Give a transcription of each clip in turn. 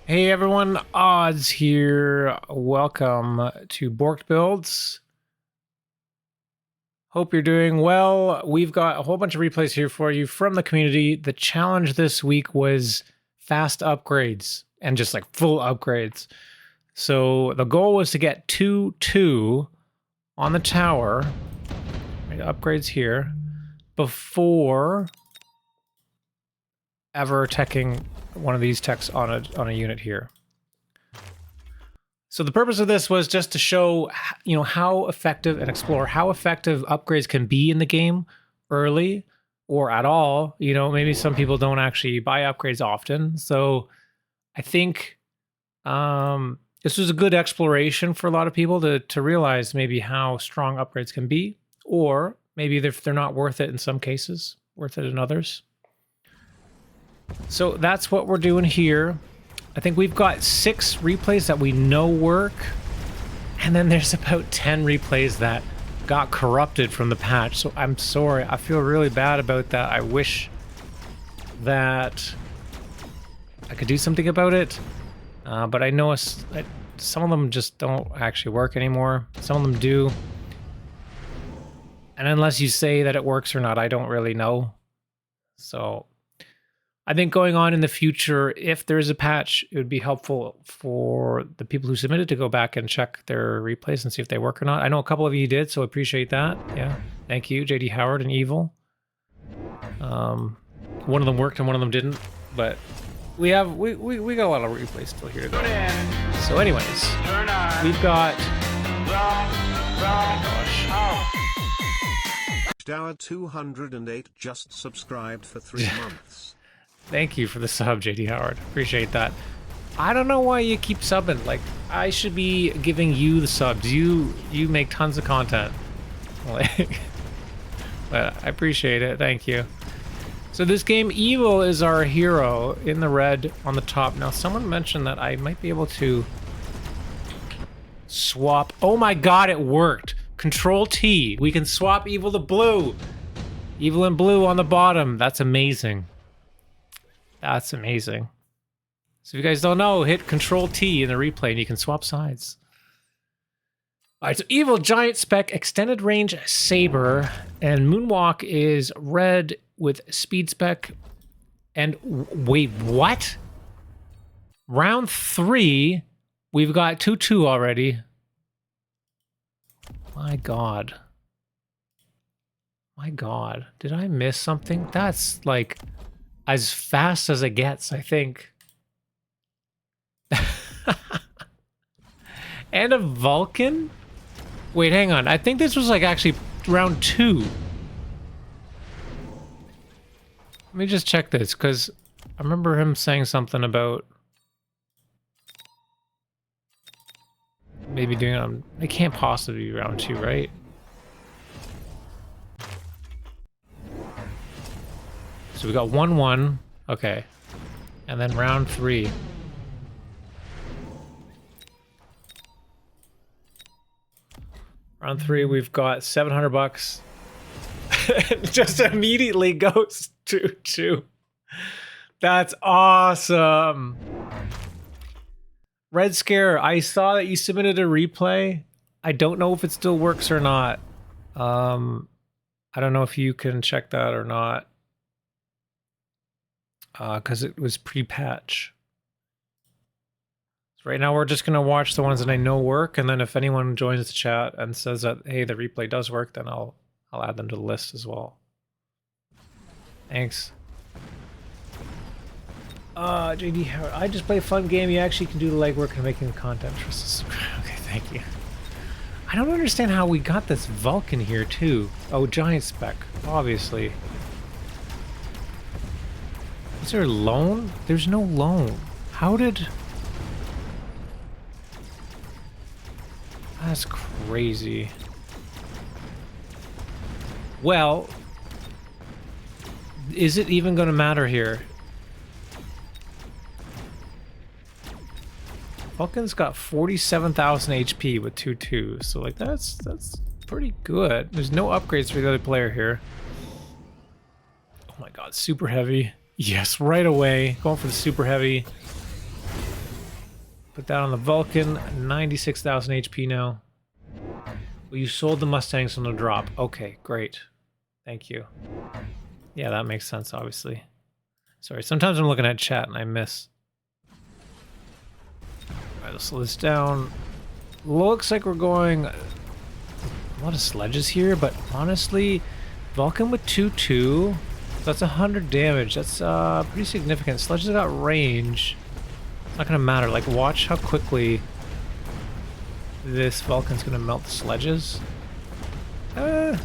Hey everyone, Odds here. Welcome to Borked Builds. Hope you're doing well. We've got a whole bunch of replays here for you from the community. The challenge this week was fast upgrades and just like full upgrades. So the goal was to get 2-2 on the tower, right, upgrades here, before ever teching one of these techs on a unit here. So the purpose of this was just to show, how effective and explore how effective upgrades can be in the game early or at all. Maybe some people don't actually buy upgrades often. So I think this was a good exploration for a lot of people to realize maybe how strong upgrades can be, or maybe if they're not worth it in some cases, worth it in others. So that's what we're doing here. I think we've got 6 replays that we know work, and then there's about 10 replays that got corrupted from the patch. So I'm sorry, I feel really bad about that. I wish that I could do something about it, but I know some of them just don't actually work anymore. Some of them do. And unless you say that it works or not, I don't really know. So I think going on in the future, if there's a patch, it would be helpful for the people who submitted to go back and check their replays and see if they work or not. I know a couple of you did, so I appreciate that. Yeah, thank you, JD Howard and Evil. One of them worked and one of them didn't, but we got a lot of replays still here to go. So anyways, we've got... Dower 208 just subscribed for 3 months. Thank you for the sub, JD Howard. Appreciate that. I don't know why you keep subbing. Like, I should be giving you the subs. You make tons of content. Like, but I appreciate it. Thank you. So this game, Evil is our hero in the red on the top. Now, someone mentioned that I might be able to swap. Oh my god, it worked. Control T. We can swap Evil to blue. Evil and blue on the bottom. That's amazing. That's amazing. So if you guys don't know, hit Control T in the replay and you can swap sides. All right, so Evil Giant Spec Extended Range Saber, and Moonwalk is red with Speed Spec. And wait, what? Round 3, we've got 2-2 already. My god. My god. Did I miss something? That's like as fast as it gets, I think. And a Vulcan? Wait, hang on. I think this was like actually round 2. Let me just check this, because I remember him saying something about maybe doing it on... It can't possibly be round 2, right? So we got 1-1, okay, and then round 3. Round 3, we've got 700 bucks. Just immediately goes to 2. That's awesome. Red Scare, I saw that you submitted a replay. I don't know if it still works or not. I don't know if you can check that or not. Because it was pre-patch. So right now we're just going to watch the ones that I know work, and then if anyone joins the chat and says that, hey, the replay does work, then I'll add them to the list as well. Thanks. JD Howard, I just play a fun game. You actually can do the legwork and making the content. Okay, thank you. I don't understand how we got this Vulcan here, too. Oh, Giant Spec, obviously. Is there a loan? There's no loan. How did... That's crazy. Well, is it even going to matter here? Vulcan's got 47,000 HP with 2-2, so like that's pretty good. There's no upgrades for the other player here. Oh my god, super heavy. Yes, right away. Going for the super heavy. Put that on the Vulcan. 96,000 HP now. Well, you sold the Mustangs on the drop. Okay, great. Thank you. Yeah, that makes sense, obviously. Sorry, sometimes I'm looking at chat and I miss. Alright, let's slow this down. Looks like we're going... a lot of sledges here, but honestly, Vulcan with 2-2, that's 100 damage. That's pretty significant. Sledges got range. It's not gonna matter. Like, watch how quickly this Vulcan's gonna melt the sledges. Pretty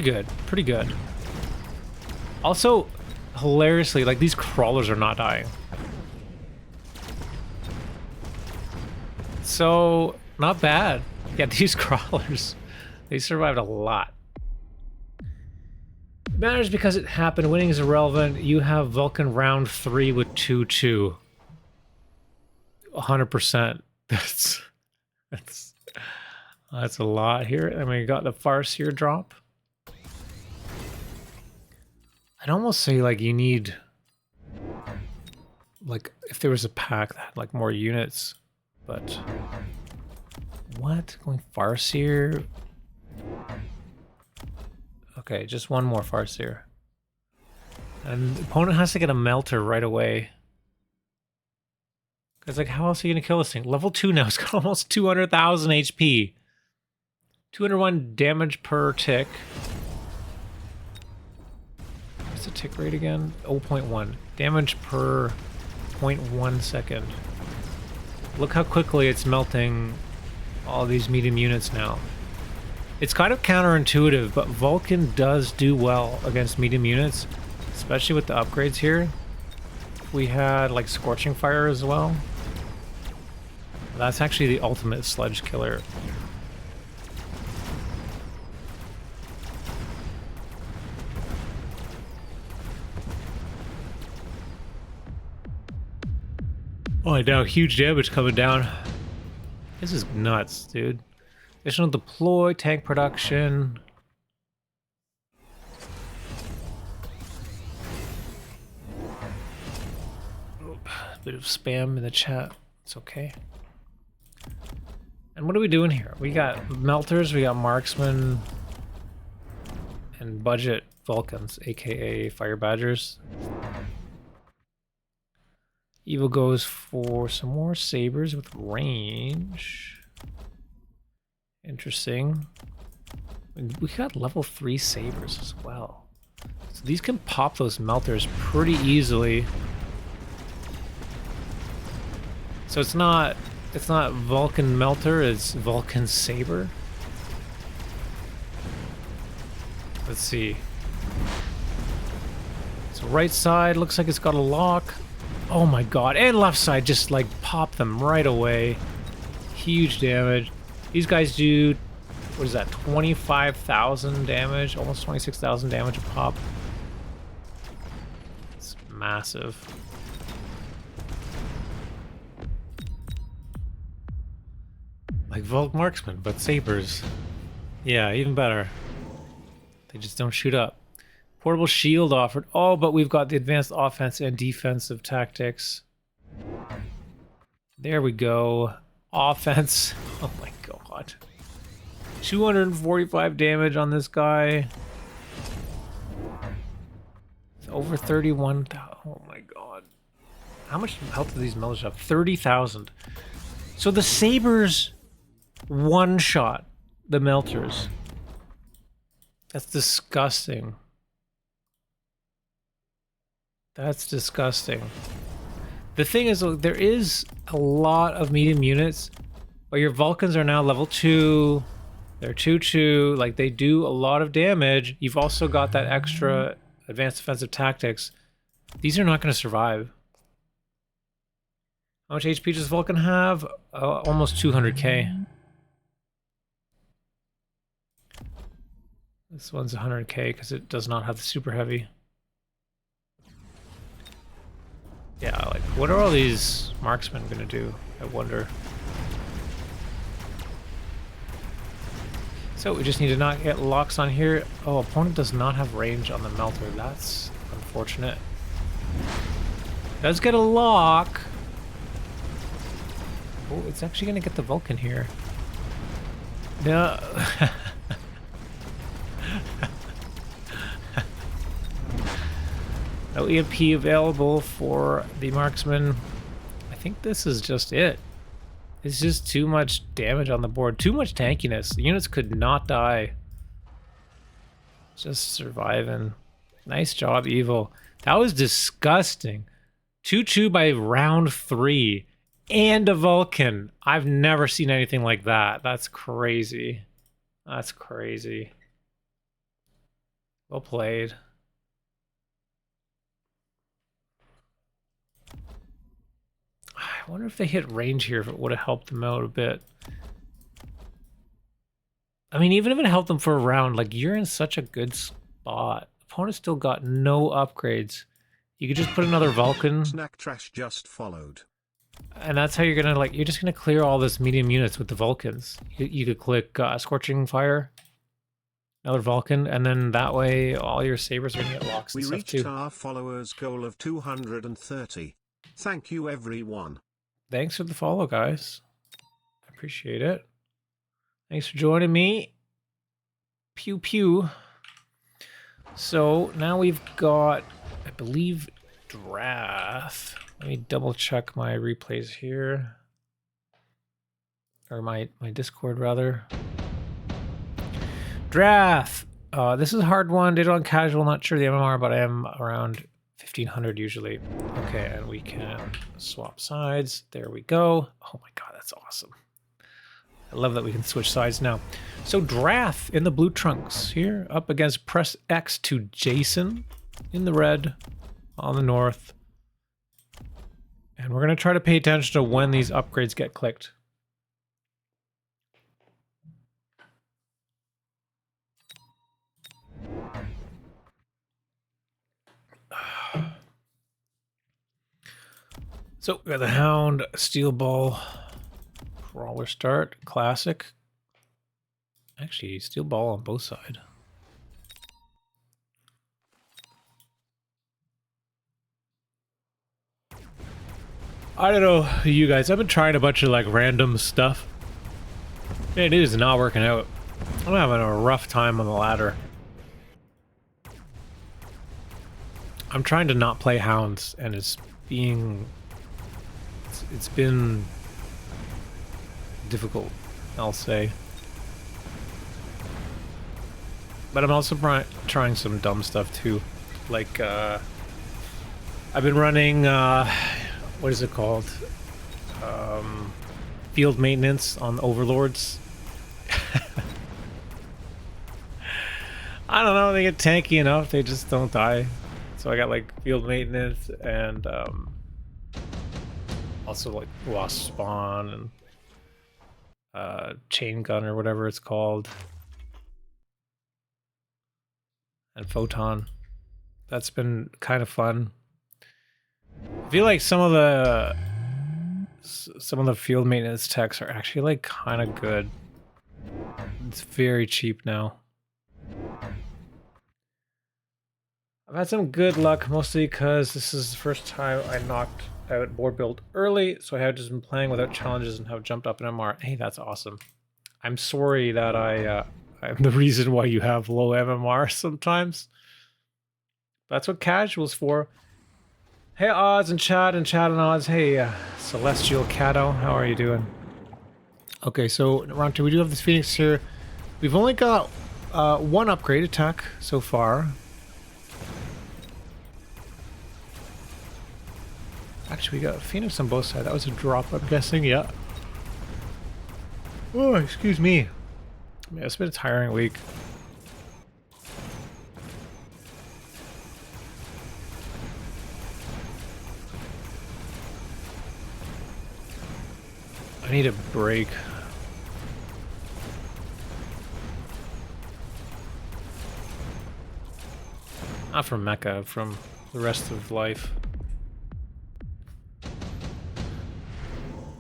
good. Pretty good. Also, hilariously, like, these crawlers are not dying. So, not bad. Yeah, these crawlers, they survived a lot. It matters because it happened. Winning is irrelevant. You have Vulcan round 3 with 2-2. 100%. That's a lot here. And we got the Farseer drop. I'd almost say, like, you need, like, if there was a pack that had, like, more units, but what? Going Farseer? Okay, just one more Farseer. And the opponent has to get a melter right away. Because, like, how else are you going to kill this thing? Level 2 now, it's got almost 200,000 HP. 201 damage per tick. What's the tick rate again? 0.1. Damage per 0.1 second. Look how quickly it's melting all these medium units now. It's kind of counterintuitive, but Vulcan does do well against medium units, especially with the upgrades here. We had, like, Scorching Fire as well. That's actually the ultimate sledge killer. Oh, now huge damage coming down. This is nuts, dude. Additional deploy, tank production. Oop, bit of spam in the chat. It's okay. And what are we doing here? We got melters, we got marksmen, and budget Vulcans, aka Fire Badgers. Evil goes for some more sabers with range. Interesting. We got level 3 sabers as well. So these can pop those melters pretty easily. So it's not Vulcan melter, it's Vulcan saber. Let's see. So right side looks like it's got a lock. Oh my god, and left side just like pop them right away. Huge damage. These guys do, what is that, 25,000 damage? Almost 26,000 damage a pop. It's massive. Like Vulc marksman, but sabers. Yeah, even better. They just don't shoot up. Portable shield offered. Oh, but we've got the advanced offense and defensive tactics. There we go. Offense. Oh my god. 245 damage on this guy. It's over 31,000. Oh my god. How much health do these melters have? 30,000. So the sabers one-shot the melters. That's disgusting. That's disgusting. The thing is, look, there is a lot of medium units, but your Vulcans are now level 2. They're 2-2. Like, they do a lot of damage. You've also got that extra advanced defensive tactics. These are not going to survive. How much HP does Vulcan have? Almost 200k. This one's 100k because it does not have the super heavy. Yeah, like, what are all these marksmen gonna do? I wonder. So we just need to not get locks on here. Oh, opponent does not have range on the melter. That's unfortunate. Does get a lock. Oh, it's actually gonna get the Vulcan here. No. No EMP available for the marksman. I think this is just it. It's just too much damage on the board. Too much tankiness. The units could not die. Just surviving. Nice job, Evil. That was disgusting. 2-2 by round 3. And a Vulcan. I've never seen anything like that. That's crazy. That's crazy. Well played. I wonder if they hit range here, if it would have helped them out a bit. I mean, even if it helped them for a round, like, you're in such a good spot. Opponent still got no upgrades. You could just put another Vulcan. Snack Trash just followed. And that's how you're gonna, like, you're just gonna clear all this medium units with the Vulcans. You could click Scorching Fire, another Vulcan, and then that way all your sabers are gonna get locks and We stuff reached too. our followers' goal of 230. Thank you, everyone. Thanks for the follow, guys. I appreciate it. Thanks for joining me. Pew pew. So now we've got, I believe, Drath. Let me double check my replays here. Or my Discord, rather. Drath. This is a hard one. Did it on casual, not sure the MMR, but I am around 1500 usually. Okay, and we can swap sides. There we go. Oh my god, that's awesome. I love that we can switch sides now. So Drath in the blue trunks here, up against press X to Jason in the red on the north. And we're going to try to pay attention to when these upgrades get clicked. So we got the Hound, Steel Ball, Crawler start, classic. Actually, Steel Ball on both sides. I don't know, you guys. I've been trying a bunch of like random stuff. And it is not working out. I'm having a rough time on the ladder. I'm trying to not play Hounds, and it's been difficult, I'll say. But I'm also trying some dumb stuff too. Like, I've been running, what is it called? Field maintenance on Overlords. I don't know, they get tanky enough, they just don't die. So I got like field maintenance and also like wasp spawn and chain gun or whatever it's called. And photon. That's been kind of fun. I feel like some of the field maintenance techs are actually like kind of good. It's very cheap now. I've had some good luck, mostly because this is the first time I knocked out Borked Build early, so I have just been playing without challenges and have jumped up in MMR. Hey, that's awesome. I'm sorry that I'm the reason why you have low MMR sometimes. That's what casual's for. Hey, Odds and Chad and Odds. Hey, Celestial Cato, how are you doing? Okay, so round 2, we do have this Phoenix here. We've only got one upgrade attack so far. Actually, we got Phoenix on both sides. That was a drop, I'm guessing. Yeah. Oh, excuse me. Yeah, it's been a tiring week. I need a break. Not from Mecha, from the rest of life.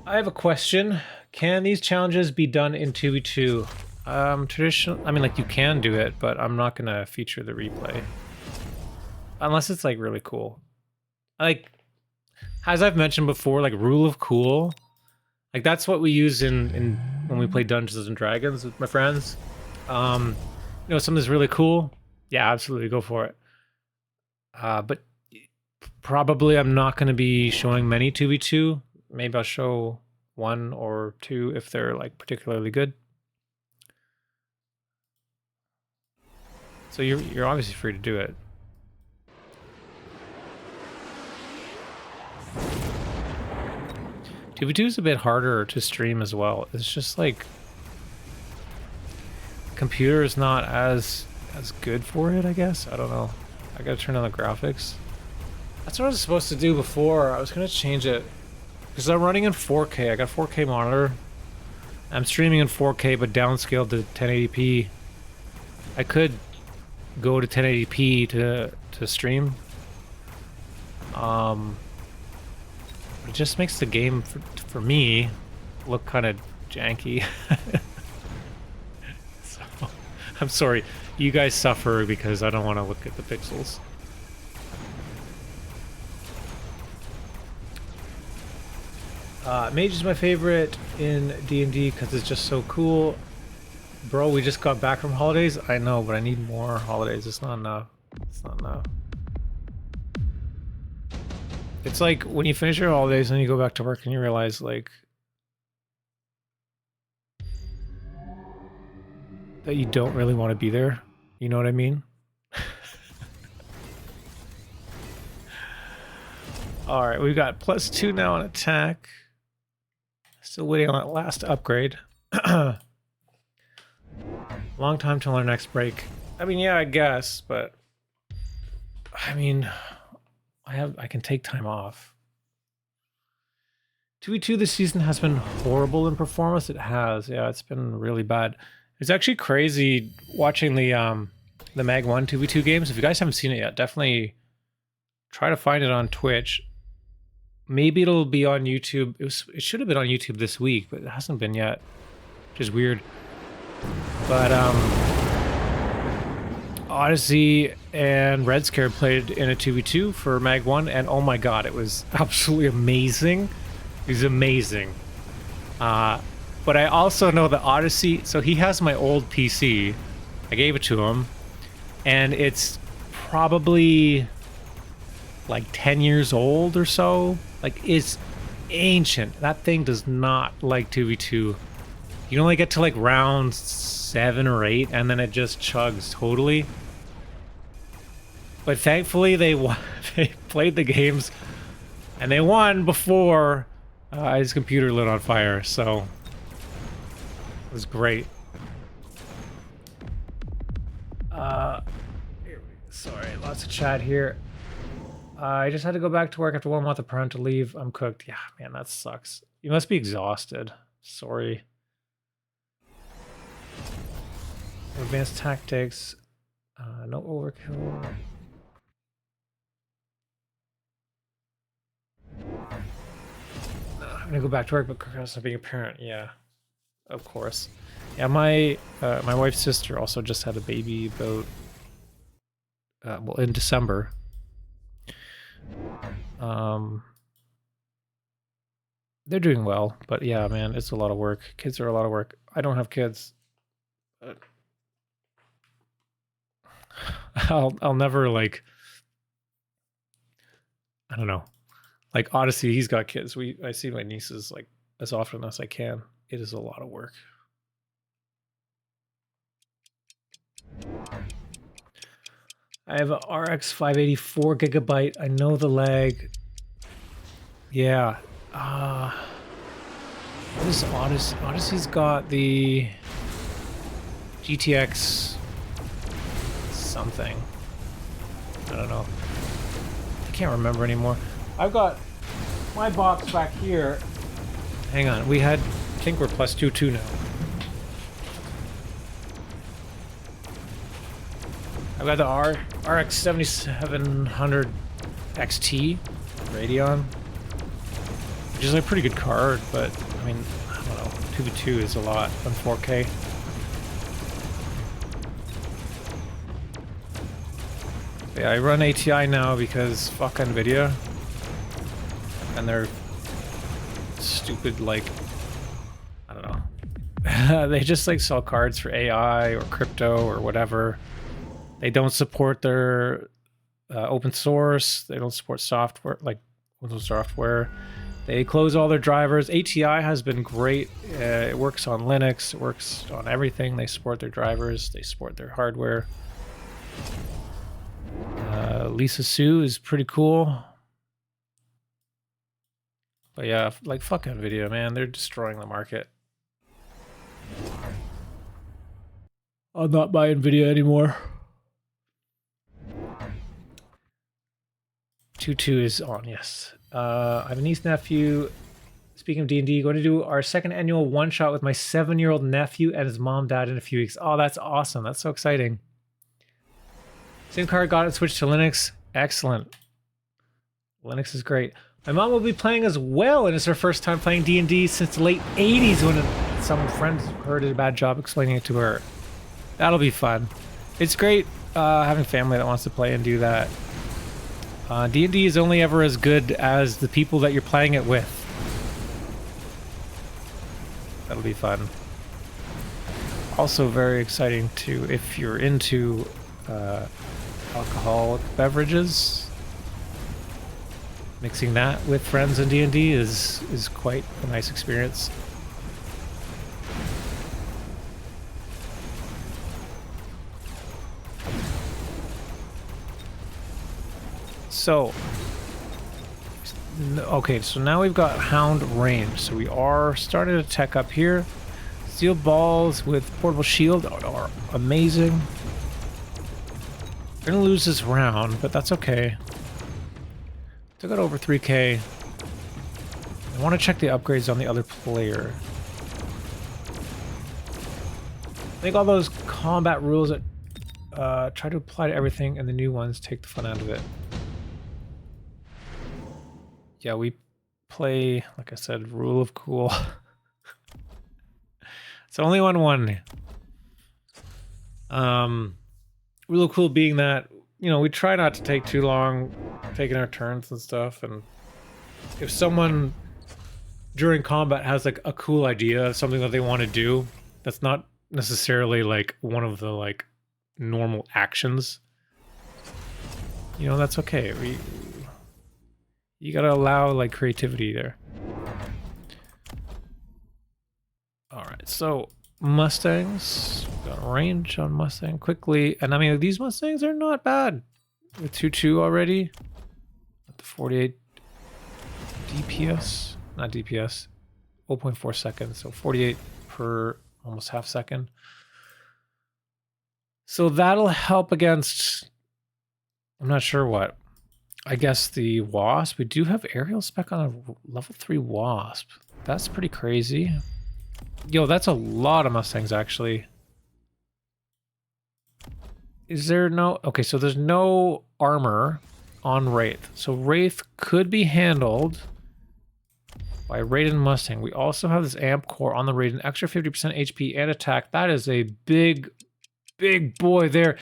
I have a question. Can these challenges be done in 2v2? Traditional, I mean, like, you can do it, but I'm not gonna feature the replay. Unless it's, like, really cool. Like, as I've mentioned before, like, rule of cool, Like that's what we use in when we play Dungeons and Dragons with my friends. You know, something's really cool. Yeah, absolutely, go for it. But probably I'm not going to be showing many 2v2. Maybe I'll show 1 or 2 if they're like particularly good. So you're obviously free to do it. TV2 is a bit harder to stream as well. It's just like computer is not as good for it, I guess. I don't know. I gotta turn on the graphics. That's what I was supposed to do before. I was gonna change it because I'm running in 4K. I got 4K monitor. I'm streaming in 4K but downscaled to 1080p. I could go to 1080p to stream. It just makes the game for me look kind of janky. So I'm sorry, you guys suffer because I don't want to look at the pixels. Mage is my favorite in D&D because it's just so cool. Bro, we just got back from holidays. I know, but I need more holidays. It's not enough. It's not enough. It's like when you finish your holidays and you go back to work and you realize, like, that you don't really want to be there. You know what I mean? Alright, we've got +2 now on attack. Still waiting on that last upgrade. Long time till our next break. I mean, yeah, I guess, but I mean, I can take time off. 2v2 this season has been horrible in performance. It has, yeah, it's been really bad. It's actually crazy watching the Mag 1 2v2 games. If you guys haven't seen it yet, definitely try to find it on Twitch. Maybe it'll be on YouTube. It should have been on YouTube this week, but it hasn't been yet, which is weird. But Odyssey and Red Scare played in a 2v2 for Mag 1, and oh my god, it was absolutely amazing. It was amazing. But I also know that Odyssey, so he has my old PC. I gave it to him, and it's probably like 10 years old or so. Like, it's ancient. That thing does not like 2v2. You only get to like round 7 or 8, and then it just chugs totally. But thankfully, they played the games, and they won before his computer lit on fire. So it was great. Sorry, lots of chat here. I just had to go back to work after 1 month of parental leave. I'm cooked. Yeah, man, that sucks. You must be exhausted. Sorry. Advanced tactics. No overkill. I'm gonna go back to work, but not being a parent. Yeah, of course. Yeah, my wife's sister also just had a baby about well, in December. They're doing well, but yeah, man, it's a lot of work. Kids are a lot of work. I don't have kids. But I'll never, like, I don't know. Like Odyssey, he's got kids. I see my nieces like as often as I can. It is a lot of work. I have a RX 584 gigabyte. I know the lag. Yeah. What is Odyssey? Odyssey's got the GTX something. I don't know. I can't remember anymore. I've got my box back here. Hang on. I think we're +2 now. I've got the RX 7700 XT Radeon, which is a pretty good card, but I mean, I don't know. 2v2 is a lot on 4K. Yeah, I run ATI now because fuck NVIDIA and their stupid, like, They just like sell cards for AI or crypto or whatever. They don't support their open source. They don't support software, like open software. They close all their drivers. ATI has been great. It works on Linux. It works on everything. They support their drivers. They support their hardware. Lisa Sue is pretty cool. But yeah, like fuck NVIDIA, man. They're destroying the market. I'll not buy NVIDIA anymore. 2-2 is on, yes. I have a niece nephew. Speaking of D&D, going to do our second annual one-shot with my 7-year-old nephew and his mom dad in a few weeks. Oh, that's awesome. That's so exciting. SIM card got it switched to Linux. Excellent. Linux is great. My mom will be playing as well, and it's her first time playing D&D since the late 80s when some friends heard did a bad job explaining it to her. That'll be fun. It's great having family that wants to play and do that. D&D is only ever as good as the people that you're playing it with. That'll be fun. Also very exciting too if you're into alcoholic beverages. Mixing that with friends in D&D is quite a nice experience. So, okay, so now we've got Hound range. So we are starting to tech up here. Steel balls with portable shield are amazing. We're gonna lose this round, but that's okay. Still got over 3k. I want to check the upgrades on the other player. I think all those combat rules that try to apply to everything and the new ones take the fun out of it. Yeah, we play, like I said, rule of cool. It's only 1-1. Rule of cool being that, you know, we try not to take too long taking our turns and stuff, and if someone during combat has like a cool idea, something that they want to do, that's not necessarily like one of the like normal actions, you know, that's okay. You gotta allow like creativity there. All right, so Mustangs, got range on Mustang quickly, and I mean these Mustangs are not bad. With 2-2 already, at the 48 DPS, not DPS, 0.4 seconds, so 48 per almost half second. So that'll help against, I'm not sure what. I guess the Wasp. We do have aerial spec on a level 3 Wasp. That's pretty crazy. Yo, that's a lot of Mustangs, actually. Is there no... Okay, so there's no armor on Wraith. So Wraith could be handled by Raiden Mustang. We also have this amp core on the Raiden. Extra 50% HP and attack. That is a big, big boy there.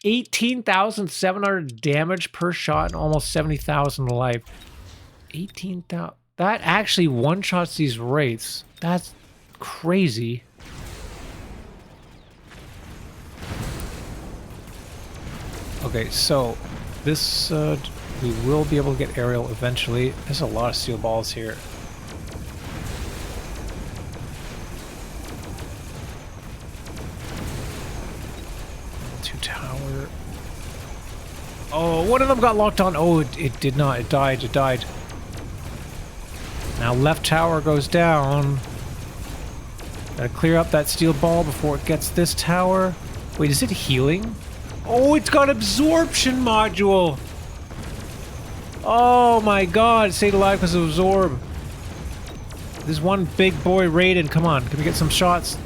18,700 damage per shot and almost 70,000 life. 18,000. That actually one-shots these Wraiths. That's crazy. Okay, so this we will be able to get aerial eventually. There's a lot of steel balls here. Tower. Oh, one of them got locked on. Oh, it did not. It died. It died. Now left tower goes down. Gotta clear up that steel ball before it gets this tower. Wait, is it healing? Oh, it's got absorption module. Oh my god, it stayed alive because of absorb. There's one big boy Raiden. Come on, can we get some shots?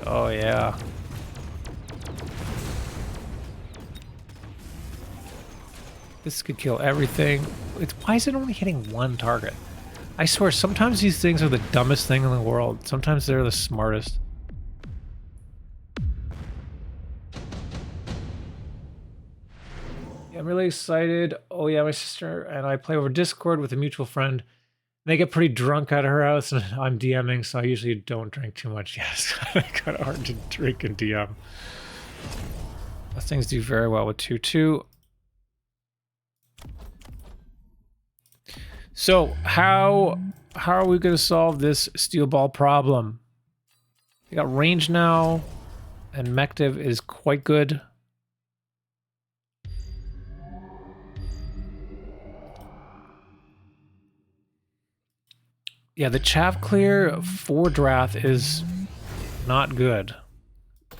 Oh yeah. This could kill everything. Why is it only hitting one target? I swear, sometimes these things are the dumbest thing in the world. Sometimes they're the smartest. Yeah, I'm really excited. Oh yeah, my sister and I play over Discord with a mutual friend. They get pretty drunk at her house, and I'm DMing, so I usually don't drink too much. Yes, it's kind of hard to drink and DM. Those things do very well with 2/2. So how are we going to solve this steel ball problem? We got range now, and Mective is quite good. Yeah, the chaff clear for Drath is not good.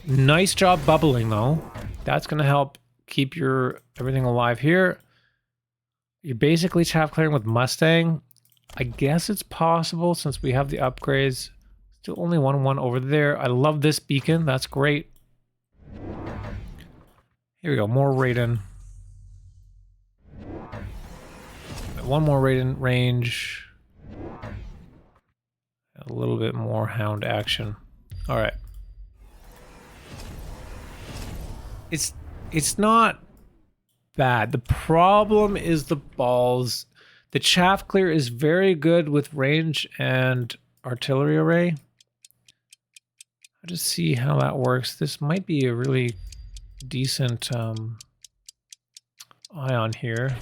Nice job bubbling though. That's gonna help keep your everything alive here. You're basically chaff clearing with Mustang. I guess it's possible since we have the upgrades. Still only 1-1 over there. I love this beacon. That's great. Here we go. More Raiden. One more Raiden range. A little bit more Hound action. All right. It's not bad. The problem is the balls. The chaff clear is very good with range and artillery array. I'll just see how that works. This might be a really decent ion here.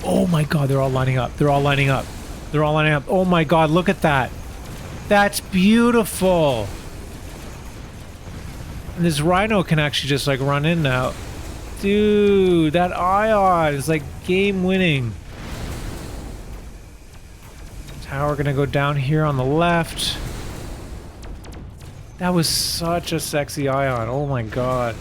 Oh my god, they're all lining up. They're all lining up. They're all lining up. Oh my god, look at that. That's beautiful. And this Rhino can actually just like run in now. Dude, that ion is like game winning. Tower gonna go down here on the left. That was such a sexy ion. Oh my god.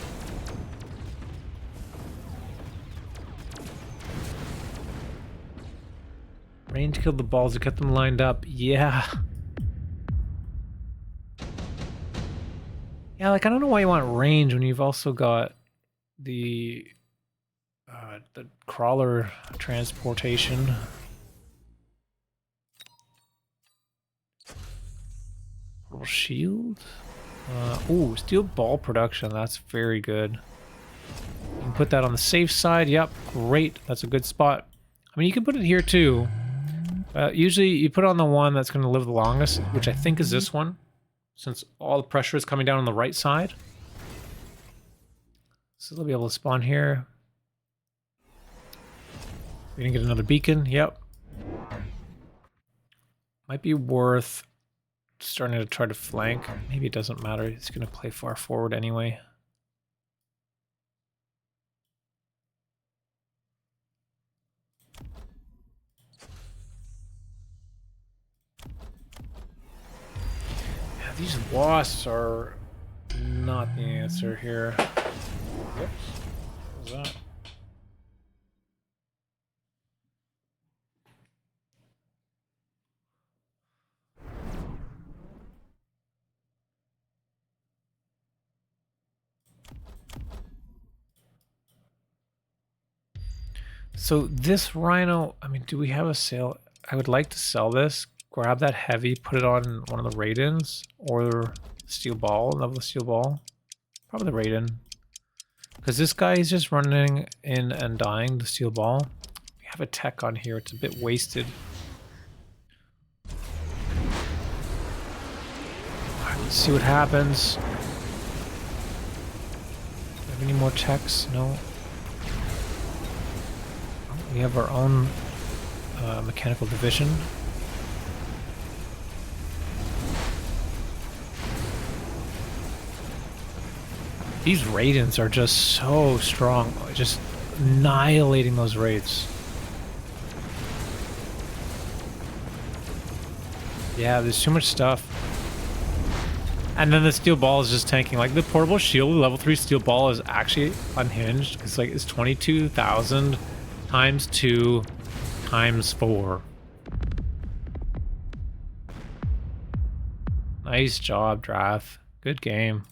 Range killed the balls to get them lined up. Yeah. Yeah, like I don't know why you want range when you've also got the crawler transportation. Little shield. Ooh, steel ball production. That's very good. You can put that on the safe side. Yep, great. That's a good spot. I mean, you can put it here too. Usually you put it on the one that's going to live the longest, which I think is this one, since all the pressure is coming down on the right side. So they'll be able to spawn here. We're going to get another beacon. Yep. Might be worth starting to try to flank. Maybe it doesn't matter. It's going to play far forward anyway. Yeah, these wasps are not the answer here. Whoops. What was that? So this Rhino, I mean, do we have a sale? I would like to sell this. Grab that heavy, put it on one of the Raidens, or steel ball, level the steel ball. Probably the Raiden. Because this guy is just running in and dying, the steel ball. We have a tech on here, it's a bit wasted. Alright, let's see what happens. Do we have any more techs? No. We have our own mechanical division. These Raidens are just so strong, just annihilating those raids. Yeah, there's too much stuff. And then the steel ball is just tanking. Like the portable shield, level 3 steel ball is actually unhinged because like it's 22,000 times 2 times 4. Nice job, Drath. Good game.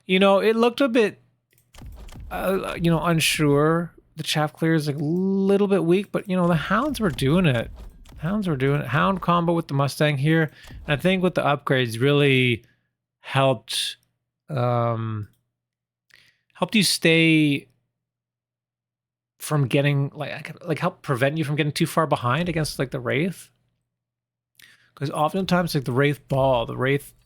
You know, it looked a bit, you know, unsure. The chaff clear is like a little bit weak, but you know, the hounds were doing it. Hounds were doing Hound combo with the Mustang here. And I think with the upgrades really helped helped you stay from getting like help prevent you from getting too far behind against like the Wraith. Because oftentimes like the Wraith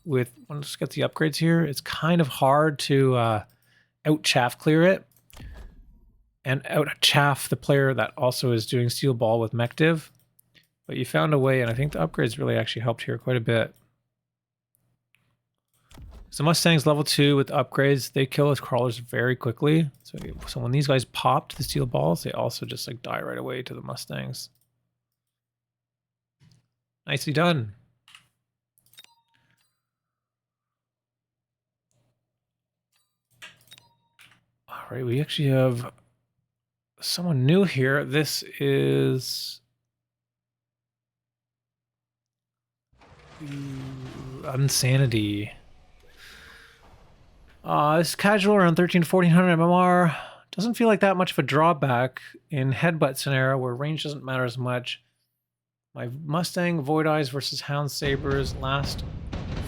with once it gets the upgrades here, it's kind of hard to out chaff clear it. And out chaff the player that also is doing steel ball with mech div. But you found a way, and I think the upgrades really actually helped here quite a bit. So Mustangs level 2 with upgrades, they kill his crawlers very quickly. So when these guys popped the steel balls, they also just like die right away to the Mustangs. Nicely done. All right, we actually have someone new here. This is Unsanity. This is casual around 13 to 1400 MMR. Doesn't feel like that much of a drawback in headbutt scenario where range doesn't matter as much. My Mustang Void Eyes versus Hound Sabers last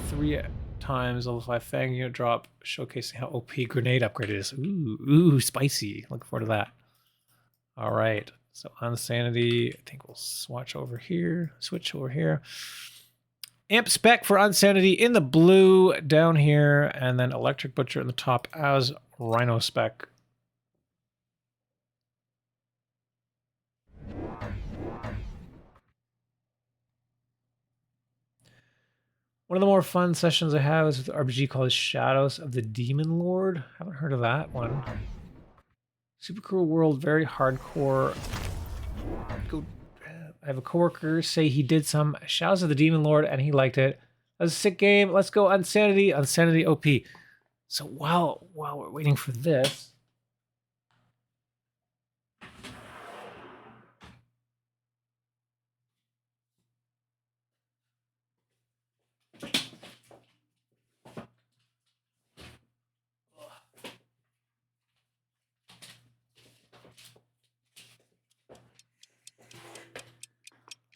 3 times level 5 Fang unit drop, showcasing how OP grenade upgrade is. Ooh, spicy. Looking forward to that. All right, so Unsanity, I think we'll switch over here. Amp spec for Unsanity in the blue down here, and then Electric Butcher in the top as Rhino spec. One of the more fun sessions I have is with the RPG called Shadows of the Demon Lord. Haven't heard of that one. Super cool world, very hardcore. I have a coworker say he did some Shadows of the Demon Lord and he liked it. That was a sick game. Let's go Unsanity OP. So while we're waiting for this,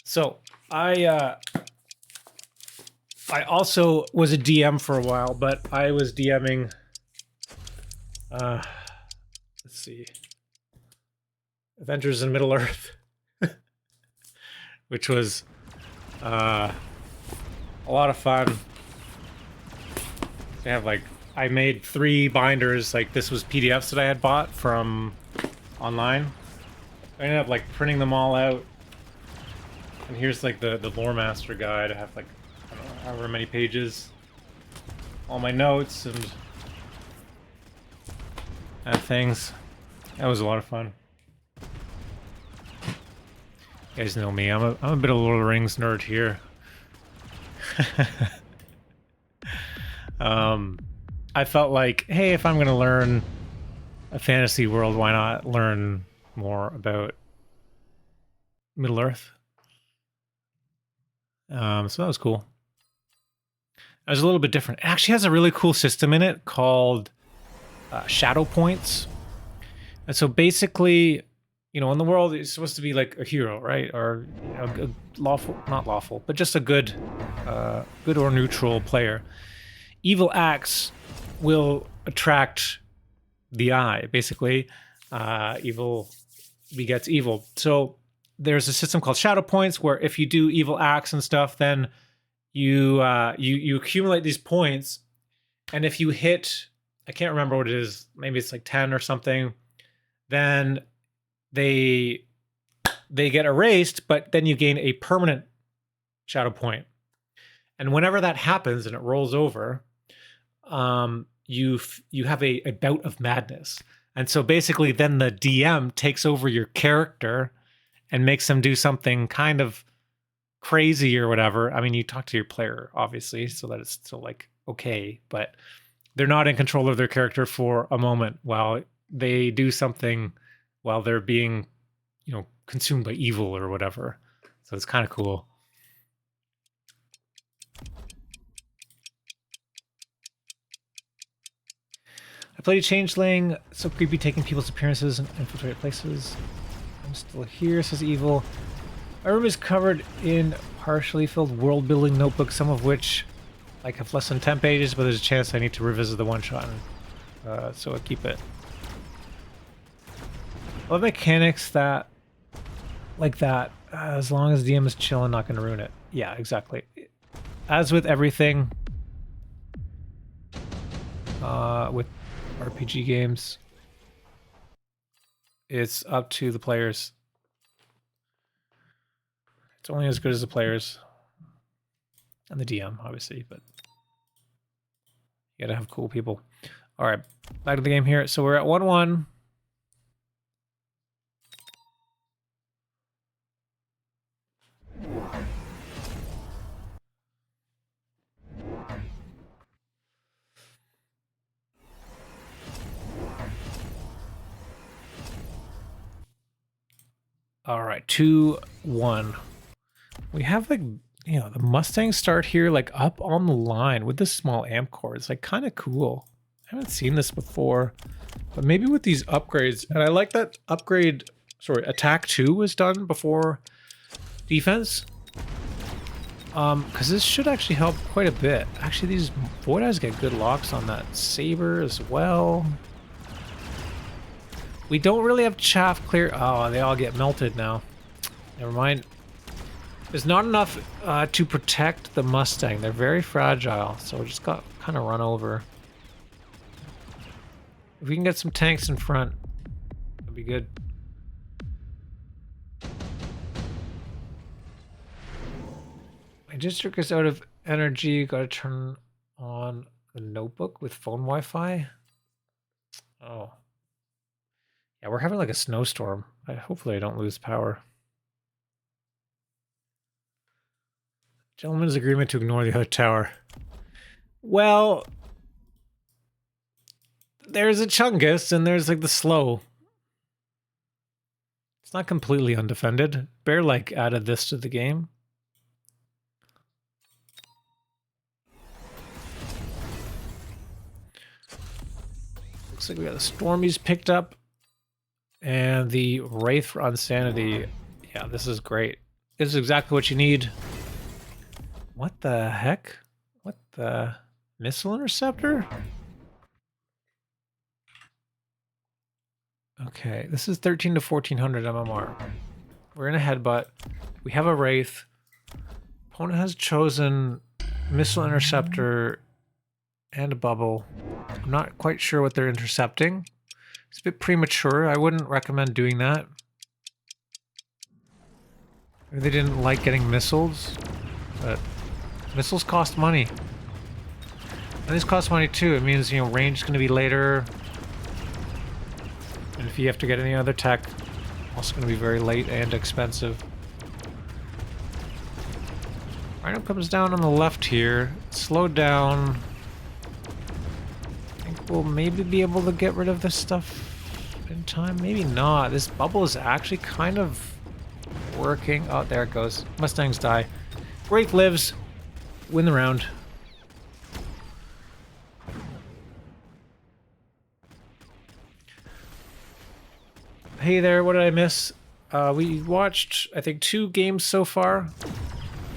so I also was a DM for a while, but I was DMing, let's see, Adventures in Middle Earth, which was a lot of fun. They have like, I made 3 binders, like this was PDFs that I had bought from online. I ended up like printing them all out. And here's like the lore master guide. I have like, I don't know, however many pages, all my notes and things. That was a lot of fun. You guys know me. I'm a bit of a Lord of the Rings nerd here. I felt like, hey, if I'm gonna learn a fantasy world, why not learn more about Middle Earth? So that was cool. It was a little bit different. It actually has a really cool system in it called shadow points. And so basically, you know, in the world, it's supposed to be like a hero, right? Or you know, a lawful, not lawful, but just a good or neutral player. Evil acts will attract the eye, basically. Evil begets evil. So there's a system called shadow points where if you do evil acts and stuff, then you accumulate these points, and if you hit, I can't remember what it is, maybe it's like 10 or something, then they get erased, but then you gain a permanent shadow point. And whenever that happens and it rolls over, you have a bout of madness. And so basically then the DM takes over your character and makes them do something kind of crazy or whatever. I mean, you talk to your player, obviously, so that it's still like, okay, but they're not in control of their character for a moment while they do something while they're being, you know, consumed by evil or whatever. So it's kind of cool. I played a changeling, so creepy, taking people's appearances and infiltrate places. I'm still here, says Evil. My room is covered in partially filled world-building notebooks, some of which like have less than 10 pages, but there's a chance I need to revisit the one-shot, so I keep it. I love mechanics that, like that, as long as DM is chill and not going to ruin it. Yeah, exactly. As with everything, with RPG games, it's up to the players. It's only as good as the players and the DM, obviously, but you gotta have cool people. All right, back to the game here. So we're at 1-1. All right, 2-1. We have like, you know, the Mustangs start here like up on the line with this small amp core. It's like kind of cool. I haven't seen this before, but maybe with these upgrades, and I like that upgrade, sorry, attack 2 was done before defense. Because this should actually help quite a bit. Actually, these Void Eyes get good locks on that Saber as well. We don't really have chaff clear. Oh, they all get melted now. Never mind. There's not enough to protect the Mustang. They're very fragile, so we just got kind of run over. If we can get some tanks in front, that'd be good. My district is out of energy. Gotta turn on the notebook with phone Wi-Fi. Oh. Yeah, we're having like a snowstorm. Hopefully I don't lose power. Gentleman's agreement to ignore the other tower. Well, there's a Chungus and there's like the slow. It's not completely undefended. Bear like added this to the game. Looks like we got the Stormies picked up. And the Wraith for Unsanity. Yeah, this is great. This is exactly what you need. What the heck? What the? Missile interceptor? Okay, this is 13 to 1400 MMR. We're in a headbutt. We have a Wraith. Opponent has chosen missile interceptor and a bubble. I'm not quite sure what they're intercepting. It's a bit premature. I wouldn't recommend doing that. Maybe they didn't like getting missiles, but missiles cost money. And these cost money too. It means, you know, range is going to be later. And if you have to get any other tech, also going to be very late and expensive. Rhino comes down on the left here. Slow down. We'll maybe be able to get rid of this stuff in time. Maybe not. This bubble is actually kind of working. Oh, there it goes. Mustangs die. Wraith lives. Win the round. Hey there, what did I miss? We watched, I think, 2 games so far.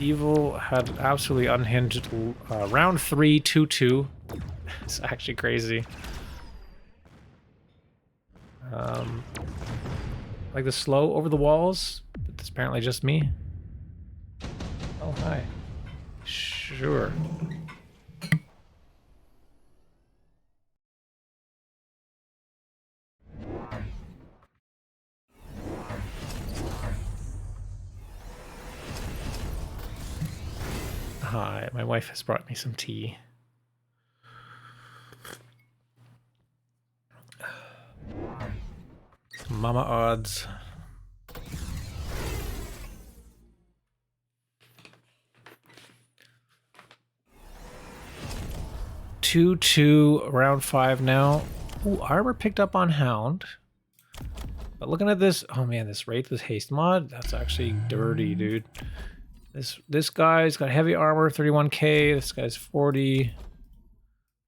Evil had absolutely unhinged round 3, 2-2. It's actually crazy. Like the slow over the walls. It's apparently just me. Oh, hi. Sure. Hi, my wife has brought me some tea. Mama odds. Two, round 5 now. Ooh, armor picked up on Hound. But looking at this, oh man, this Wraith with haste mod, that's actually dirty, dude. This guy's got heavy armor, 31k. This guy's 40.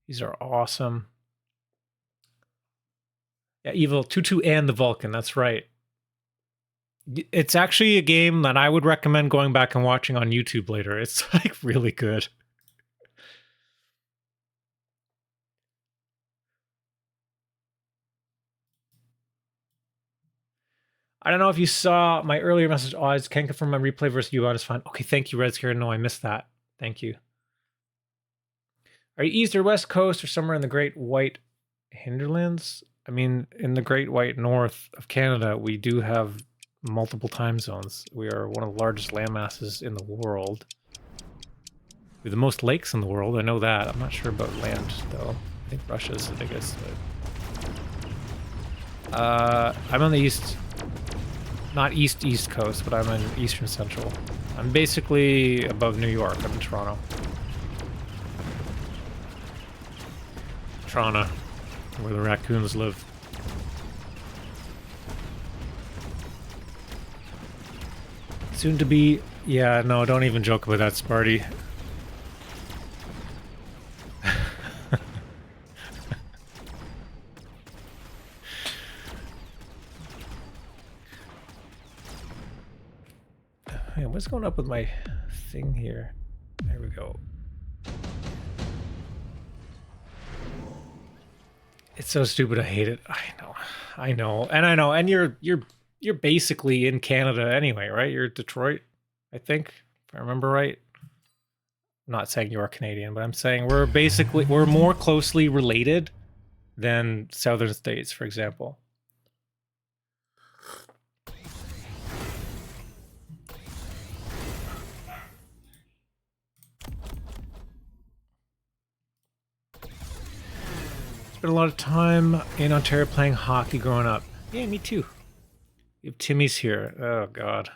These are awesome. Yeah, Evil 2-2 and the Vulcan, that's right. It's actually a game that I would recommend going back and watching on YouTube later. It's like really good. I don't know if you saw my earlier message. Odds can't confirm my replay versus you. Is fine. Okay, thank you, Red Scare. No, I missed that. Thank you. Are you East or West Coast or somewhere in the Great White Hinterlands? I mean, in the Great White North of Canada, we do have multiple time zones. We are one of the largest land masses in the world. We have the most lakes in the world. I know that. I'm not sure about land, though. I think Russia's the biggest. But... I'm on the east... Not east coast, but I'm in eastern central. I'm basically above New York. I'm in Toronto. Toronto, where the raccoons live. Soon to be... Yeah, no, don't even joke about that, Sparty. Hey, what's going up with my thing here? There we go. It's so stupid. I hate it. I know, and you're basically in Canada anyway, right? You're Detroit, I think, if I remember right. I'm not saying you're Canadian, but I'm saying we're more closely related than southern states, for example. Spent a lot of time in Ontario playing hockey growing up. Yeah, me too. You have Timmy's here. Oh, God.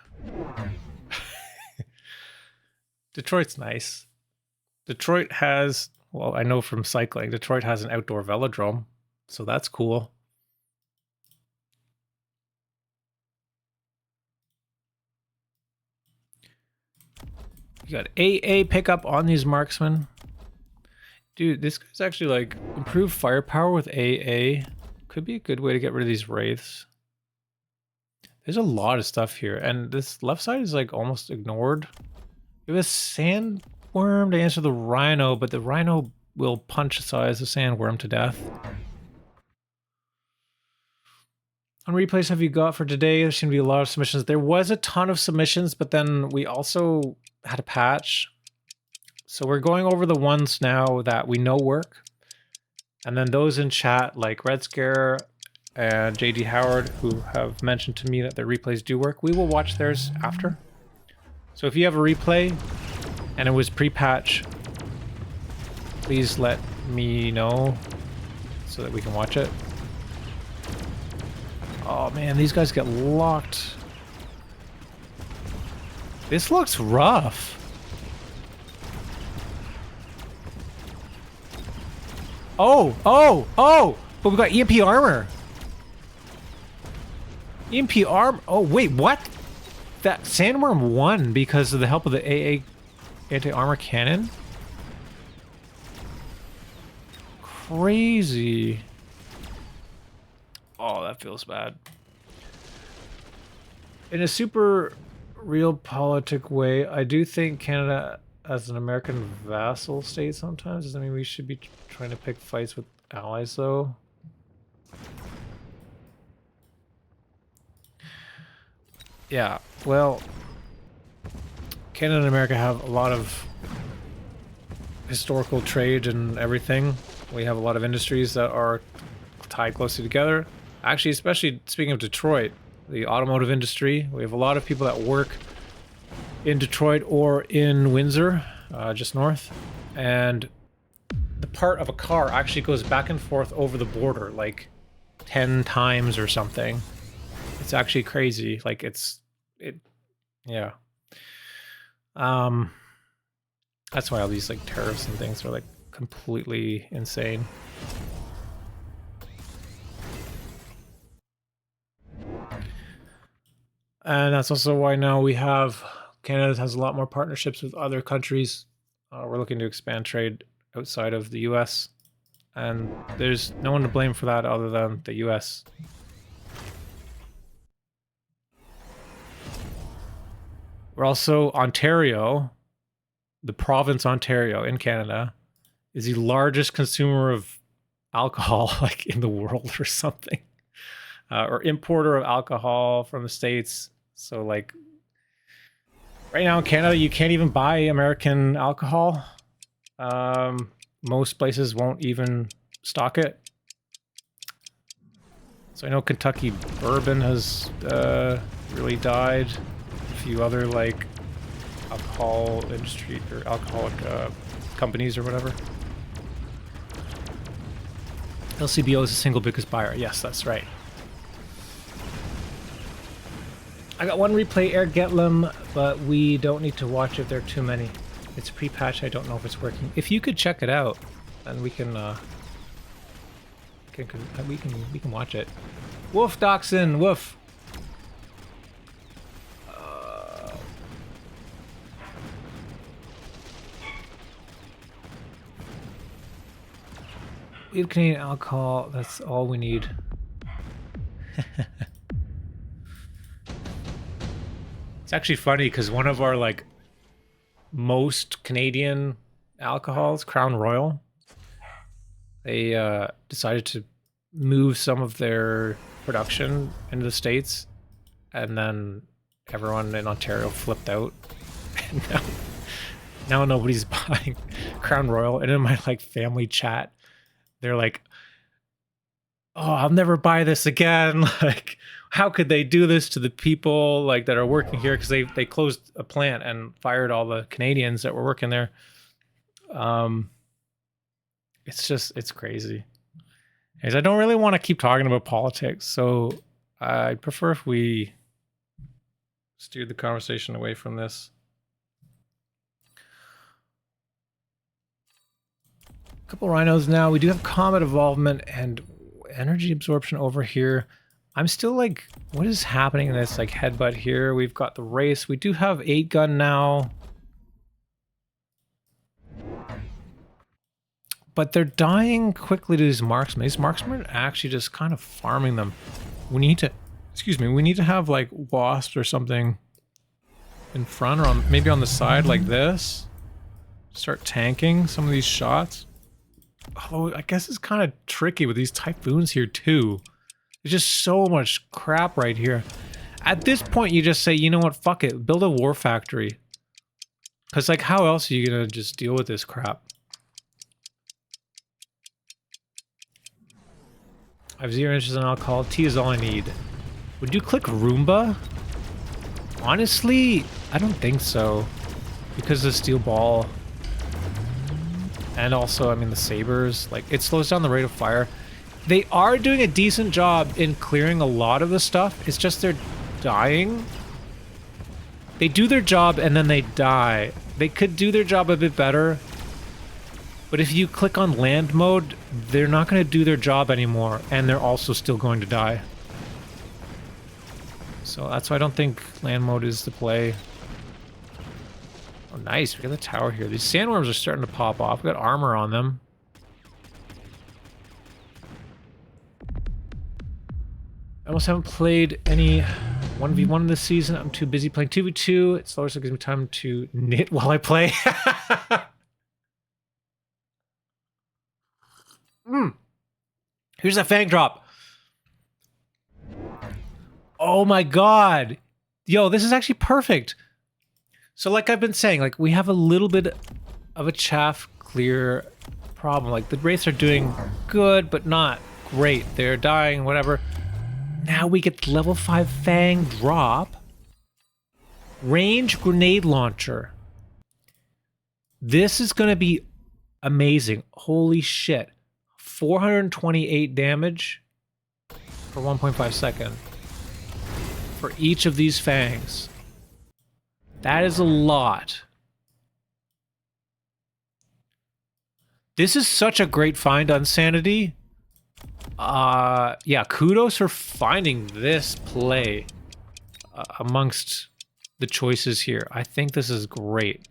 Detroit's nice. Detroit has, well, I know from cycling, Detroit has an outdoor velodrome, so that's cool. You got AA pickup on these marksmen. Dude, this guy's actually like improved firepower with AA. Could be a good way to get rid of these wraiths. There's a lot of stuff here, and this left side is like almost ignored. You have a sandworm to answer the rhino, but the rhino will punch the size of sandworm to death. How many replays have you got for today? There seem to be a lot of submissions. There was a ton of submissions, but then we also had a patch. So we're going over the ones now that we know work. And then those in chat, like Red Scare and JD Howard, who have mentioned to me that their replays do work, we will watch theirs after. So if you have a replay and it was pre-patch, please let me know so that we can watch it. Oh man, these guys get locked. This looks rough. Oh! But we got EMP armor. EMP armor. Oh, wait, what? That sandworm won because of the help of the AA anti-armor cannon? Crazy. Oh, that feels bad. In a super realpolitik way, I do think Canada as an American vassal state sometimes. Does that mean we should be trying to pick fights with allies, though? Yeah, well, Canada and America have a lot of historical trade and everything. We have a lot of industries that are tied closely together. Actually, especially speaking of Detroit, the automotive industry, we have a lot of people that work in Detroit or in Windsor, just north, and the part of a car actually goes back and forth over the border like 10 times or something. It's actually crazy. Like yeah. That's why all these like tariffs and things are like completely insane. And that's also why now we have Canada has a lot more partnerships with other countries. We're looking to expand trade outside of the US. And there's no one to blame for that other than the US. We're also Ontario, the province Ontario in Canada, is the largest consumer of alcohol like in the world or something, or importer of alcohol from the States. So like right now in Canada, you can't even buy American alcohol. Most places won't even stock it. So I know Kentucky bourbon has really died. A few other like alcohol industry or alcoholic companies or whatever. LCBO is the single biggest buyer. Yes, that's right. I got one replay Air Getlem, but we don't need to watch it. There are too many. It's pre-patch. I don't know if it's working. If you could check it out, then we can watch it. Woof, Dachshund, woof. We have Canadian alcohol. That's all we need. It's actually funny because one of our like most Canadian alcohols, Crown Royal, they decided to move some of their production into the States, and then everyone in Ontario flipped out. And now nobody's buying Crown Royal. And in my like family chat, they're like, "Oh, I'll never buy this again." Like, how could they do this to the people like that are working here? Because they closed a plant and fired all the Canadians that were working there. It's crazy. Anyways, I don't really want to keep talking about politics, so I prefer if we steer the conversation away from this. A couple rhinos now. We do have combat involvement and energy absorption over here. I'm still like, what is happening in this like headbutt here? We've got the race. We do have 8-gun now. But they're dying quickly to these marksmen. These marksmen are actually just kind of farming them. We need to, we need to have like wasp or something in front or on, maybe on the side like this. Start tanking some of these shots. Although I guess it's kind of tricky with these typhoons here too. There's just so much crap right here. At this point, you just say, you know what, fuck it. Build a war factory. Because like, how else are you going to just deal with this crap? I have 0 interest in alcohol. Tea is all I need. Would you click Roomba? Honestly, I don't think so. Because of the steel ball. And also, I mean, the sabers. Like, it slows down the rate of fire. They are doing a decent job in clearing a lot of the stuff. It's just they're dying. They do their job and then they die. They could do their job a bit better. But if you click on land mode, they're not going to do their job anymore. And they're also still going to die. So that's why I don't think land mode is the play. Oh, nice. We got the tower here. These sandworms are starting to pop off. We got armor on them. I almost haven't played any 1v1 this season. I'm too busy playing 2v2. It's slower, so it gives me time to knit while I play. Here's that fang drop. Oh my god. Yo, this is actually perfect. So like I've been saying, like we have a little bit of a chaff clear problem. Like the wraiths are doing good, but not great. They're dying, whatever. Now we get level 5 Fang drop. Range grenade launcher. This is going to be amazing. Holy shit. 428 damage for 1.5 seconds. For each of these fangs. That is a lot. This is such a great find, Unsanity. Yeah, kudos for finding this play amongst the choices here. I think this is great.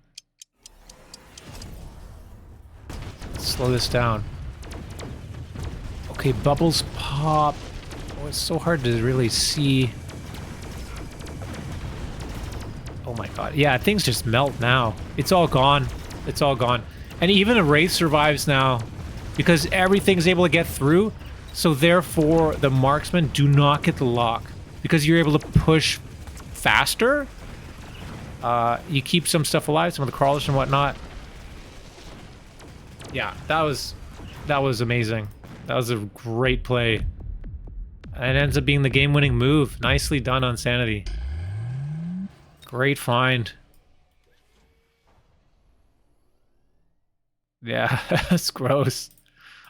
Let's slow this down. Okay, bubbles pop. Oh, it's so hard to really see. Oh my god. Yeah, things just melt now. It's all gone. It's all gone. And even the Wraith survives now because everything's able to get through. So therefore, the marksmen do not get the lock because you're able to push faster. You keep some stuff alive, some of the crawlers and whatnot. Yeah, that was amazing. That was a great play. And it ends up being the game-winning move. Nicely done, Unsanity. Great find. Yeah, that's gross.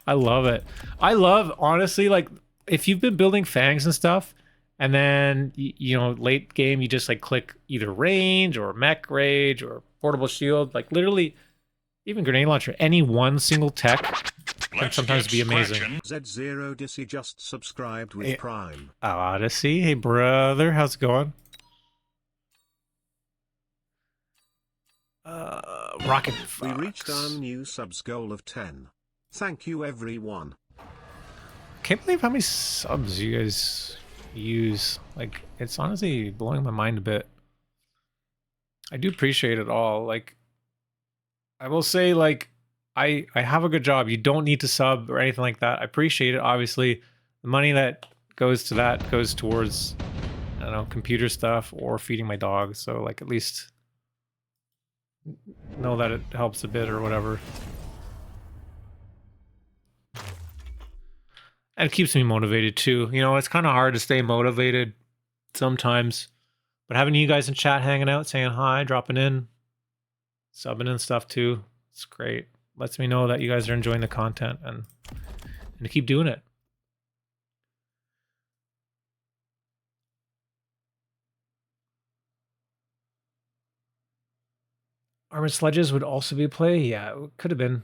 I love it. I love, honestly, like, if you've been building Fangs and stuff, and then, you know, late game, you just, like, click either range or mech rage or portable shield, like, literally, even grenade launcher, any one single tech can sometimes be amazing. Z0 Dissy just subscribed with Prime. Odyssey, hey brother, how's it going? Rocketfox. We reached our new subs goal of 10. Thank you everyone. Can't believe how many subs you guys use. Like, it's honestly blowing my mind a bit. I do appreciate it all. Like, I will say, like, I have a good job. You don't need to sub or anything like that. I appreciate it, obviously. The money that goes to that goes towards, I don't know, computer stuff or feeding my dog. So, like, at least know that it helps a bit or whatever. And it keeps me motivated too. You know, it's kind of hard to stay motivated sometimes. But having you guys in chat hanging out, saying hi, dropping in, subbing and stuff too, it's great. Lets me know that you guys are enjoying the content and to keep doing it. Armored sledges would also be a play. Yeah, it could have been.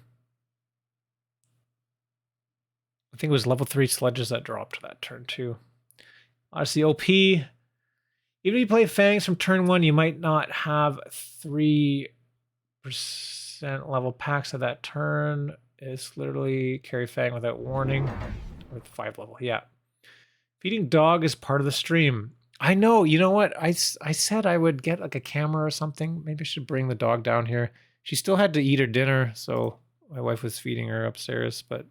I think it was level 3 sledges that dropped that turn too. Honestly, OP. Even if you play Fangs from turn 1, you might not have 3% level packs of that turn. It's literally carry Fang without warning. With 5 level, yeah. Feeding dog is part of the stream. I know, you know what? I said I would get like a camera or something. Maybe I should bring the dog down here. She still had to eat her dinner, so my wife was feeding her upstairs, but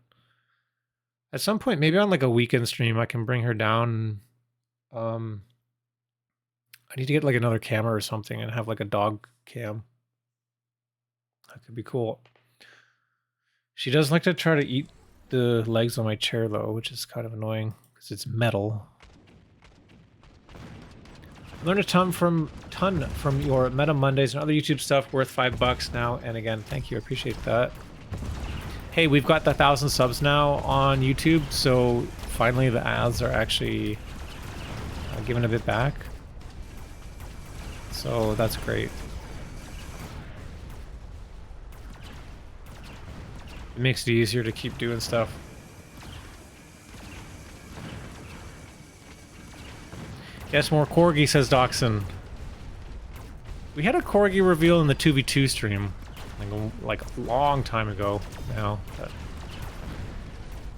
at some point, maybe on like a weekend stream, I can bring her down. I need to get like another camera or something and have like a dog cam. That could be cool. She does like to try to eat the legs on my chair though, which is kind of annoying because it's metal. Learn a ton from your Meta Mondays and other YouTube stuff worth $5 now. And again, thank you. I appreciate that. Hey, we've got the 1,000 subs now on YouTube, so finally the ads are actually giving a bit back. So that's great. It makes it easier to keep doing stuff. Yes, more Corgi, says Doxson. We had a Corgi reveal in the 2v2 stream. Like a long time ago now. But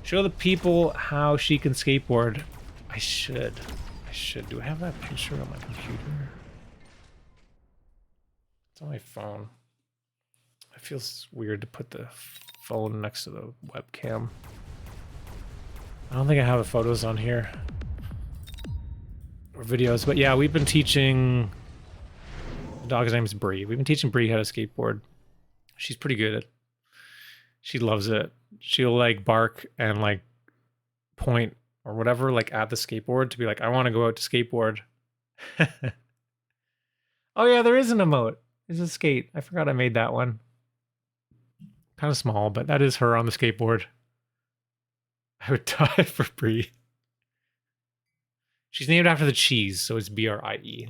show the people how she can skateboard. I should. Do I have that picture on my computer? It's on my phone. It feels weird to put the phone next to the webcam. I don't think I have the photos on here. Or videos, but yeah, we've been teaching... The dog's name is Bree. We've been teaching Bree how to skateboard. She's pretty good at it. She loves it. She'll like bark and like point or whatever like at the skateboard to be like, I want to go out to skateboard. Oh yeah, there is an emote. There's a skate. I forgot I made that one. Kind of small, but that is her on the skateboard. I would die for Brie. She's named after the cheese, so it's B-R-I-E.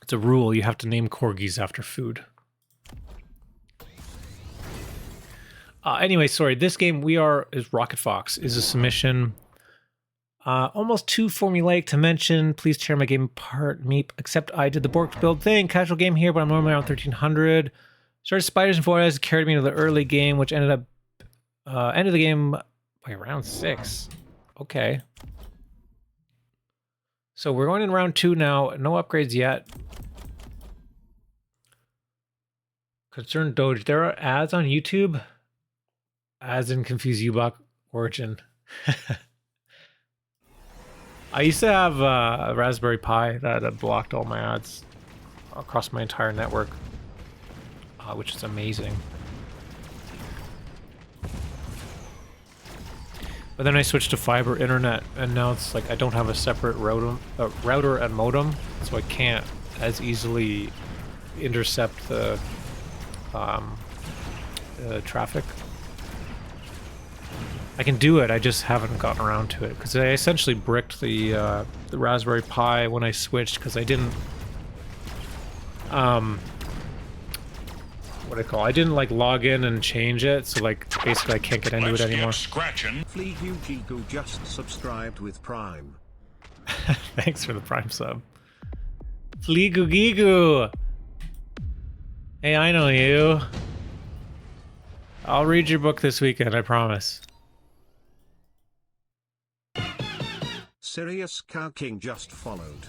It's a rule, you have to name corgis after food. Anyway, sorry, this game is rocketfox, is a submission. Almost too formulaic to mention. Please tear my game apart, meep. Except I did the Borked Build thing. Casual game here, but I'm normally around 1300. Started Spiders and Voyage, carried me into the early game, which ended the game by round 6. Okay. So we're going in round 2 now. No upgrades yet. Concerned Doge. There are ads on YouTube. Ads in Confuse U-Block Origin. I used to have a Raspberry Pi that blocked all my ads across my entire network, which is amazing. But then I switched to fiber internet, and now it's like I don't have a separate router and modem, so I can't as easily intercept the traffic. I can do it, I just haven't gotten around to it, because I essentially bricked the Raspberry Pi when I switched, because I didn't... what do I call it? I didn't like log in and change it, so like basically I can't get into it anymore. Fleegugigu just subscribed with Prime. Thanks for the Prime sub. Fleegugigu! Hey, I know you. I'll read your book this weekend, I promise. Sirius Cow King just followed.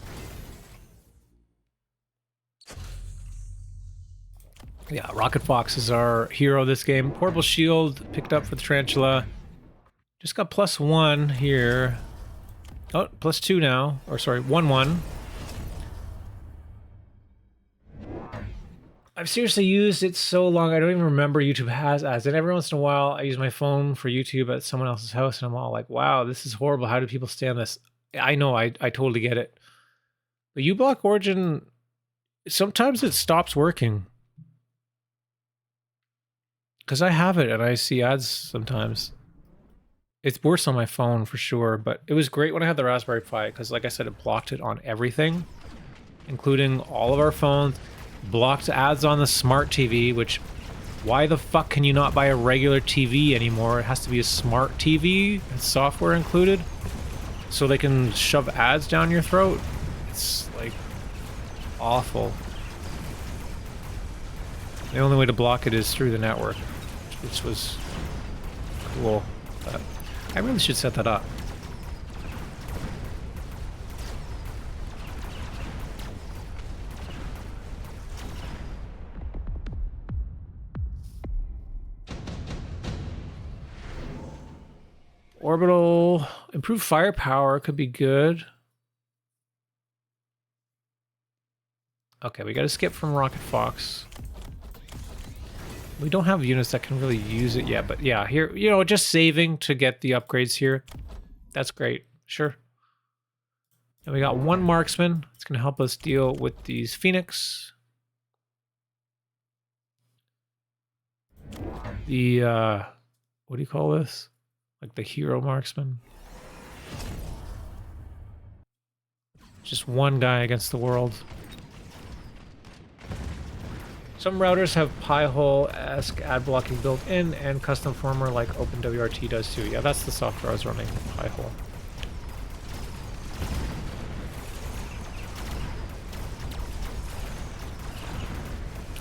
Yeah, RocketFox is our hero this game. Portable shield picked up for the tarantula. Just got +1 here. Oh, +2 now. Or sorry, 1-1. I've seriously used it so long, I don't even remember YouTube has ads. And every once in a while, I use my phone for YouTube at someone else's house, and I'm all like, wow, this is horrible. How do people stand this? I know, I totally get it. But U-Block Origin, sometimes it stops working. Because I have it and I see ads sometimes. It's worse on my phone for sure, but it was great when I had the Raspberry Pi because, like I said, it blocked it on everything, including all of our phones. Blocked ads on the smart TV, which, why the fuck can you not buy a regular TV anymore? It has to be a smart TV, and software included, so they can shove ads down your throat. It's like awful. The only way to block it is through the network, which was cool. But I really should set that up. Orbital, improved firepower could be good. Okay, we gotta skip from RocketFox. We don't have units that can really use it yet, but yeah, here, you know, just saving to get the upgrades here. That's great, sure. And we got 1 marksman. It's gonna help us deal with these Phoenix. The, what do you call this? Like the hero marksman. Just 1 guy against the world. Some routers have Pi-hole-esque ad blocking built in, and custom firmware like OpenWRT does too. Yeah, that's the software I was running, Pi-hole.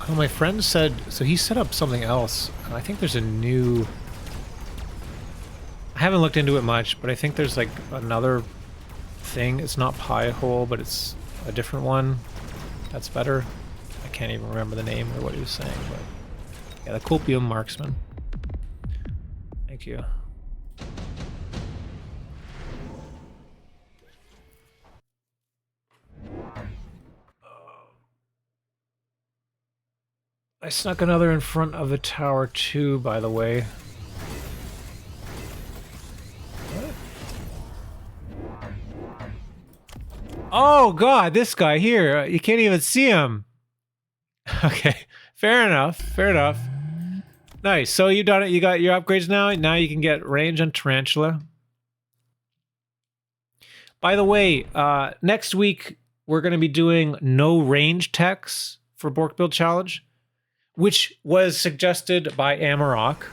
Oh, my friend said, so he set up something else. I think there's a new... I haven't looked into it much, but I think there's like another thing. It's not Pi-hole, but it's a different one. That's better. I can't even remember the name or what he was saying, but yeah, the Copium Marksman. Thank you. I snuck another in front of the tower too, by the way. Oh god, this guy here, you can't even see him. Okay, fair enough, fair enough. Nice, so you done it, you got your upgrades now. Now you can get range on Tarantula. By the way, next week we're going to be doing no range techs for Borked Build Challenge, which was suggested by Amarok,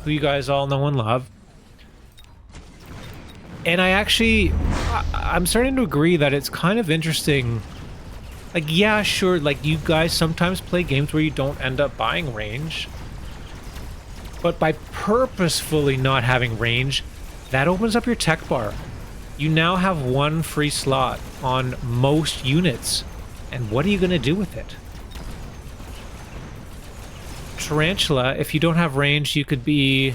who you guys all know and love. And I'm starting to agree that it's kind of interesting. Like, yeah, sure, like you guys sometimes play games where you don't end up buying range. But by purposefully not having range, that opens up your tech bar. You now have 1 free slot on most units. And what are you going to do with it? Tarantula, if you don't have range, you could be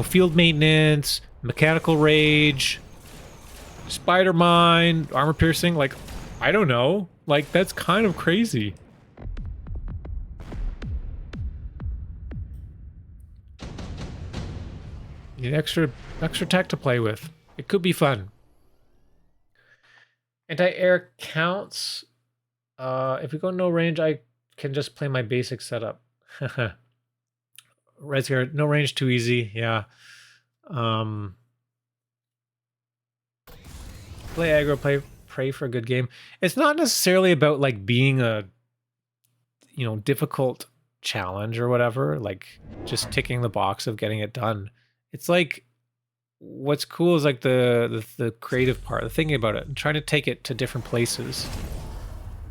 field maintenance, mechanical rage, spider mine, armor piercing. Like, I don't know. Like, that's kind of crazy. Need extra tech to play with. It could be fun. Anti-air counts. If we go no range, I can just play my basic setup. Red's no range, too easy. Yeah. Play aggro, pray for a good game. It's not necessarily about like being a difficult challenge or whatever, like just ticking the box of getting it done. It's like what's cool is like the creative part, the thinking about it and trying to take it to different places.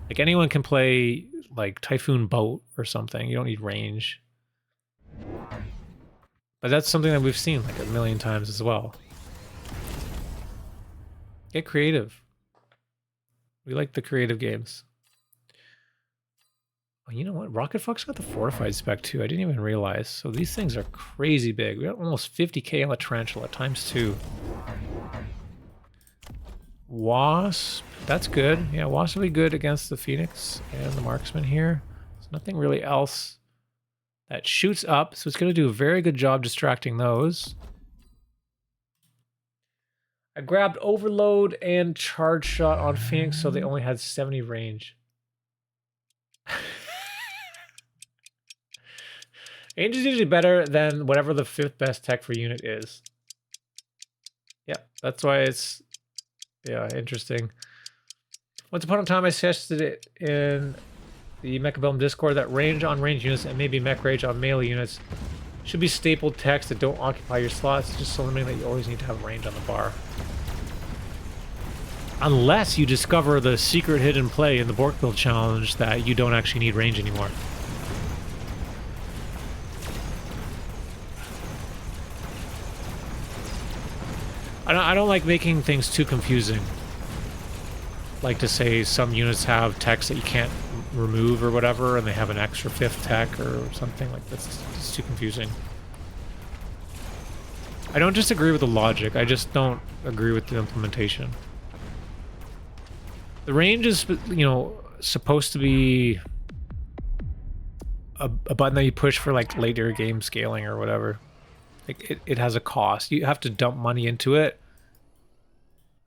Like anyone can play like Typhoon Boat or something. You don't need range. But that's something that we've seen like a million times as well. Get creative. We like the creative games. Oh, you know what? rocketfox got the fortified spec too. I didn't even realize. So these things are crazy big. We got almost 50k on the tarantula times 2. Wasp. That's good. Yeah, Wasp will be good against the Phoenix and the marksman here. There's nothing really else that shoots up, so it's going to do a very good job distracting those. I grabbed Overload and Charge Shot on Phoenix, so they only had 70 range. Range is usually better than whatever the 5th best tech for unit is. Yep, that's why it's, yeah, interesting. Once upon a time, I suggested it in the Mechabellum Discord that range on range units and maybe mech rage on melee units should be stapled techs that don't occupy your slots, just so limiting that you always need to have range on the bar. Unless you discover the secret hidden play in the Borked Build challenge that you don't actually need range anymore. I don't like making things too confusing. Like to say some units have techs that you can't remove or whatever, and they have an extra 5th tech or something. Like that's too confusing. I don't disagree with the logic, I just don't agree with the implementation. The range is, supposed to be a button that you push for like later game scaling or whatever. Like it has a cost. You have to dump money into it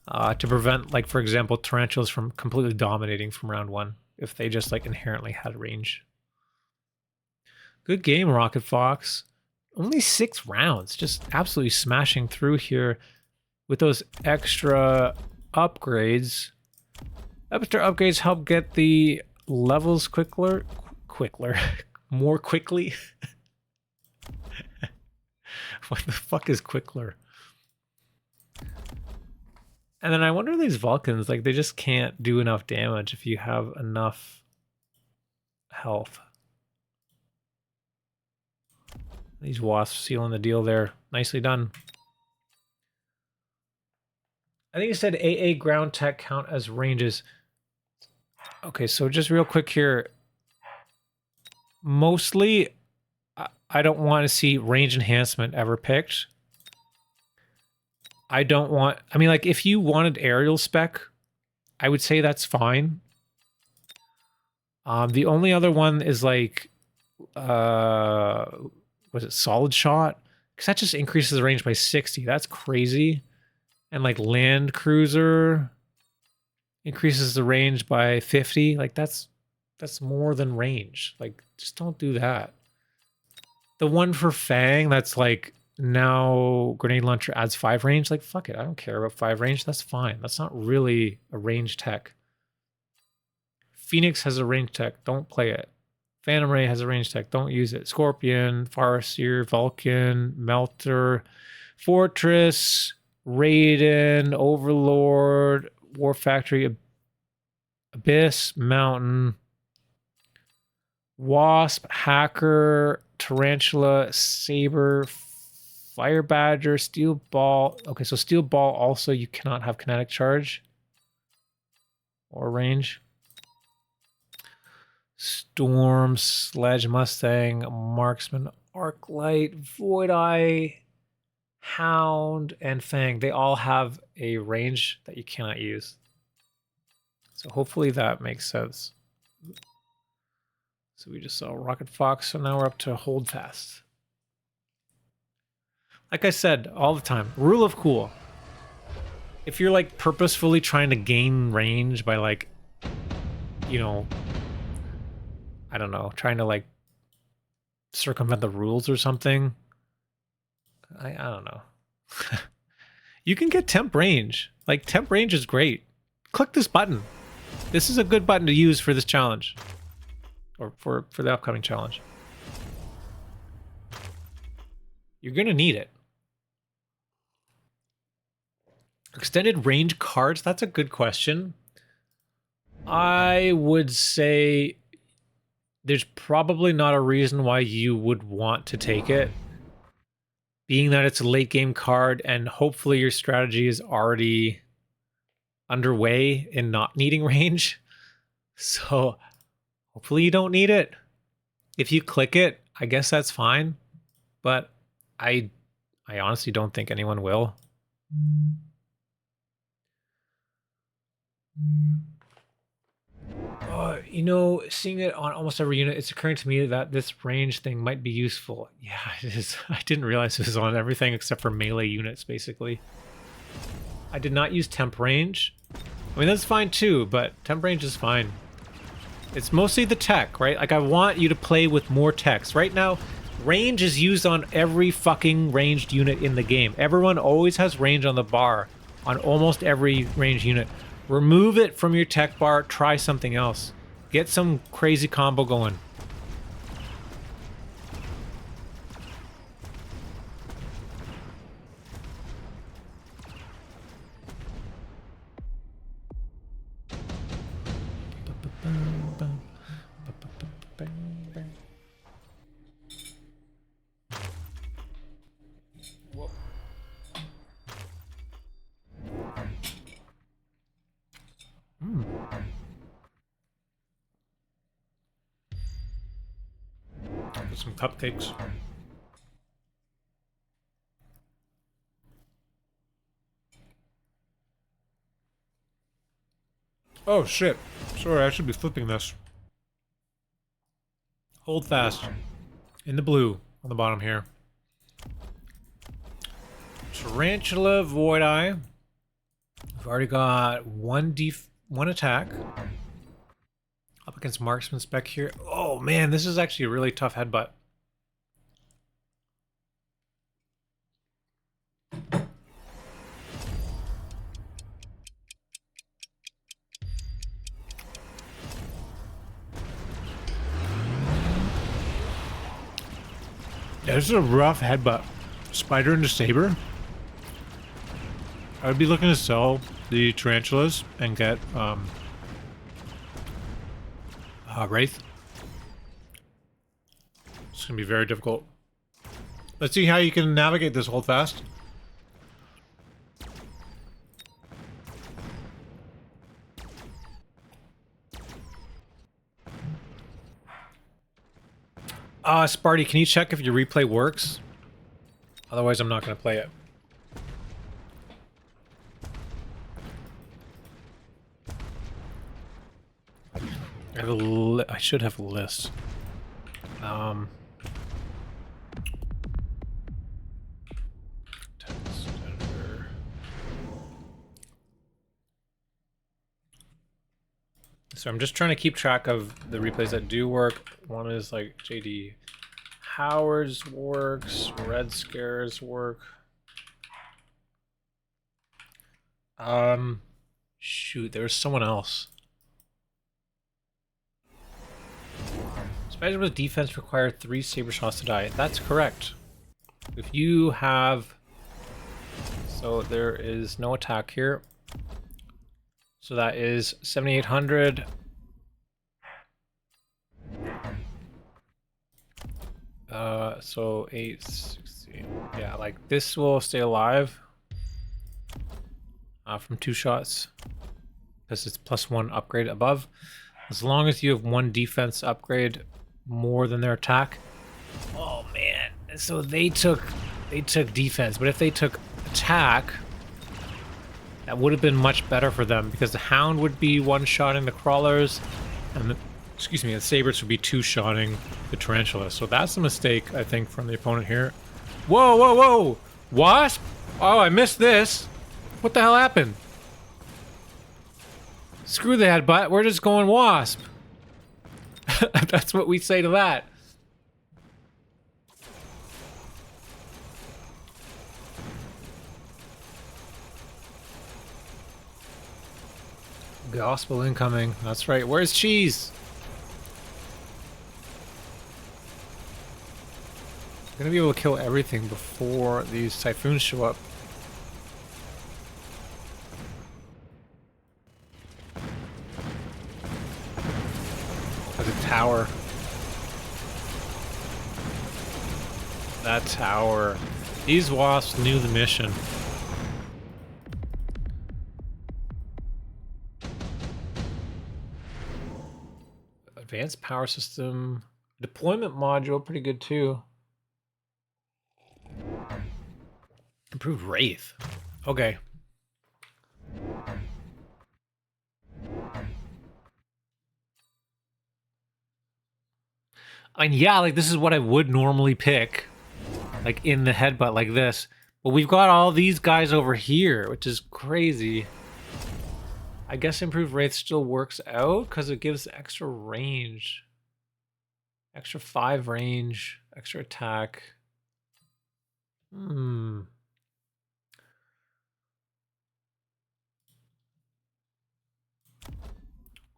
to prevent, like, for example, tarantulas from completely dominating from round 1 if they just like inherently had range. Good game, rocketfox. Only 6 rounds, just absolutely smashing through here with those extra upgrades. Extra upgrades help get the levels more quickly. What the fuck is quickler? And then I wonder these Vulcans, like they just can't do enough damage if you have enough health. These wasps sealing the deal there. Nicely done. I think it said AA ground tech count as ranges. Okay, so just real quick here. Mostly, I don't want to see range enhancement ever picked. I don't want... I mean, like, if you wanted aerial spec, I would say that's fine. The only other one is, like... was it solid shot? Because that just increases the range by 60. That's crazy. And, like, land cruiser increases the range by 50. Like, that's more than range. Like, just don't do that. The one for Fang, that's like... Now grenade launcher adds 5 range. Like, fuck it, I don't care about 5 range. That's fine. That's not really a range tech. Phoenix has a range tech. Don't play it. Phantom Ray has a range tech. Don't use it. Scorpion, Farseer, Vulcan, Melter, Fortress, Raiden, Overlord, War Factory, Abyss, Mountain, Wasp, Hacker, Tarantula, Saber, Fire Badger, Steel Ball. Okay, so Steel Ball also you cannot have Kinetic Charge. or range. Storm, Sledge Mustang, Marksman, Arclight, Void Eye, Hound, and Fang. They all have a range that you cannot use. So hopefully that makes sense. So we just saw rocketfox, so now we're up to HoldFast. Like I said all the time, rule of cool. If you're like purposefully trying to gain range by like, you know, I don't know, trying to like circumvent the rules or something, I don't know. You can get temp range. Like temp range is great. Click this button. This is a good button to use for this challenge. Or for the upcoming challenge. You're gonna need it. Extended range cards, that's a good question. I would say there's probably not a reason why you would want to take it. Being that it's a late game card and hopefully your strategy is already underway in not needing range. So hopefully you don't need it. If you click it, I guess that's fine. But I honestly don't think anyone will. You know, seeing it on almost every unit, it's occurring to me that this range thing might be useful. Yeah, it is. I didn't realize it was on everything except for melee units, basically. I did not use temp range. I mean, that's fine too, but temp range is fine. It's mostly the tech, right? Like, I want you to play with more techs. Right now, range is used on every fucking ranged unit in the game. Everyone always has range on the bar on almost every ranged unit. Remove it from your tech bar, try something else. Get some crazy combo going. Whoa. Get some cupcakes. Oh shit. Sorry, I should be flipping this. HoldFast. In the blue on the bottom here. Tarantula, Void Eye. We've already got one attack. Up against Marksman spec here. Oh man, this is actually a really tough headbutt. Yeah, this is a rough headbutt. Spider into Saber. I would be looking to sell the tarantulas and get Wraith. It's gonna be very difficult. Let's see how you can navigate this HoldFast. Sparty, can you check if your replay works? Otherwise, I'm not gonna play it. I should have a list. Text editor. So I'm just trying to keep track of the replays that do work. One is like JD Howard's works, Red Scare's work. Shoot, there was someone else. Spider with defense require 3 saber shots to die. That's correct. If you have... So there is no attack here. So that is 7,800. So 860. Yeah, like this will stay alive from 2 shots. because it's +1 upgrade above. As long as you have 1 defense upgrade more than their attack. Oh man! So they took defense, but if they took attack, that would have been much better for them because the Hound would be one-shotting the crawlers, and the sabers would be two-shotting the tarantulas. So that's a mistake, I think, from the opponent here. Whoa, whoa, whoa! Wasp? Oh, I missed this. What the hell happened? Screw the headbutt. We're just going Wasp. That's what we say to that. Gospel incoming. That's right. Where's Cheese? Gonna be able to kill everything before these typhoons show up. There's a tower. That tower. These wasps knew the mission. Advanced power system. Deployment module, pretty good too. Improved Wraith. Okay. I mean, yeah, like this is what I would normally pick. Like in the headbutt like this. But we've got all these guys over here, which is crazy. I guess Improved Wraith still works out because it gives extra range. Extra 5 range, extra attack.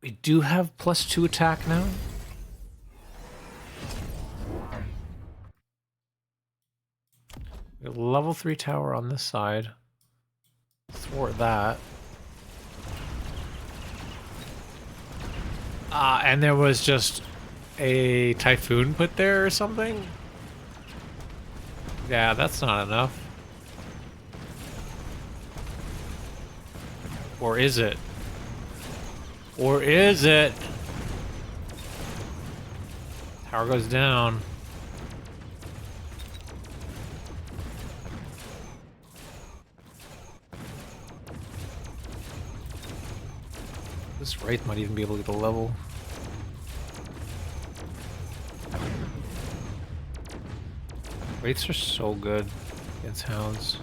We do have +2 attack now. We have level 3 tower on this side. Thwart that. And there was just a typhoon put there or something? Yeah, that's not enough. Or is it? Or is it? Tower goes down. This Wraith might even be able to get a level. Wraiths are so good against Hounds.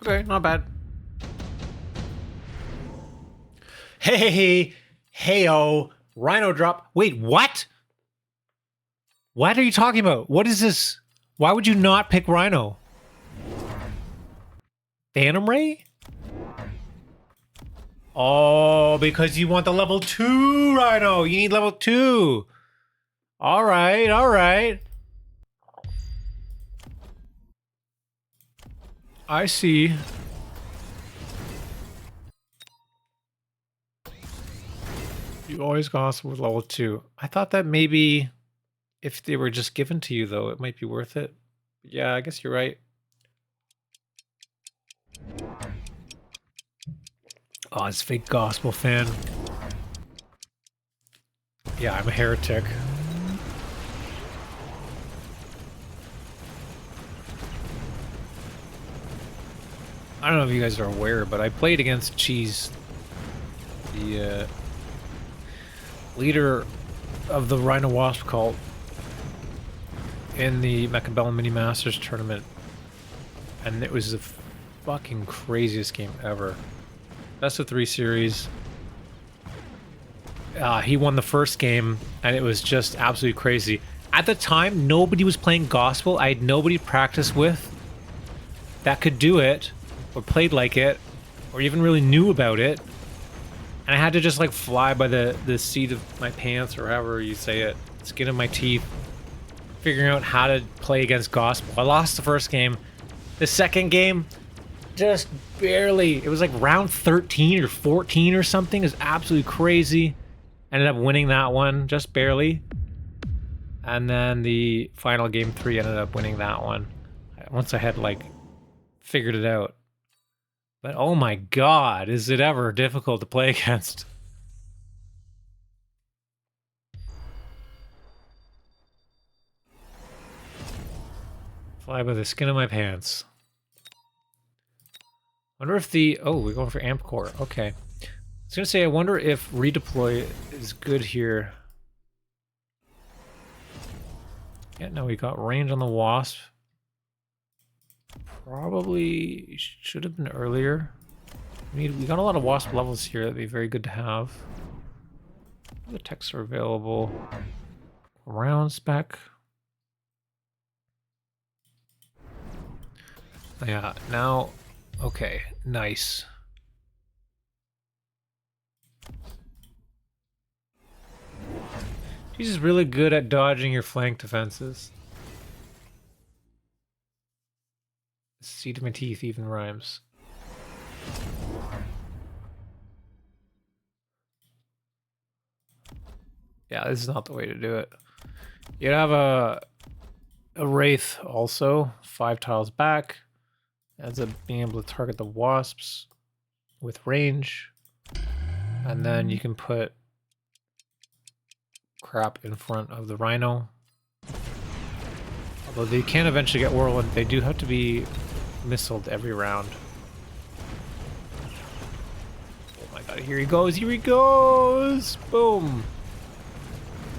Okay, not bad. Hey-oh, Rhino drop. Wait, what? What are you talking about? What is this? Why would you not pick Rhino? Phantom Ray? Oh, because you want the level 2 Rhino. You need level 2. All right, all right. I see. You always go with level 2. I thought that maybe if they were just given to you, though, it might be worth it. Yeah, I guess you're right. Oh, it's fake gospel fan. Yeah, I'm a heretic. I don't know if you guys are aware, but I played against Cheese, the leader of the Rhino Wasp cult, in the Mechabellum Mini Masters tournament, and it was the fucking craziest game ever. Best of 3 series. He won the first game, and it was just absolutely crazy. At the time, nobody was playing Gospel. I had nobody to practice with that could do it, or played like it, or even really knew about it. And I had to just like fly by the seat of my pants, or however you say it, skin of my teeth, figuring out how to play against Gospel. I lost the first game. The second game, just barely. It was like round 13 or 14 or something. It was absolutely crazy. Ended up winning that one, just barely. And then the final game 3 ended up winning that one. Once I had, like, figured it out. But oh my god, is it ever difficult to play against? Fly by the skin of my pants. Wonder if the... Oh, we're going for amp core. Okay. I was gonna say, I wonder if redeploy is good here. Yeah, no, we got range on the wasp. Probably should have been earlier. We got a lot of wasp levels here. That'd be very good to have. The techs are available. Round spec. Yeah, now, okay, nice. She's really good at dodging your flank defenses. Seat of my teeth even rhymes. Yeah, this is not the way to do it. You'd have a wraith also, 5 tiles back. Ends up being able to target the wasps with range. And then you can put crap in front of the rhino. Although they can eventually get whirlwind, they do have to be missiled every round. Oh my god, here he goes, here he goes! Boom!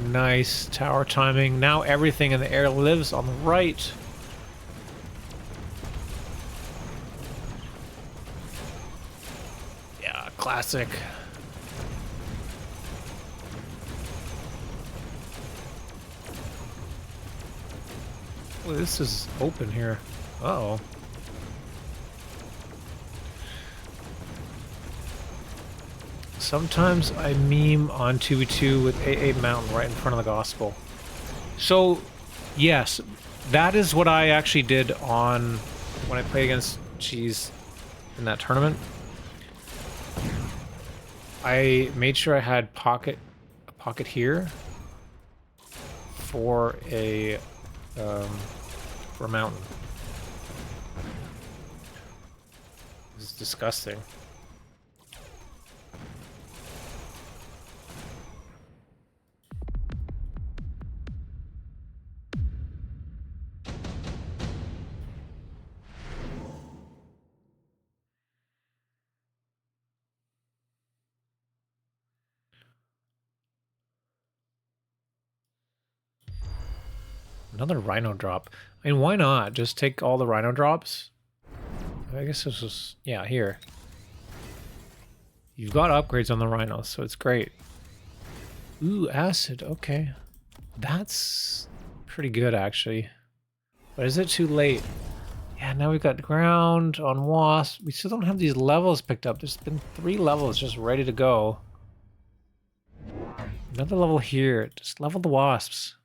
Nice tower timing. Now everything in the air lives on the right. Yeah, classic. Oh, this is open here. Uh-oh. Sometimes I meme on 2v2 with AA Mountain right in front of the gospel. So, yes, that is what I actually did on when I played against Cheese in that tournament. I made sure I had a pocket here for a mountain. This is disgusting. Another rhino drop. I mean, why not? Just take all the rhino drops. I guess this was... Yeah, here. You've got upgrades on the rhinos, so it's great. Ooh, acid. Okay. That's pretty good, actually. But is it too late? Yeah, now we've got ground on wasp. We still don't have these levels picked up. There's been 3 levels just ready to go. Another level here. Just level the wasps.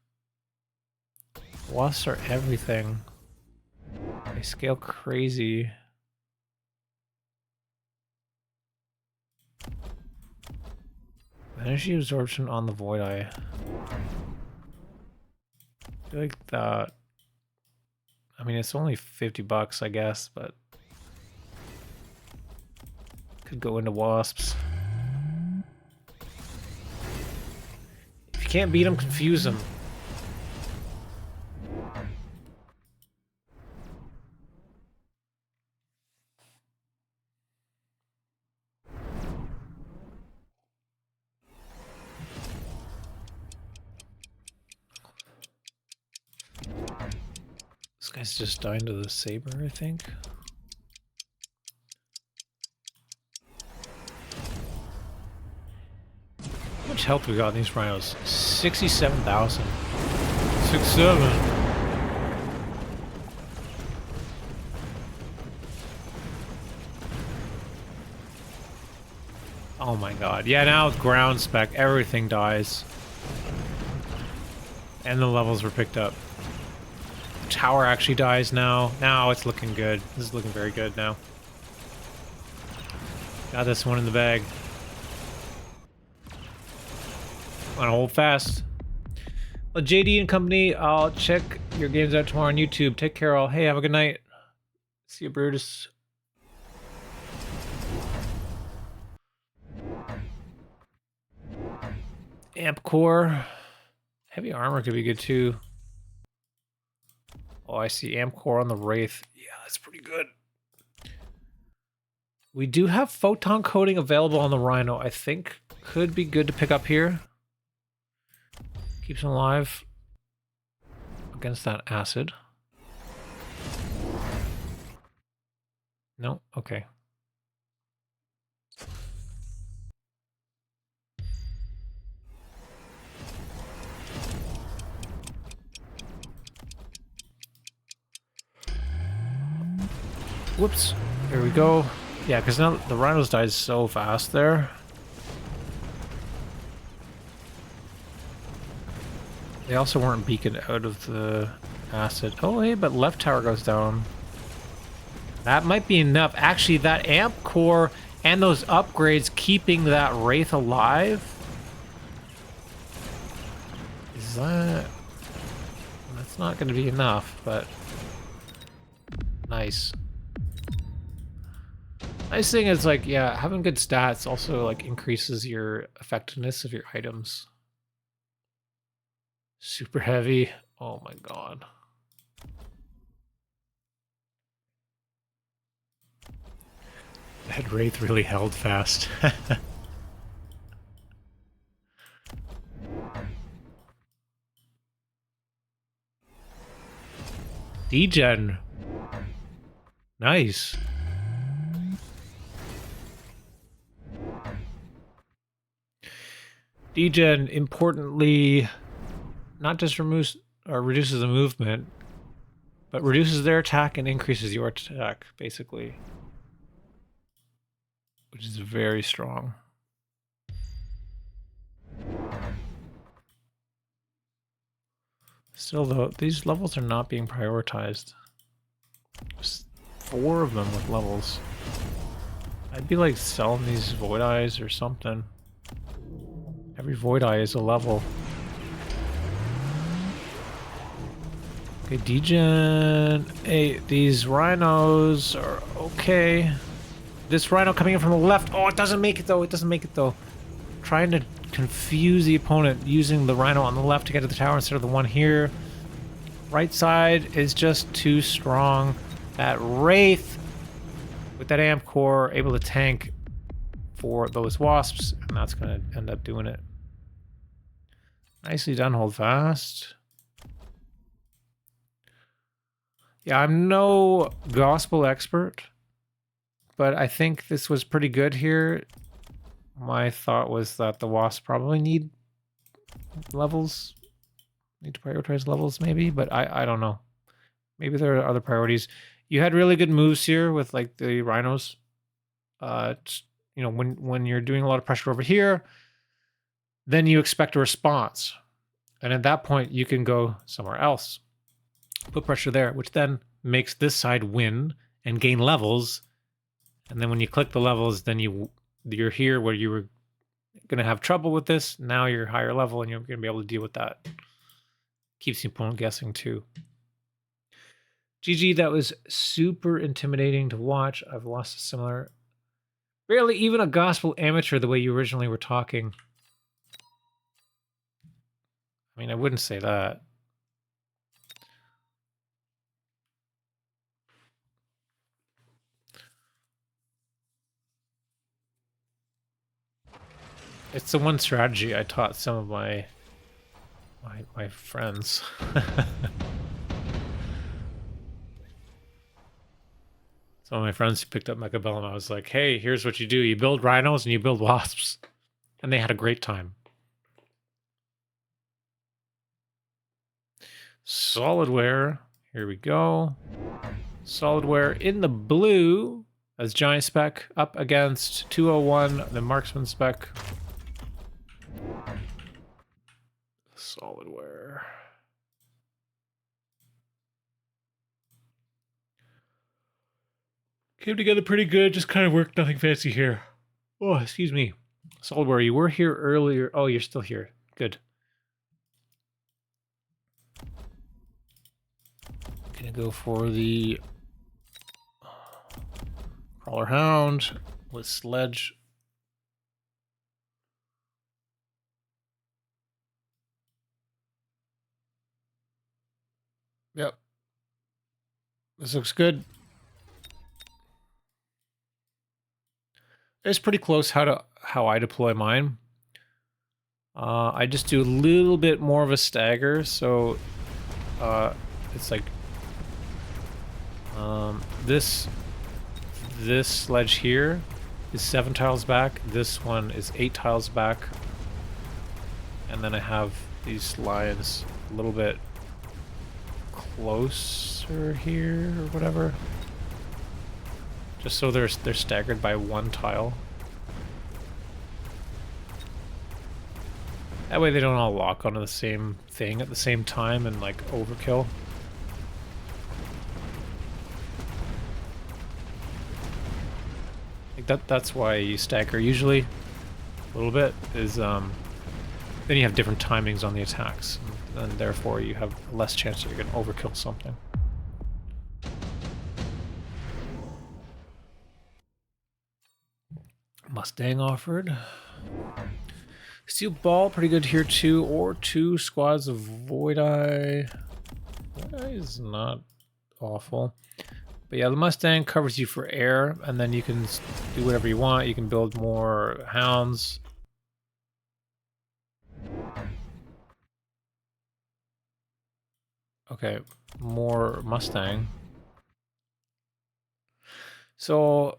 Wasps are everything. They scale crazy. Energy absorption on the Void Eye. I feel like that... I mean, it's only $50, I guess, but... Could go into wasps. If you can't beat them, confuse them. This guy's just dying to the saber, I think. How much health we got in these rhinos? 67,000. 6-7. Oh my god. Yeah, now with ground spec, everything dies. And the levels were picked up. Tower actually dies now. Now it's looking good. This is looking very good now. Got this one in the bag. Want to hold fast. Well, JD and company, I'll check your games out tomorrow on YouTube. Take care, all. Hey, have a good night. See you, Brutus. Amp core. Heavy armor could be good too. Oh, I see amp core on the Wraith. Yeah, that's pretty good. We do have photon coating available on the Rhino. I think could be good to pick up here. Keeps him alive against that acid. No? Okay. Whoops. Here we go. Yeah, because now the rhinos died so fast there. They also weren't beaconed out of the acid. Oh, hey, but left tower goes down. That might be enough. Actually, that amp core and those upgrades keeping that Wraith alive. Is that... That's not going to be enough, but... Nice. Nice thing is, like, yeah, having good stats also, like, increases your effectiveness of your items. Super heavy. Oh my god. That Wraith really held fast. Degen. Nice. Degen importantly not just removes or reduces the movement, but reduces their attack and increases your attack, basically. Which is very strong. Still though, these levels are not being prioritized. There's 4 of them with levels. I'd be like selling these Void Eyes or something. Every Void Eye is a level. Okay, Degen. Hey, these rhinos are okay. This rhino coming in from the left. Oh, it doesn't make it though. It doesn't make it though. Trying to confuse the opponent using the rhino on the left to get to the tower instead of the one here. Right side is just too strong. That Wraith with that amp core able to tank for those wasps, and that's going to end up doing it. Nicely done, HoldFast. Yeah, I'm no gospel expert, but I think this was pretty good here. My thought was that the wasps probably need levels, need to prioritize levels maybe, but I don't know. Maybe there are other priorities. You had really good moves here with like the rhinos. You know, when you're doing a lot of pressure over here, then you expect a response. And at that point, you can go somewhere else. Put pressure there, which then makes this side win and gain levels. And then when you click the levels, then you're here where you were going to have trouble with this. Now you're higher level and you're going to be able to deal with that. Keeps the opponent guessing too. GG, that was super intimidating to watch. I've lost a similar... Barely even a gospel amateur the way you originally were talking. I mean, I wouldn't say that. It's the one strategy I taught some of my friends. Some of my friends who picked up Mechabellum, I was like, hey, here's what you do. You build rhinos and you build wasps. And they had a great time. Solidware. Here we go. Solidware in the blue as giant spec up against 201, the marksman spec. Solidware. Came together pretty good, just kind of worked, nothing fancy here. Oh, excuse me. Solidware, you were here earlier. Oh, you're still here. Good. Gonna go for the Crawler Hound with Sledge. Yep. This looks good. It's pretty close how I deploy mine. I just do a little bit more of a stagger, so it's like this sledge here is 7 tiles back. This one is 8 tiles back, and then I have these lions a little bit closer here or whatever, just so they're staggered by 1 tile. That way they don't all lock onto the same thing at the same time and like overkill. Like that's why you stagger usually a little bit, is then you have different timings on the attacks, and therefore you have less chance that you're going to overkill something. Mustang offered. Steel Ball, pretty good here too, or 2 squads of Void Eye. Void Eye is not awful. But yeah, the Mustang covers you for air, and then you can do whatever you want. You can build more hounds. Okay, more Mustang. So,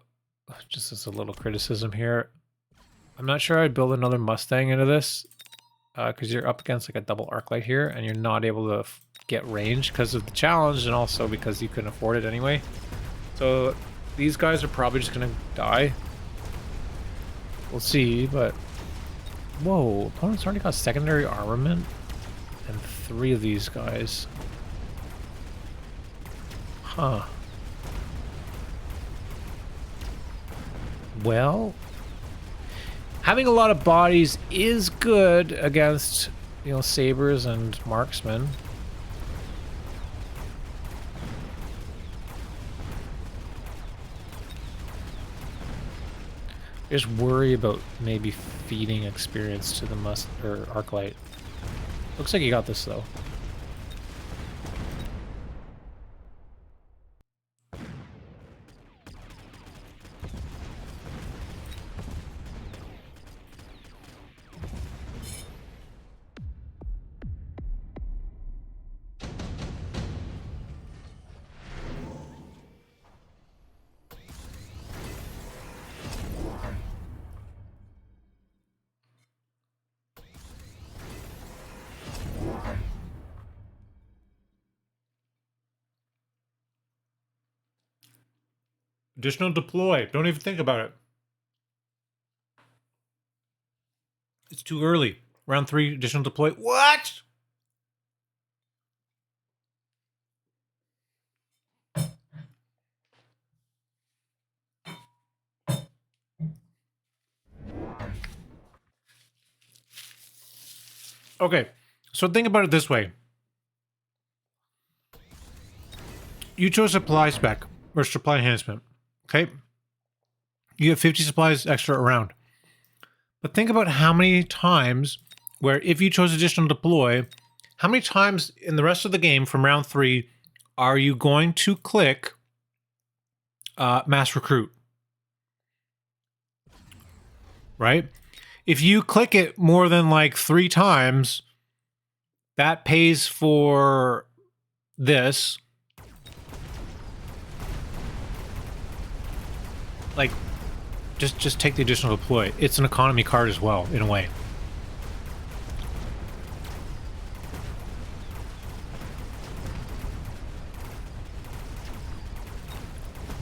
just as a little criticism here, I'm not sure I'd build another Mustang into this, because you're up against like a double arc light here, and you're not able to get range because of the challenge, and also because you couldn't afford it anyway. So these guys are probably just gonna die. We'll see, but whoa, opponent's already got secondary armament and 3 of these guys. Huh. Well, having a lot of bodies is good against, you know, sabers and marksmen. I just worry about maybe feeding experience to the Arclight. Looks like you got this though. Additional deploy. Don't even think about it. It's too early. Round 3, additional deploy. What? Okay, so think about it this way. You chose supply spec or supply enhancement. Okay, you have 50 supplies extra around. But think about how many times where if you chose additional deploy, how many times in the rest of the game from round 3 are you going to click mass recruit? Right? If you click it more than like 3 times, that pays for this. Like, just take the additional deploy. It's an economy card as well, in a way.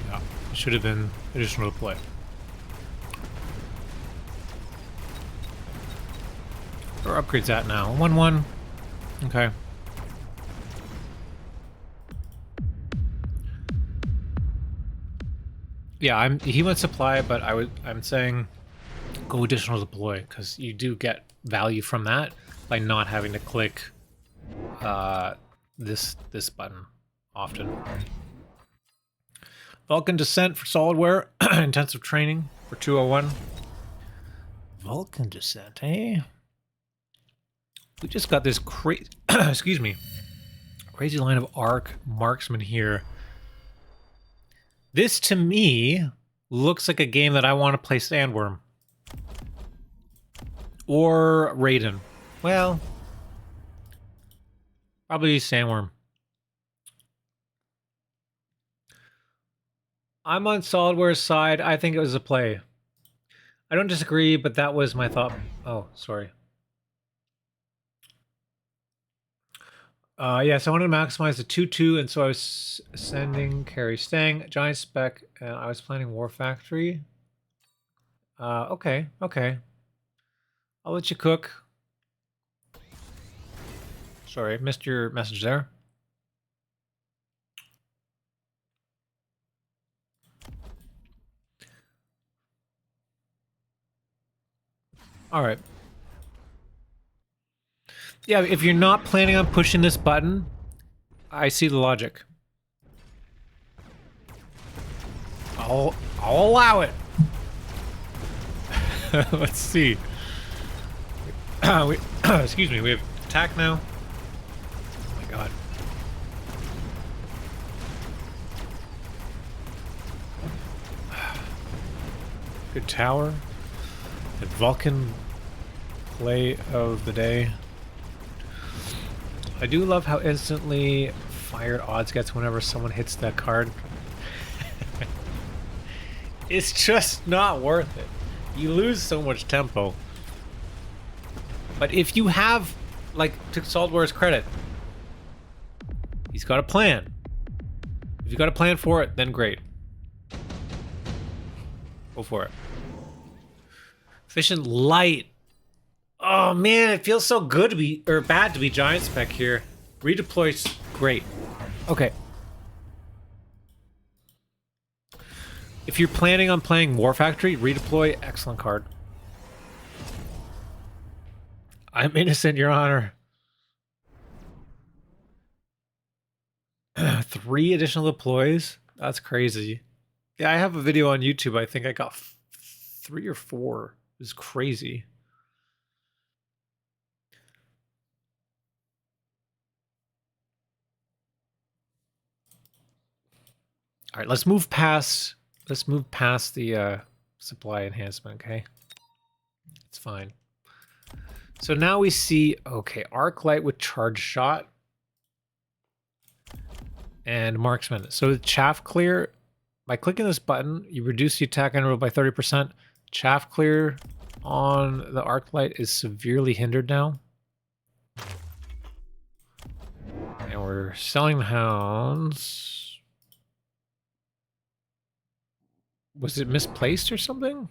Yeah, it should have been additional deploy. Where are upgrades at now? 1-1. Okay. Yeah, he went supply, but I'm saying go additional deploy, because you do get value from that by not having to click this button. often. Vulcan Descent for Solidware. Intensive training for 201. Vulcan Descent, eh? We just got this crazy, excuse me, crazy line of arc marksman here. This, to me, looks like a game that I want to play Sandworm. Or Raiden. Well, probably Sandworm. I'm on Solidware's side. I think it was a play. I don't disagree, but that was my thought. Oh, sorry. Yes, I wanted to maximize the 2-2, and so I was sending carry Stang, Giant Spec, and I was planning War Factory. Okay. I'll let you cook. Sorry, missed your message there. All right. Yeah, if you're not planning on pushing this button, I see the logic. I'll allow it. Let's see. Excuse me, we have attack now. Oh my god. Good tower. The Vulcan play of the day. I do love how instantly fired odds gets whenever someone hits that card. It's just not worth it. You lose so much tempo. But if you have, like, to Solidware's credit, he's got a plan. If you got a plan for it, then great. Go for it. Efficient light. Oh man, it feels so good to be, or bad to be Giant Spec here. Redeploy's great. Okay. If you're planning on playing War Factory, Redeploy, excellent card. I'm innocent, Your Honor. 3 additional deploys? That's crazy. Yeah, I have a video on YouTube. I think I got 3 or 4. It was crazy. All right, let's move past the supply enhancement, okay? It's fine. So now we see, okay, arc light with charge shot and marksman. So chaff clear, by clicking this button, you reduce the attack interval by 30%. Chaff clear on the arc light is severely hindered now. And we're selling the hounds. Was it misplaced or something?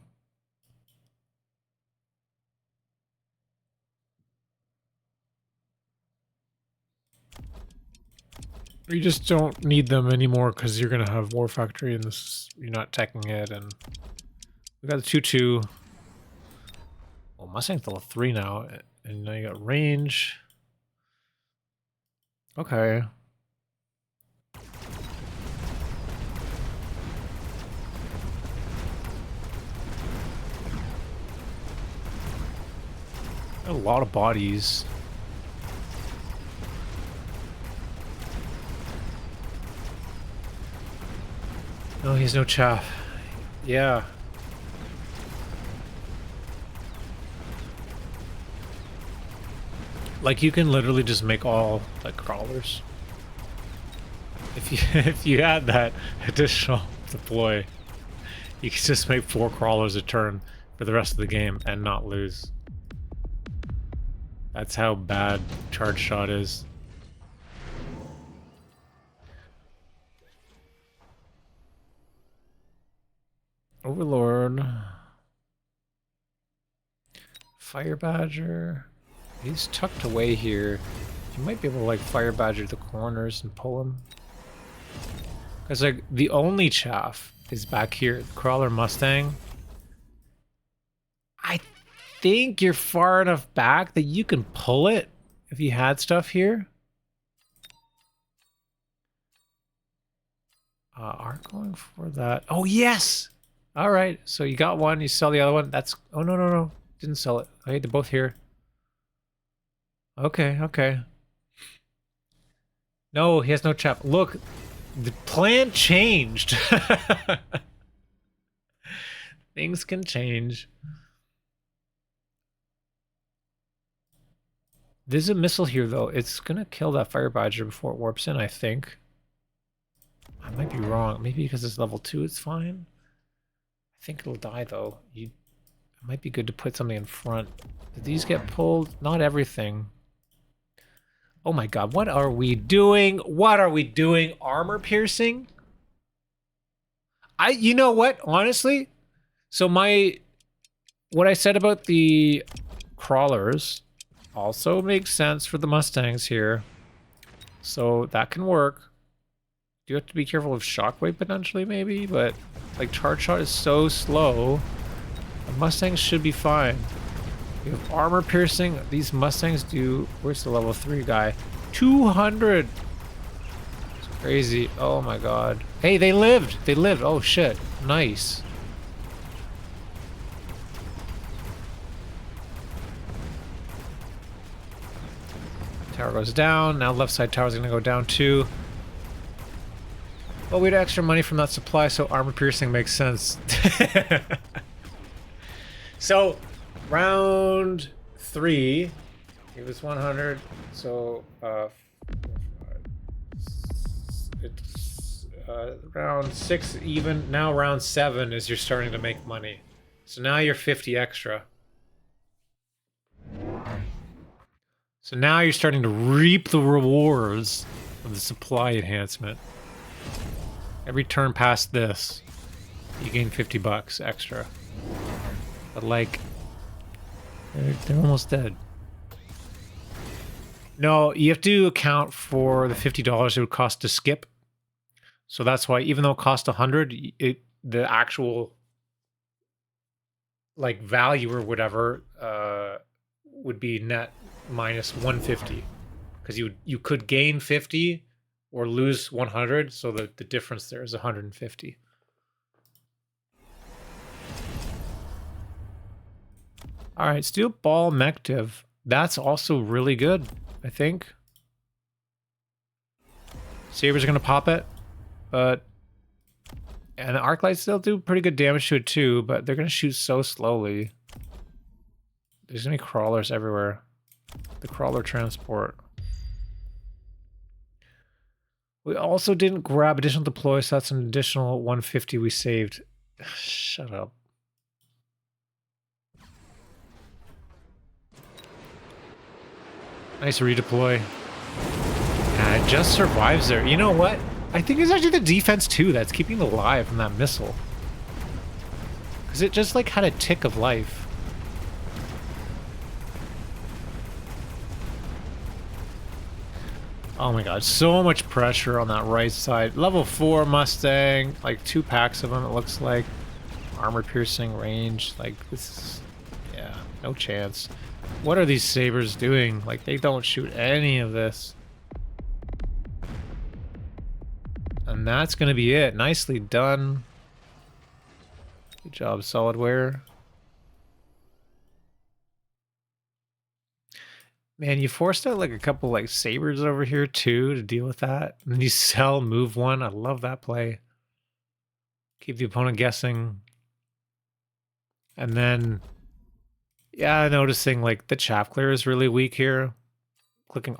You just don't need them anymore because you're gonna have War Factory and this, you're not teching it, and we got the 2-2. Well, Mustang's level 3 now, and now you got range. Okay. A lot of bodies. No, he has no chaff. Yeah. Like, you can literally just make all, like, crawlers. If you add that additional deploy, you can just make 4 crawlers a turn for the rest of the game and not lose. That's how bad charge shot is. Overlord. Fire Badger. He's tucked away here. You might be able to like Fire Badger the corners and pull him. Because like the only chaff is back here. The Crawler Mustang. I think you're far enough back that you can pull it if you had stuff here. are going for that. Oh, yes! All right, so you got one, you sell the other one. That's... Oh, no, no, no. Didn't sell it. Okay, they're both here. Okay, okay. No, he has no chap. Look, the plan changed. Things can change. There's a missile here, though. It's gonna kill that fire badger before it warps in, I think. I might be wrong. Maybe because it's level 2, it's fine. I think it'll die, though. It might be good to put something in front. Did these get pulled? Not everything. Oh my god, what are we doing? What are we doing? Armor piercing? You know what? Honestly, so what I said about the crawlers also makes sense for the Mustangs here. So that can work. You have to be careful of shockwave potentially, maybe, but like charge shot is so slow. The Mustangs should be fine. You have armor piercing. These Mustangs do. Where's the level 3 guy? 200. It's crazy. Oh my god. Hey, they lived. They lived. Oh shit. Nice. Tower goes down. Now left side tower's gonna go down too. Well, we had extra money from that supply, so armor piercing makes sense. So, round 3, it was 100. So, it's round 6 even. Now round 7 is you're starting to make money. So now you're 50 extra. So now you're starting to reap the rewards of the supply enhancement. Every turn past this, you gain 50 bucks extra. But like, they're almost dead. No, you have to account for the $50 it would cost to skip. So that's why, even though it cost 100, the actual like value or whatever would be net minus 150, because you could gain 50 or lose 100, so the difference there is 150. All right, steel ball mech div. That's also really good, I think. Sabers are gonna pop it, but and the arc lights still do pretty good damage to it too, but they're gonna shoot so slowly. There's gonna be crawlers everywhere. The crawler transport. We also didn't grab additional deploy, so that's an additional 150 we saved. Shut up. Nice redeploy. Yeah, it just survives there. You know what? I think it's actually the defense too that's keeping it alive from that missile. Because it just like had a tick of life. Oh my god, so much pressure on that right side. Level 4 Mustang, like 2 packs of them it looks like. Armor piercing range, like this is, yeah, no chance. What are these sabers doing? Like they don't shoot any of this. And that's gonna be it. Nicely done. Good job, Solidware. Man, you forced out like a couple like sabers over here too to deal with that. And then you sell, move one. I love that play. Keep the opponent guessing. And then, yeah, noticing like the chaff clear is really weak here. Clicking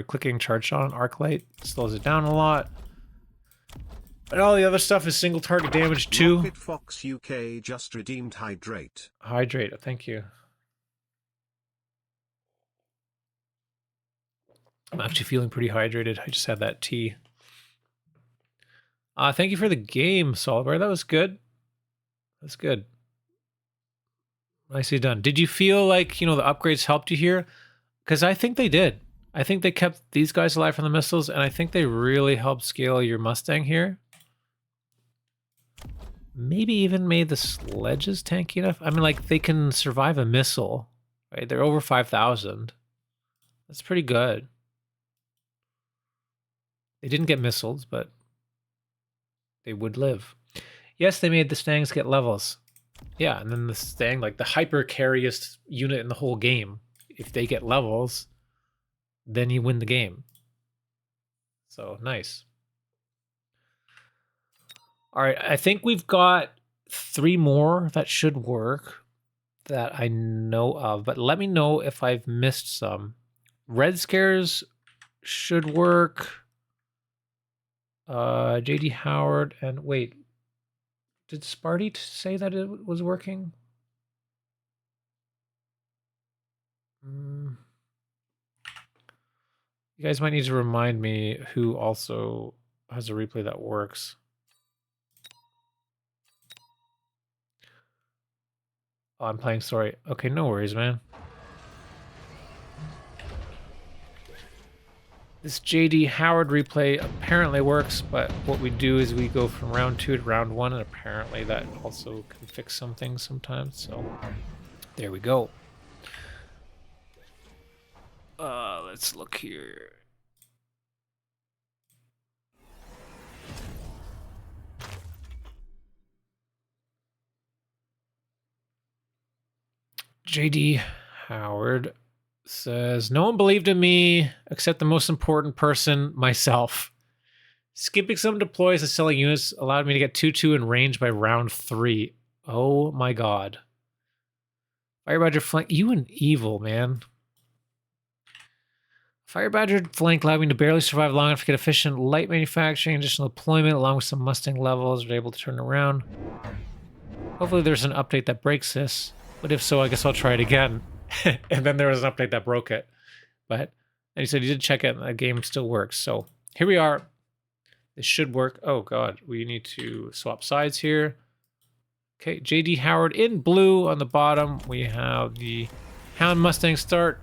clicking charge shot on arc light slows it down a lot. But all the other stuff is single target damage too. rocketfox UK just redeemed hydrate. Hydrate, thank you. I'm actually feeling pretty hydrated. I just had that tea. Thank you for the game, Solidware. That was good. That's good. Nicely done. Did you feel like, you know, the upgrades helped you here? Because I think they did. I think they kept these guys alive from the missiles, and I think they really helped scale your Mustang here. Maybe even made the sledges tanky enough. I mean, like, they can survive a missile, right? They're over 5,000. That's pretty good. They didn't get missiles, but they would live. Yes, they made the Stangs get levels. Yeah, and then the Stang, like the hyper carriest unit in the whole game, if they get levels, then you win the game. So nice. All right, I think we've got 3 more that should work that I know of, but let me know if I've missed some. Red Scares should work. JD Howard, and wait, did Sparty say that it was working? You guys might need to remind me who also has a replay that works. Oh, I'm playing sorry. Okay, no worries, man. This JD Howard replay apparently works, but what we do is we go from round 2 to round 1, and apparently that also can fix some things sometimes, so there we go. Let's look here. JD Howard says, no one believed in me except the most important person, myself. Skipping some deploys and selling units allowed me to get 2-2 in range by round 3. Oh my god. Firebadger flank. You and evil, man. Firebadger flank allowed me to barely survive long enough to get efficient light manufacturing, additional deployment, along with some Mustang levels. We're able to turn around. Hopefully there's an update that breaks this. But if so, I guess I'll try it again. And then there was an update that broke it. But, and he said he did check it and the game still works. So here we are. This should work. Oh god, we need to swap sides here. Okay, JD Howard in blue on the bottom. We have the Hound Mustang start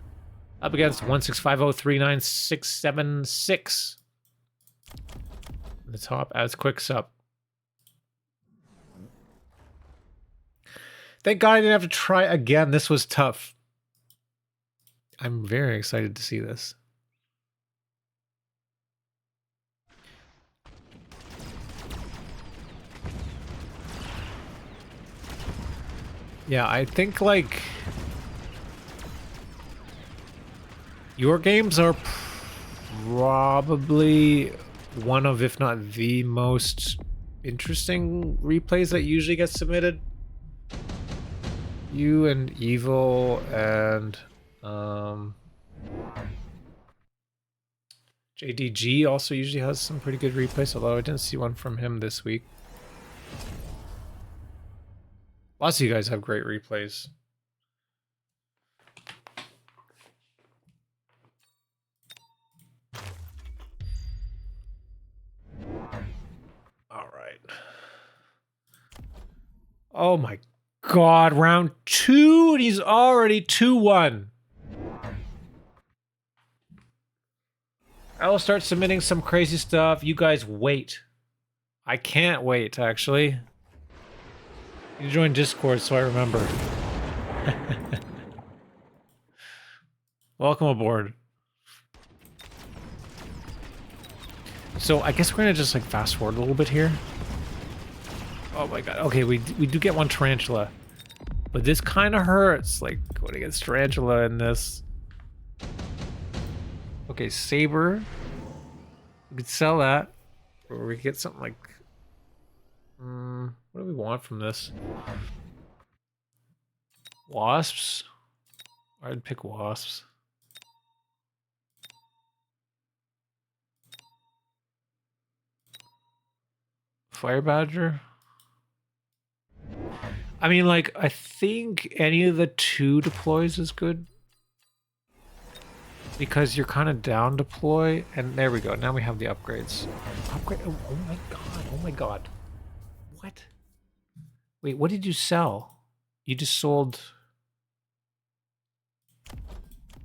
up against 165039676. The top as quick sup. Thank God I didn't have to try again. This was tough. I'm very excited to see this. Yeah, I think like your games are probably one of, if not the most interesting replays that usually get submitted. You and Evil and JDG also usually has some pretty good replays, although I didn't see one from him this week. Lots of you guys have great replays. All right. Oh my god, round 2 and he's already 2-1. I will start submitting some crazy stuff. You guys wait. I can't wait, actually. You join Discord so I remember. Welcome aboard. So I guess we're gonna just like fast forward a little bit here. Oh my god. Okay, we do get one tarantula. But this kind of hurts, like going against tarantula in this. Okay, saber. We could sell that. Or we could get something like... what do we want from this? Wasps? I'd pick wasps. Fire badger? I mean, like, I think any of the 2 deploys is good. Because you're kind of down deploy. And there we go. Now we have the upgrades. Upgrade? Oh my god. Oh my god. What? Wait, what did you sell? You just sold...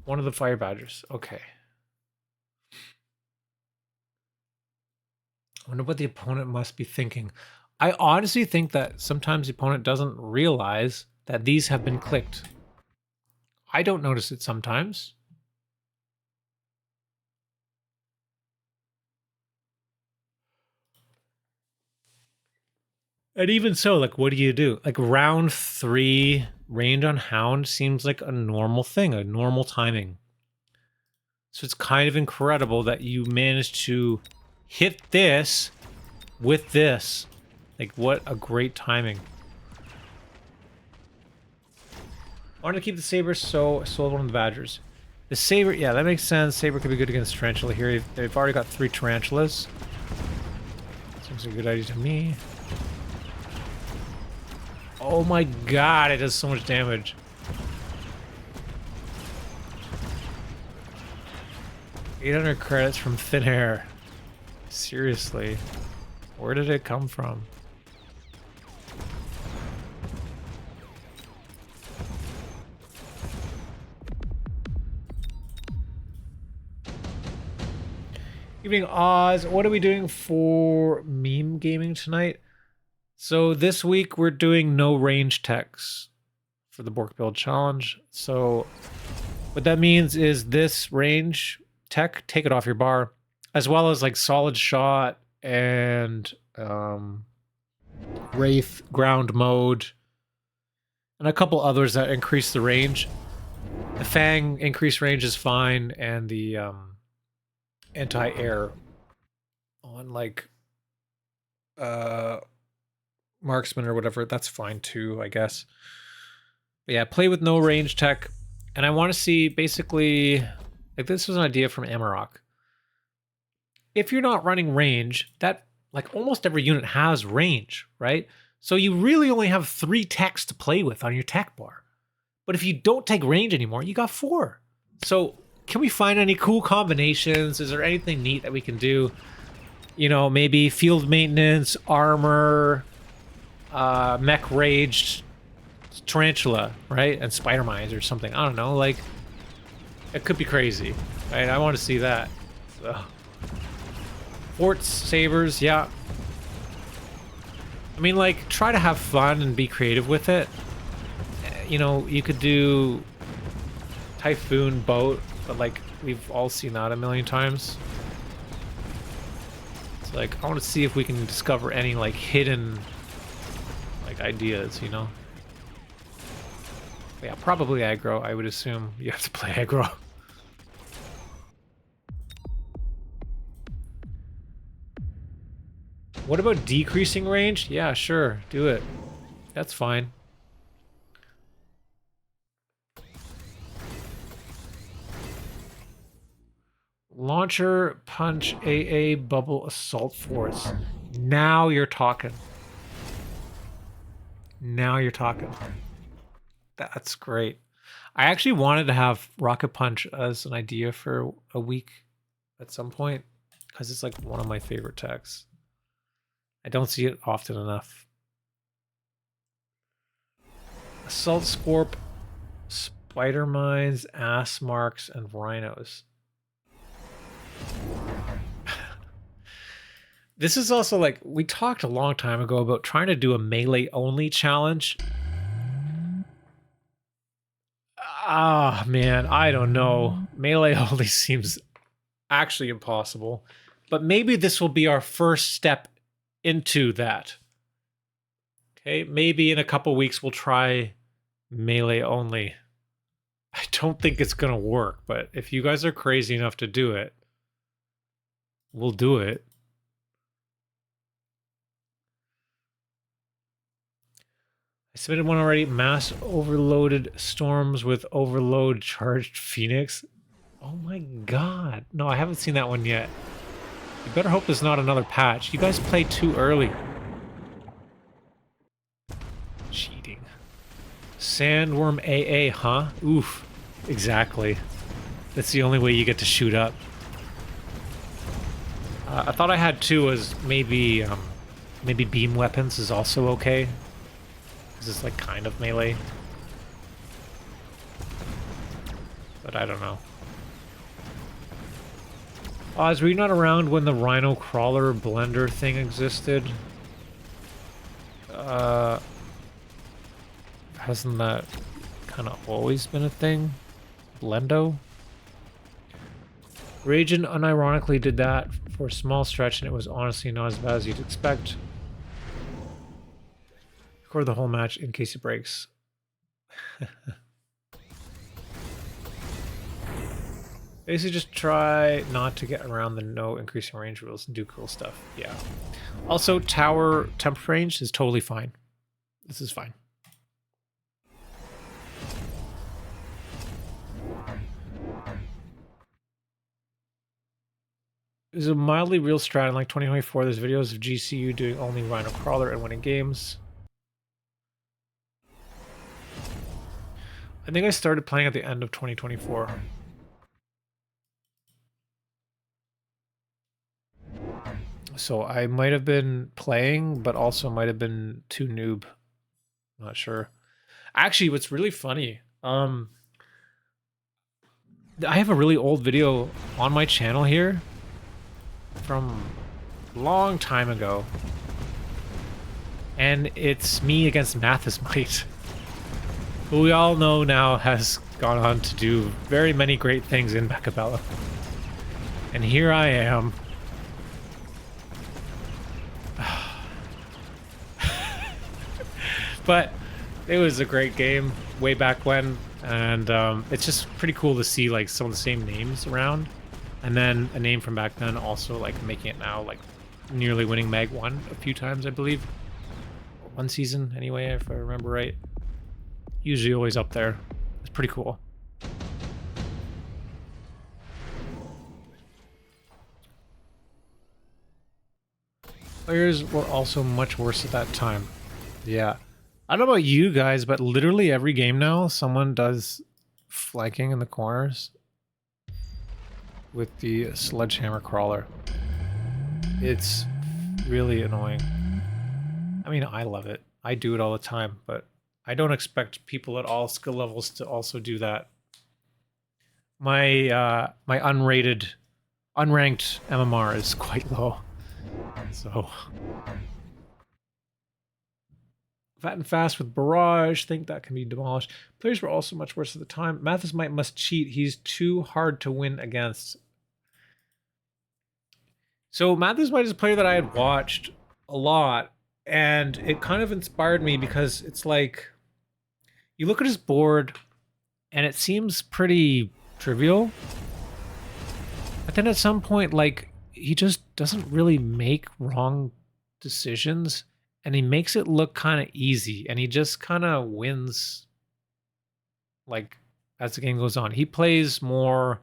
one of the fire badgers. Okay. I wonder what the opponent must be thinking. I honestly think that sometimes the opponent doesn't realize that these have been clicked. I don't notice it sometimes. And even so, like, what do you do? Like, round 3 range on Hound seems like a normal thing, a normal timing. So it's kind of incredible that you managed to hit this with this. Like, what a great timing. I wanted to keep the Saber, so I sold one of the Badgers. The Saber, yeah, that makes sense. Saber could be good against Tarantula here. They've already got 3 Tarantulas. Seems a good idea to me. Oh my god, it does so much damage. $800 credits from thin air. Seriously. Where did it come from? Evening Oz, what are we doing for meme gaming tonight? So this week we're doing no range techs for the Borked Build challenge. So what that means is this range tech, take it off your bar, as well as like solid shot and Wraith ground mode and a couple others that increase the range. The Fang increased range is fine, and the anti-air on like marksman or whatever, that's fine too, I guess. But yeah, play with no range tech. And I want to see basically, like, this was an idea from Amarok. If you're not running range, that, like, almost every unit has range, right? So you really only have 3 techs to play with on your tech bar. But if you don't take range anymore, you got 4. So can we find any cool combinations? Is there anything neat that we can do? You know, maybe field maintenance, armor, mech raged tarantula, right? And spider mines or something. I don't know, like, it could be crazy, right? I want to see that. So forts, sabers, yeah. I mean, like, try to have fun and be creative with it. You know, you could do typhoon boat, but like, we've all seen that a million times. It's like, I want to see if we can discover any like hidden like ideas, you know? But yeah, probably aggro. I would assume you have to play aggro. What about decreasing range? Yeah, sure, do it. That's fine. Launcher, punch, AA, bubble, assault force. Now you're talking. Now you're talking. That's great. I actually wanted to have rocket punch as an idea for a week at some point, because it's like one of my favorite techs. I don't see it often enough. Assault Scorp, spider mines, ass marks, and rhinos. This is also like, we talked a long time ago about trying to do a melee only challenge. Ah, man, I don't know. Melee only seems actually impossible. But maybe this will be our first step into that. Okay, maybe in a couple weeks we'll try melee only. I don't think it's gonna work, but if you guys are crazy enough to do it, we'll do it. I submitted one already. Mass overloaded storms with overload charged Phoenix. Oh my god. No, I haven't seen that one yet. You better hope there's not another patch. You guys played too early. Cheating. Sandworm AA, huh? Oof. Exactly. That's the only way you get to shoot up. I thought I had 2 as maybe beam weapons is also okay. This is like kind of melee. But I don't know. Oz, were you not around when the Rhino Crawler blender thing existed? Hasn't that kind of always been a thing? Blendo? Ragin unironically did that for a small stretch, and it was honestly not as bad as you'd expect. Record the whole match in case it breaks. Basically just try not to get around the no increasing range rules and do cool stuff. Yeah. Also, tower temp range is totally fine. This is fine. There's a mildly real strat in like 2024. There's videos of GCU doing only Rhino Crawler and winning games. I think I started playing at the end of 2024. So I might have been playing, but also might have been too noob. Not sure. Actually, what's really funny, I have a really old video on my channel here from a long time ago. And it's me against Mathismite, who we all know now has gone on to do very many great things in mechabellum. And here I am. But it was a great game way back when, and it's just pretty cool to see like some of the same names around, and then a name from back then also like making it now, like nearly winning Mag 1 a few times, I believe. One season anyway, if I remember right. Usually always up there. It's pretty cool. Players were also much worse at that time. Yeah. I don't know about you guys, but literally every game now, someone does flanking in the corners with the sledgehammer crawler. It's really annoying. I mean, I love it. I do it all the time, but I don't expect people at all skill levels to also do that. My my unranked MMR is quite low, so. Fat and Fast with Barrage, think that can be demolished. Players were also much worse at the time. Mathismite must cheat. He's too hard to win against. So Mathismite is a player that I had watched a lot, and it kind of inspired me because it's like, you look at his board, and it seems pretty trivial. But then at some point, like, he just doesn't really make wrong decisions. And he makes it look kind of easy, and he just kind of wins, like, as the game goes on. He plays more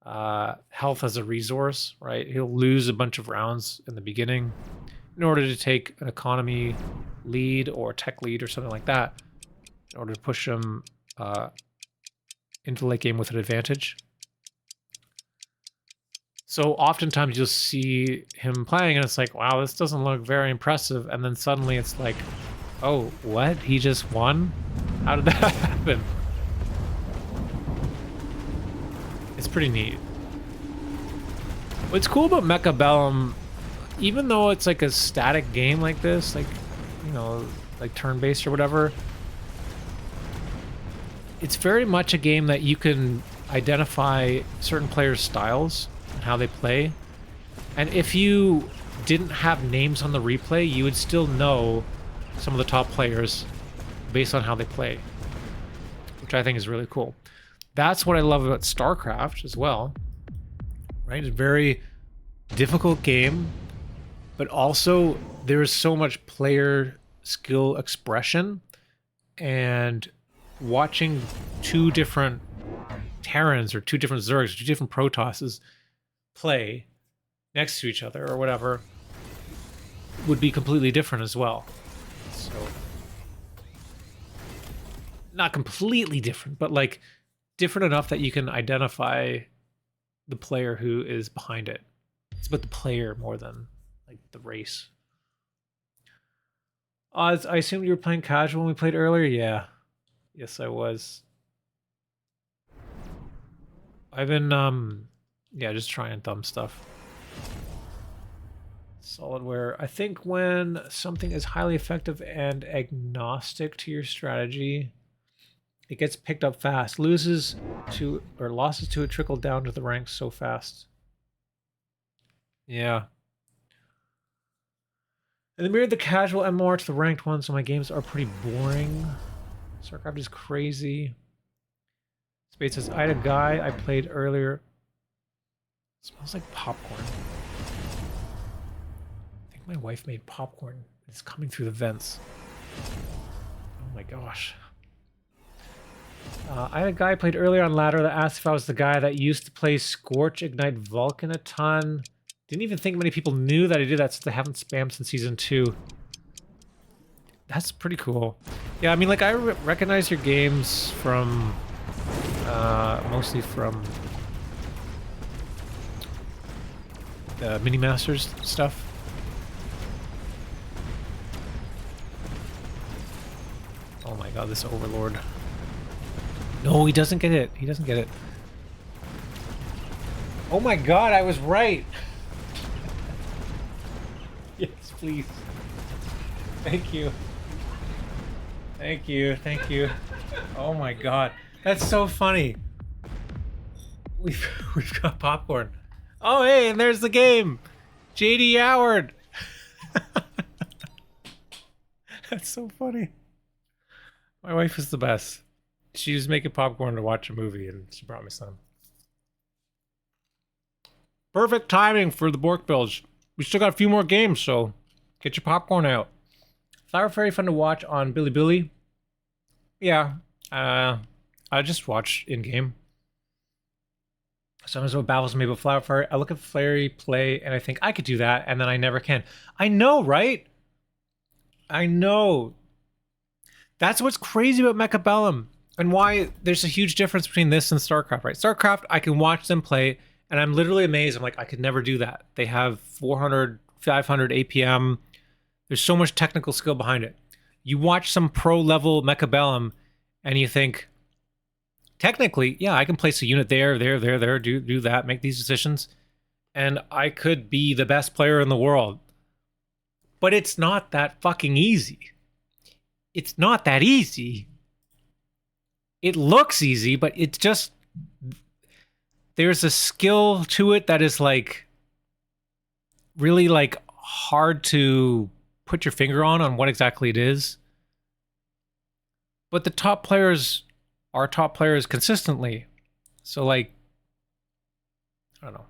health as a resource, right? He'll lose a bunch of rounds in the beginning in order to take an economy lead or tech lead or something like that, in order to push him into the late game with an advantage. So oftentimes you'll see him playing and it's like, wow, this doesn't look very impressive. And then suddenly it's like, oh, what? He just won? How did that happen? It's pretty neat. What's cool about mechabellum, even though it's like a static game like this, like, you know, like turn-based or whatever, it's very much a game that you can identify certain players' styles and how they play. And if you didn't have names on the replay, you would still know some of the top players based on how they play, which I think is really cool. That's what I love about StarCraft as well, right? It's a very difficult game, but also there's so much player skill expression, and watching two different Terrans or two different Zergs or two different Protosses play next to each other or whatever would be completely different as well. So, not completely different, but like different enough that you can identify the player who is behind it. It's about the player more than like the race. I assumed you were playing casual when we played earlier? Yeah. Yes, I was. I've been, yeah, just trying dumb stuff. Solidware. I think when something is highly effective and agnostic to your strategy, it gets picked up fast. Losses to it trickle down to the ranks so fast. Yeah. And they mirrored the casual MMR to the ranked one, so my games are pretty boring. StarCraft is crazy. Spade says, I had a guy I played earlier. It smells like popcorn. I think my wife made popcorn. It's coming through the vents. Oh my gosh. I had a guy I played earlier on Ladder that asked if I was the guy that used to play Scorch, Ignite, Vulcan a ton. Didn't even think many people knew that I did that since I haven't spammed since Season 2. That's pretty cool. Yeah, I mean, like, I recognize your games from... mostly from... Mini-Masters stuff. Oh my god, this Overlord. No, he doesn't get it. He doesn't get it. Oh my god, I was right! Yes, please. Thank you. Thank you, thank you. Oh my god. That's so funny. We've got popcorn. Oh hey, and there's the game! JD Howard! That's so funny. My wife is the best. She was making popcorn to watch a movie and she brought me some. Perfect timing for the Borked Builds. We still got a few more games, so get your popcorn out. Flower Fairy fun to watch on Bilibili. Yeah, I just watch in-game. Sometimes what baffles me about Flower Fairy, I look at Fairy play and I think I could do that, and then I never can. I know, right? I know. That's what's crazy about Mechabellum, and why there's a huge difference between this and StarCraft, right? StarCraft, I can watch them play, and I'm literally amazed. I'm like, I could never do that. They have 400, 500 APM. There's so much technical skill behind it. You watch some pro-level Mechabellum, and you think, technically, yeah, I can place a unit there, do that, make these decisions, and I could be the best player in the world. But it's not that fucking easy. It's not that easy. It looks easy, but it's just... There's a skill to it that is, like, really, like, hard to put your finger on what exactly it is. But the top players are top players consistently. So, like, I don't know.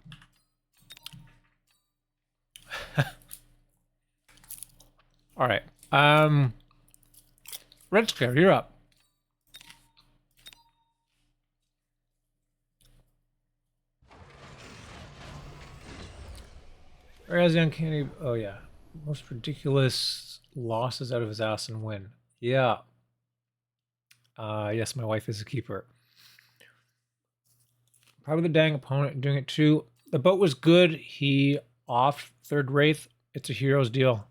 All right. Red Scare, you're up. Whereas the uncanny, oh yeah, most ridiculous losses out of his ass and win. Yeah. Yes, my wife is a keeper. Probably the dang opponent doing it too. The boat was good. He off third Wraith. It's a hero's deal.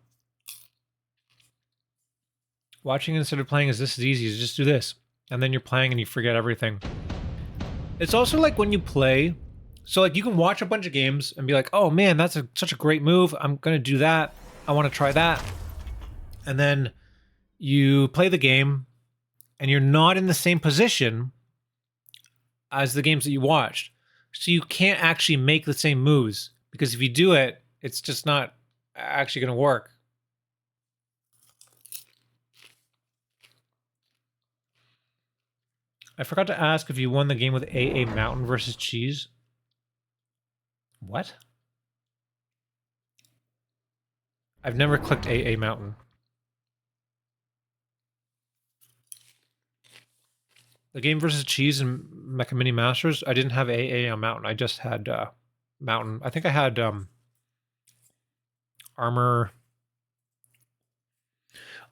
Watching instead of playing is this is easy. Just do this. And then you're playing and you forget everything. It's also like when you play. So like you can watch a bunch of games and be like, oh man, that's such a great move. I'm going to do that. I want to try that. And then you play the game and you're not in the same position as the games that you watched. So you can't actually make the same moves because if you do it, it's just not actually going to work. I forgot to ask if you won the game with AA Mountain versus Cheese. What? I've never clicked AA Mountain. The game versus Cheese and Mecha Mini Masters, I didn't have AA on Mountain. I just had Mountain. I think I had Armor.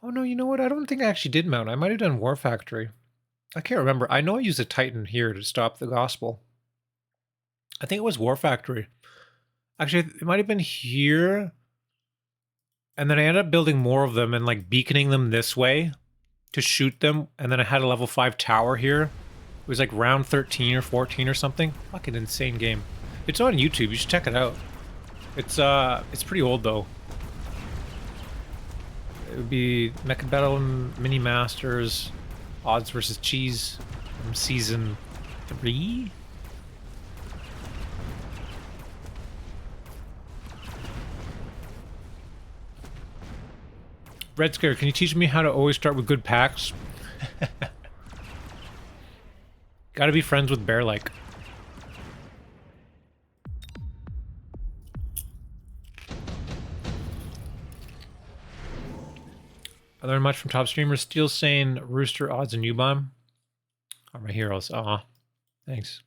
Oh no, you know what? I don't think I actually did Mountain. I might have done War Factory. I can't remember. I know I used a Titan here to stop the Gospel. I think it was War Factory. Actually, it might have been here. And then I ended up building more of them and like beaconing them this way to shoot them. And then I had a level 5 tower here. It was like round 13 or 14 or something. Fucking insane game. It's on YouTube. You should check it out. It's pretty old though. It would be Mechabellum Mini Masters Odds versus Cheese from season 3. Red Scare, can you teach me how to always start with good packs? Gotta be friends with Bear-like. I learned much from top streamers. Steel Sane, Rooster, Odds, and U-Bomb are my heroes. Aw, thanks.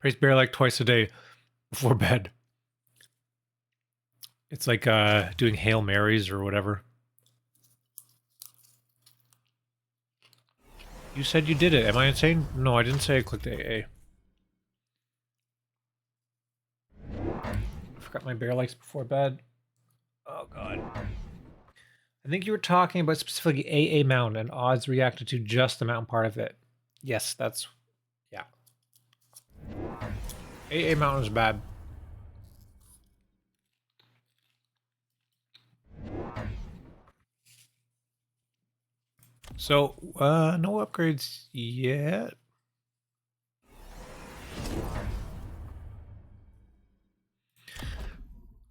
Praise Bear-like twice a day before bed. It's like doing Hail Marys or whatever. You said you did it. Am I insane? No, I didn't say I clicked AA. I forgot my Bear-likes before bed. Oh, God. I think you were talking about specifically AA Mountain and odds reacted to just the mountain part of it. Yes, that's... yeah. AA Mountain is bad. So, no upgrades yet.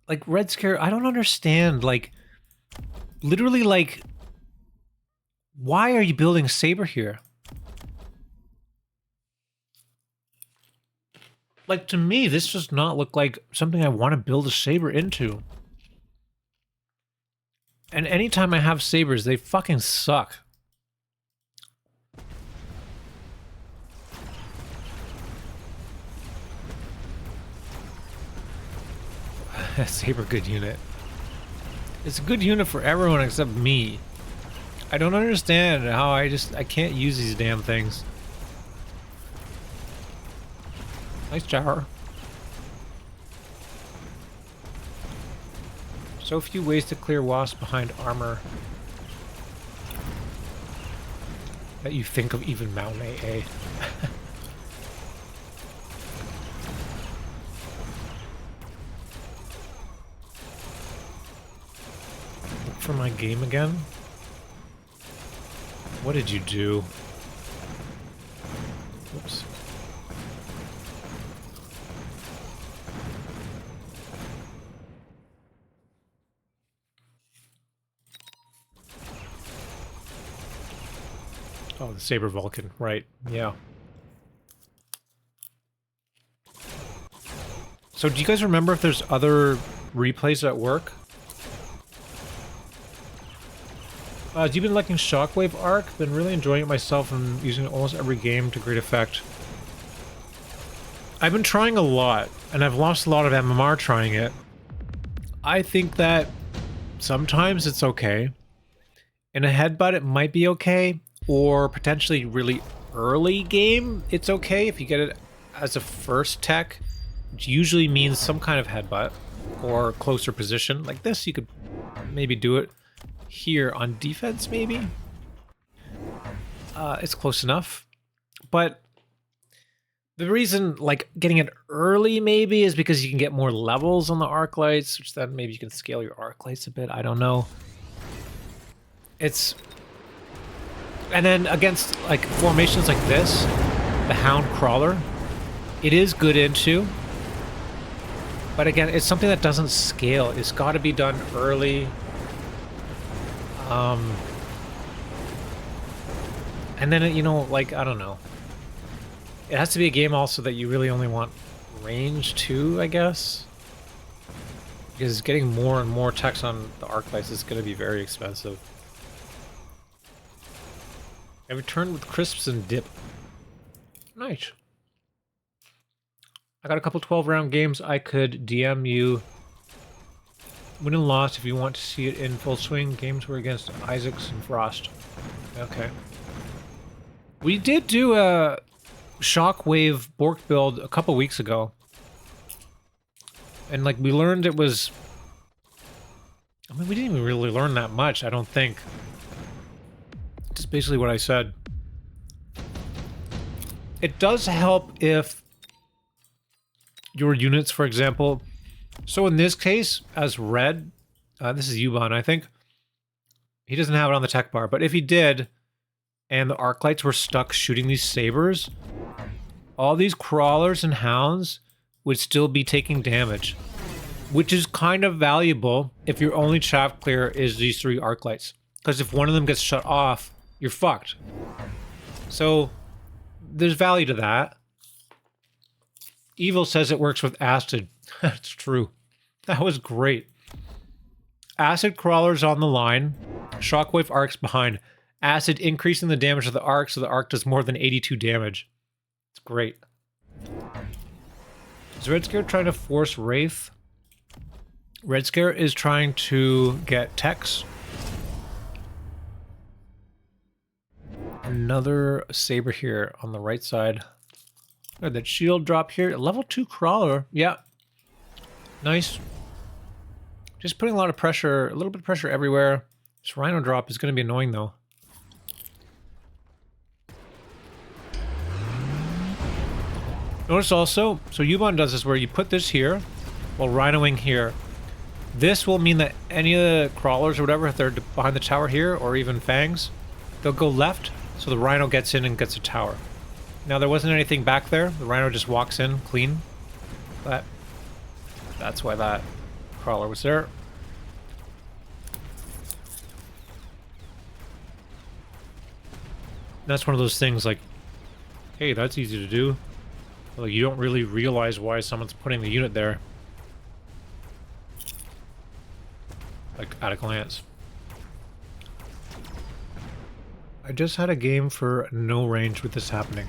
Like, Red Scare, I don't understand, like, literally, like, why are you building a saber here? Like, to me, this does not look like something I want to build a saber into. And anytime I have sabers, they fucking suck. Saber good unit. It's a good unit for everyone except me. I don't understand how I can't use these damn things. Nice tower. So few ways to clear wasps behind armor that you think of even Mountain AA. For my game again? What did you do? Whoops. Oh, the Saber Vulcan, right, yeah. So do you guys remember if there's other replays that work? Have you been liking Shockwave Arc? Been really enjoying it myself and using it almost every game to great effect. I've been trying a lot, and I've lost a lot of MMR trying it. I think that sometimes it's okay. In a headbutt, it might be okay, or potentially really early game, it's okay if you get it as a first tech, which usually means some kind of headbutt or closer position. Like this, you could maybe do it here on defense, maybe. It's close enough, but the reason, like, getting it early maybe is because you can get more levels on the arc lights, which then maybe you can scale your arc lights a bit. I don't know. It's, and then against like formations like this, the Hound Crawler, it is good into, but again, it's something that doesn't scale. It's got to be done early. And then, you know, like, I don't know. It has to be a game also that you really only want range too, I guess. Because getting more and more text on the arc lights is going to be very expensive. I returned with crisps and dip. Nice. I got a couple 12-round games I could DM you. Win and loss if you want to see it in full swing. Games were against Isaacs and Frost. Okay. We did do a Shockwave Borked Build a couple weeks ago. And, like, we learned it was... I mean, we didn't even really learn that much, I don't think. Just basically what I said. It does help if your units, for example... So in this case, as red, this is Yuban, I think. He doesn't have it on the tech bar, but if he did, and the arc lights were stuck shooting these sabers, all these crawlers and hounds would still be taking damage. which is kind of valuable if your only chaff clear is these 3 arc lights. Because if one of them gets shut off, you're fucked. So there's value to that. Evil says it works with acid. That's true. That was great. Acid crawlers on the line. Shockwave arcs behind. Acid increasing the damage of the arc so the arc does more than 82 damage. It's great. Is Red Scare trying to force Wraith? Red Scare is trying to get techs. Another saber here on the right side. Oh, that shield drop here. Level 2 crawler. Yeah. Nice. Just putting a lot of pressure, a little bit of pressure everywhere. This rhino drop is going to be annoying though. Notice also, so Ubon does this where you put this here while rhinoing here. This will mean that any of the crawlers or whatever, if they're behind the tower here, or even Fangs, they'll go left, so the rhino gets in and gets a tower. Now there wasn't anything back there, the rhino just walks in clean, but that's why that crawler was there. That's one of those things like, hey, that's easy to do. Like, you don't really realize why someone's putting the unit there. Like, at a glance. I just had a game for no range with this happening.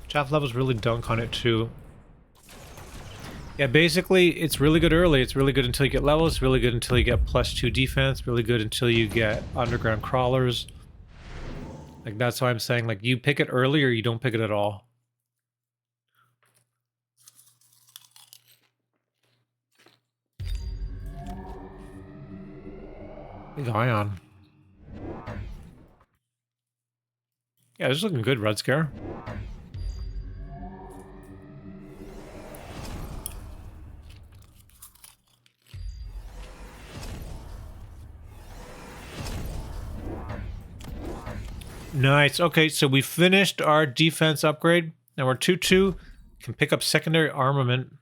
Chaff levels really dunk on it too. Yeah, basically, it's really good early. It's really good until you get levels. It's really good until you get +2 defense. Really good until you get underground crawlers. Like, that's why I'm saying, like, you pick it early or you don't pick it at all. Big ion. Yeah, this is looking good, Red Scare. Nice. Okay, so we finished our defense upgrade. Now we're 2-2. Can pick up secondary armament.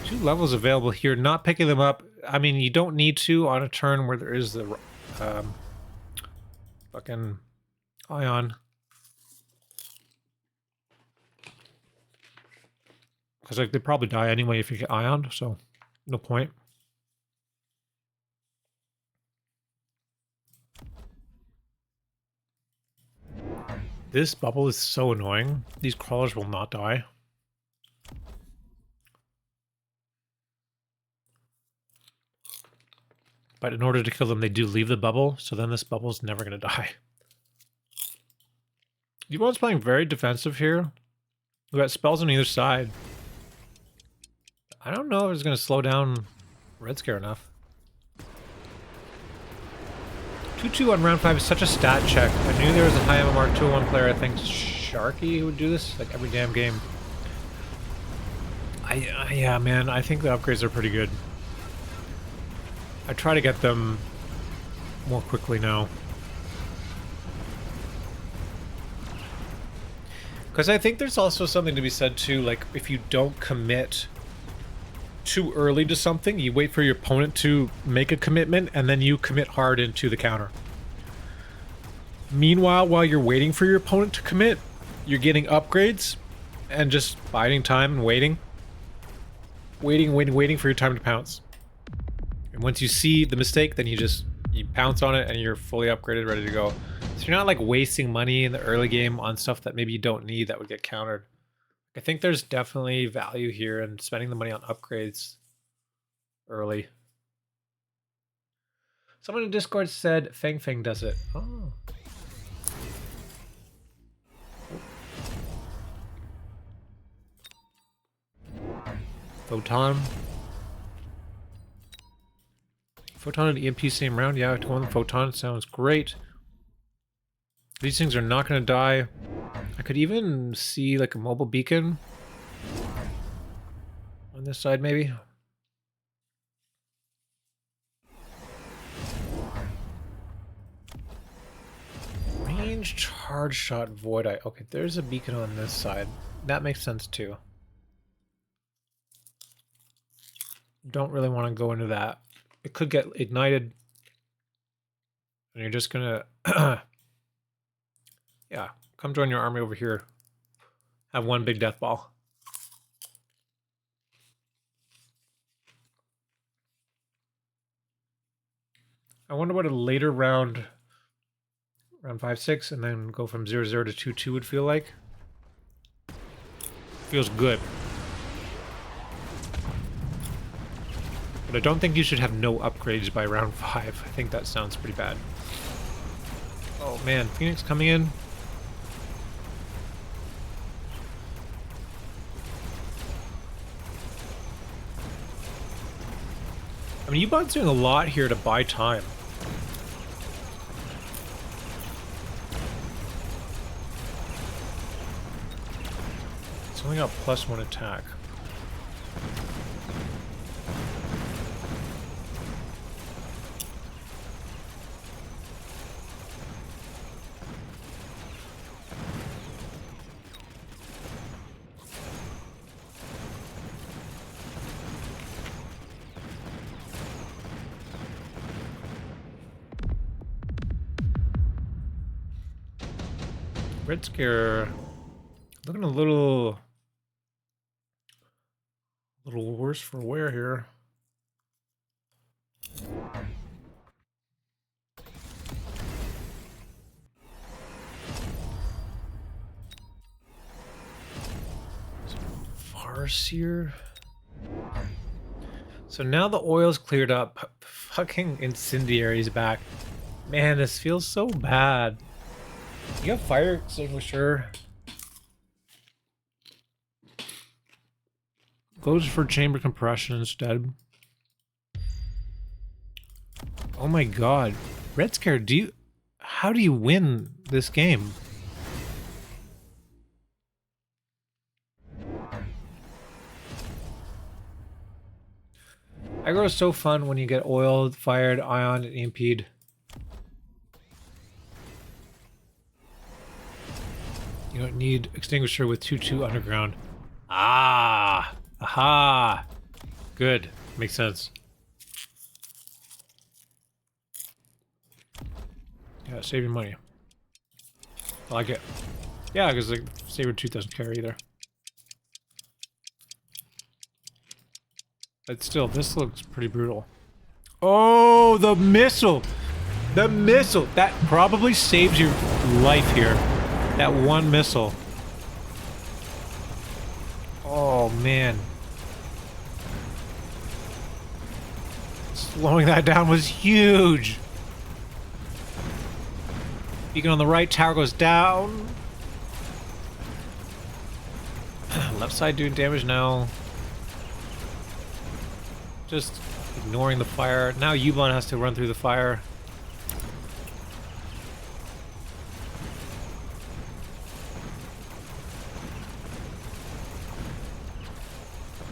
2 levels available here. Not picking them up. I mean, you don't need to on a turn where there is the fucking ion. Because like they probably die anyway if you get ion, so no point. This bubble is so annoying. These crawlers will not die. But in order to kill them, they do leave the bubble, so then this bubble's never going to die. Ubon's playing very defensive here. We got spells on either side. I don't know if it's going to slow down Red Scare enough. 2-2 on round 5 is such a stat check. I knew there was a high MMR 201 player, I think Sharky, who would do this like every damn game. Yeah, man, I think the upgrades are pretty good. I try to get them more quickly now. Because I think there's also something to be said too, like if you don't commit too early to something, you wait for your opponent to make a commitment and then you commit hard into the counter. Meanwhile, while you're waiting for your opponent to commit, you're getting upgrades and just biding time and waiting. Waiting for your time to pounce. And once you see the mistake, then you pounce on it and you're fully upgraded, ready to go. So you're not like wasting money in the early game on stuff that maybe you don't need that would get countered. I think there's definitely value here in spending the money on upgrades early. Someone in Discord said Fang does it. Oh. Photon. Photon and EMP same round. Yeah, one Photon sounds great. These things are not going to die. I could even see like a mobile beacon on this side, maybe. Range charge shot void eye. Okay, there's a beacon on this side. That makes sense too. Don't really want to go into that. It could get ignited. And you're just gonna... yeah, come join your army over here. Have one big death ball. I wonder what a later round 5-6, and then go from 0-0 to 2-2 would feel like. Feels good. But I don't think you should have no upgrades by round 5. I think that sounds pretty bad. Oh man, Phoenix coming in. I mean, U-Bot's doing a lot here to buy time. It's only got +1 attack. Red Scare looking a little worse for wear here. Farseer. So now the oil's cleared up. Fucking Incendiary's back. Man, this feels so bad. You got fire extinguisher. Goes for chamber compression instead. Oh my god. Red Scare, how do you win this game? Aggro is so fun when you get oiled, fired, ion, and EMP'd. You don't need extinguisher with 2-2 underground. Ah! Aha! Good. Makes sense. Yeah, save your money. I like it. Yeah, because like Saber Tooth doesn't care either. But still, this looks pretty brutal. Oh, the missile! The missile! That probably saves your life here. That one missile. Oh, man. Slowing that down was huge. Beacon on the right, tower goes down. Left side doing damage now. Just ignoring the fire. Now Yubon has to run through the fire.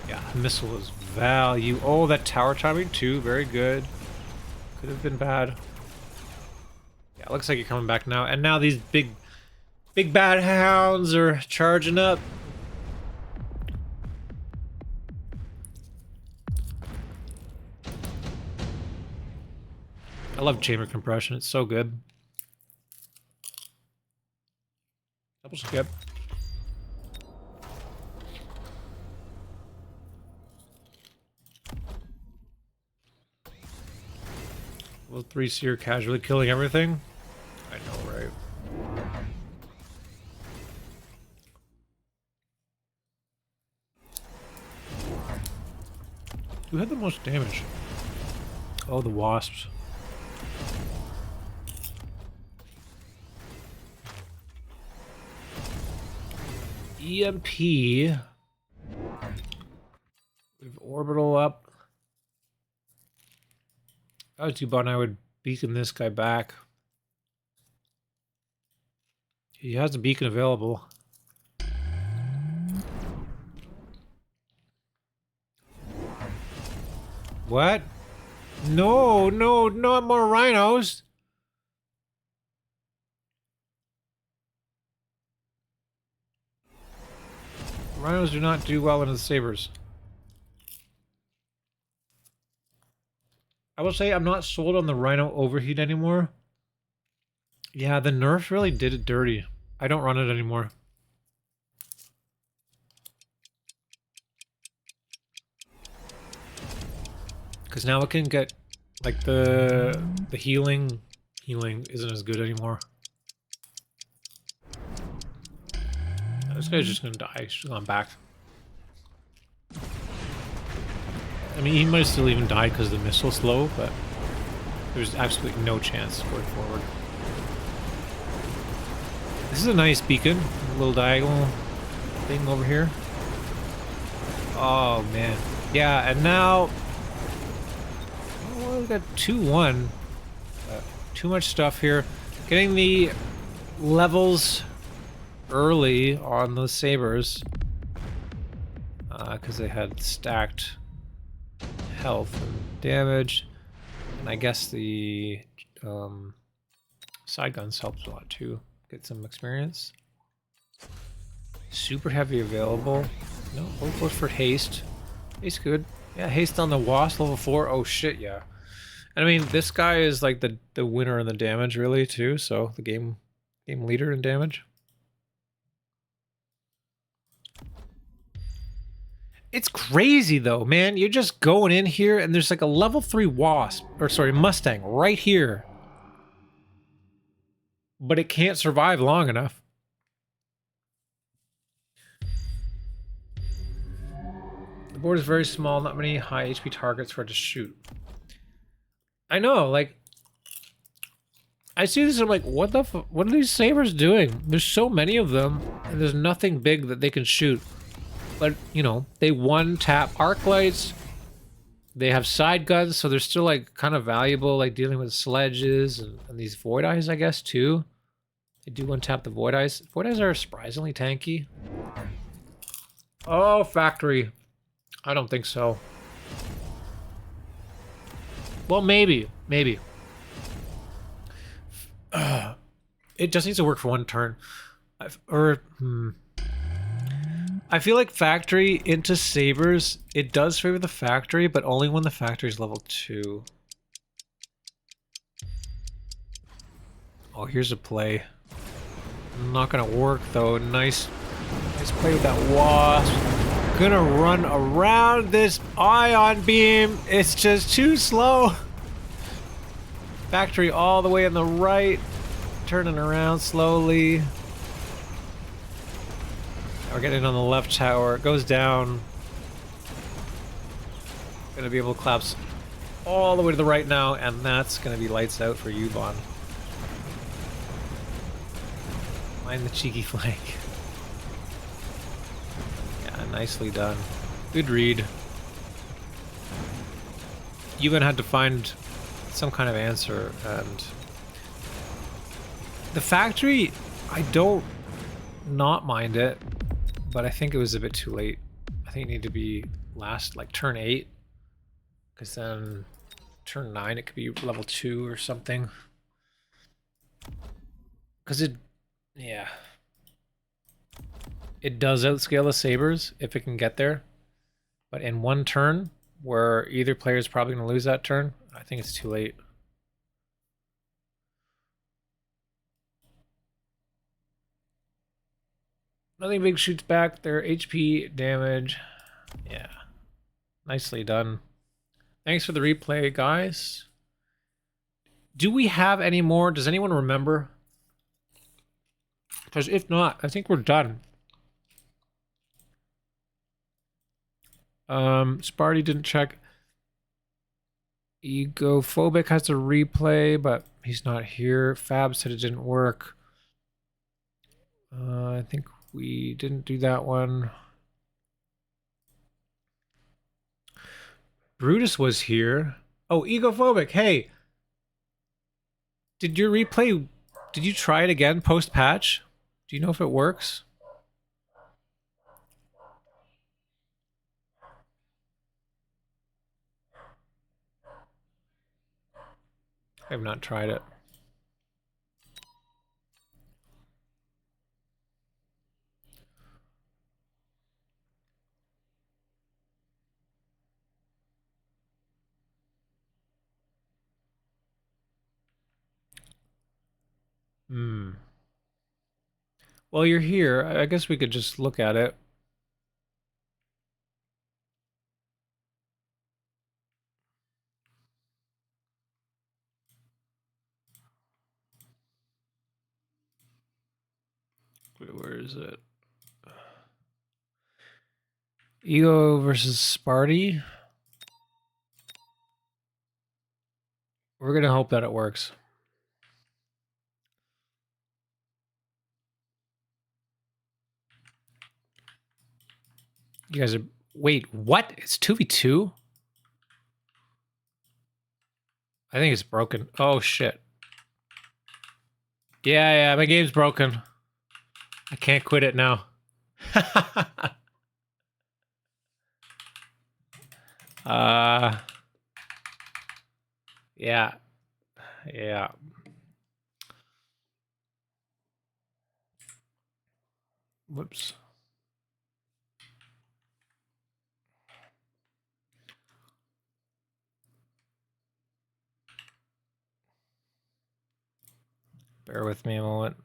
Yeah, missile is value. Oh, that tower timing too. Very good. Could have been bad. Yeah, it looks like you're coming back now. And now these big bad hounds are charging up. I love chamber compression. It's so good. Double skip. Level 3 seer casually killing everything. I know, right? Who had the most damage? Oh, the wasps. EMP. We have orbital up. If I was Dubon, I would beacon this guy back. He has a beacon available. What? No, no, not more rhinos. Rhinos do not do well into the sabers. I will say I'm not sold on the Rhino overheat anymore. Yeah, the nerf really did it dirty. I don't run it anymore. Because now it can get, like, the healing isn't as good anymore. This guy's just gonna die. He's just gone back. I mean, he might still even die because the missile's slow, but there's absolutely no chance going forward. This is a nice beacon. A little diagonal thing over here. Oh, man. Yeah, and now... Oh, we got 2-1. Too much stuff here. Getting the levels early on those sabers. Because they had stacked health and damage. And I guess the side guns helped a lot too. Get some experience. Super heavy available. No, go for haste. Haste good. Yeah, haste on the wasp level 4. Oh shit, yeah. And I mean, this guy is like the winner in the damage really too. So the game leader in damage. It's crazy though, man. You're just going in here and there's like a level 3 wasp, or sorry, Mustang right here. But it can't survive long enough. The board is very small, not many high HP targets for it to shoot. I know, like, I see this and I'm like, what are these sabers doing? There's so many of them, and there's nothing big that they can shoot. But, you know, they one-tap arc lights. They have side guns, so they're still, like, kind of valuable, like, dealing with sledges and these void eyes, I guess, too. They do one-tap the void eyes. Void eyes are surprisingly tanky. Oh, factory. I don't think so. Well, maybe. It just needs to work for one turn. I feel like factory into sabers, it does favor the factory, but only when the factory is level 2. Oh, here's a play. Not gonna work though. Nice play with that wasp. Gonna run around this ion beam. It's just too slow. Factory all the way on the right. Turning around slowly. We're getting on the left tower. It goes down. Gonna be able to collapse all the way to the right now, and that's gonna be lights out for U-Bon. Mind the cheeky flank. Yeah, nicely done. Good read. U-Bon had to find some kind of answer, and the factory, I don't not mind it, but I think it was a bit too late. I think it needed to be last, like, turn 8, because then turn 9 it could be level 2 or something. Because yeah. It does outscale the sabers if it can get there. But in one turn, where either player is probably going to lose that turn, I think it's too late. Nothing big shoots back. Their HP damage. Yeah. Nicely done. Thanks for the replay, guys. Do we have any more? Does anyone remember? Because if not, I think we're done. Sparty didn't check. Egophobic has a replay, but he's not here. Fab said it didn't work. I think we didn't do that one. Brutus was here. Oh, Egophobic, hey. Did your replay, did you try it again post-patch? Do you know if it works? I have not tried it. Hmm. Well, you're here. I guess we could just look at it. Where is it? Ego versus Sparty. We're gonna hope that it works. You guys are... Wait, what? It's 2v2? I think it's broken. Oh, shit. Yeah, my game's broken. I can't quit it now. Yeah. Yeah. Whoops. Bear with me a moment.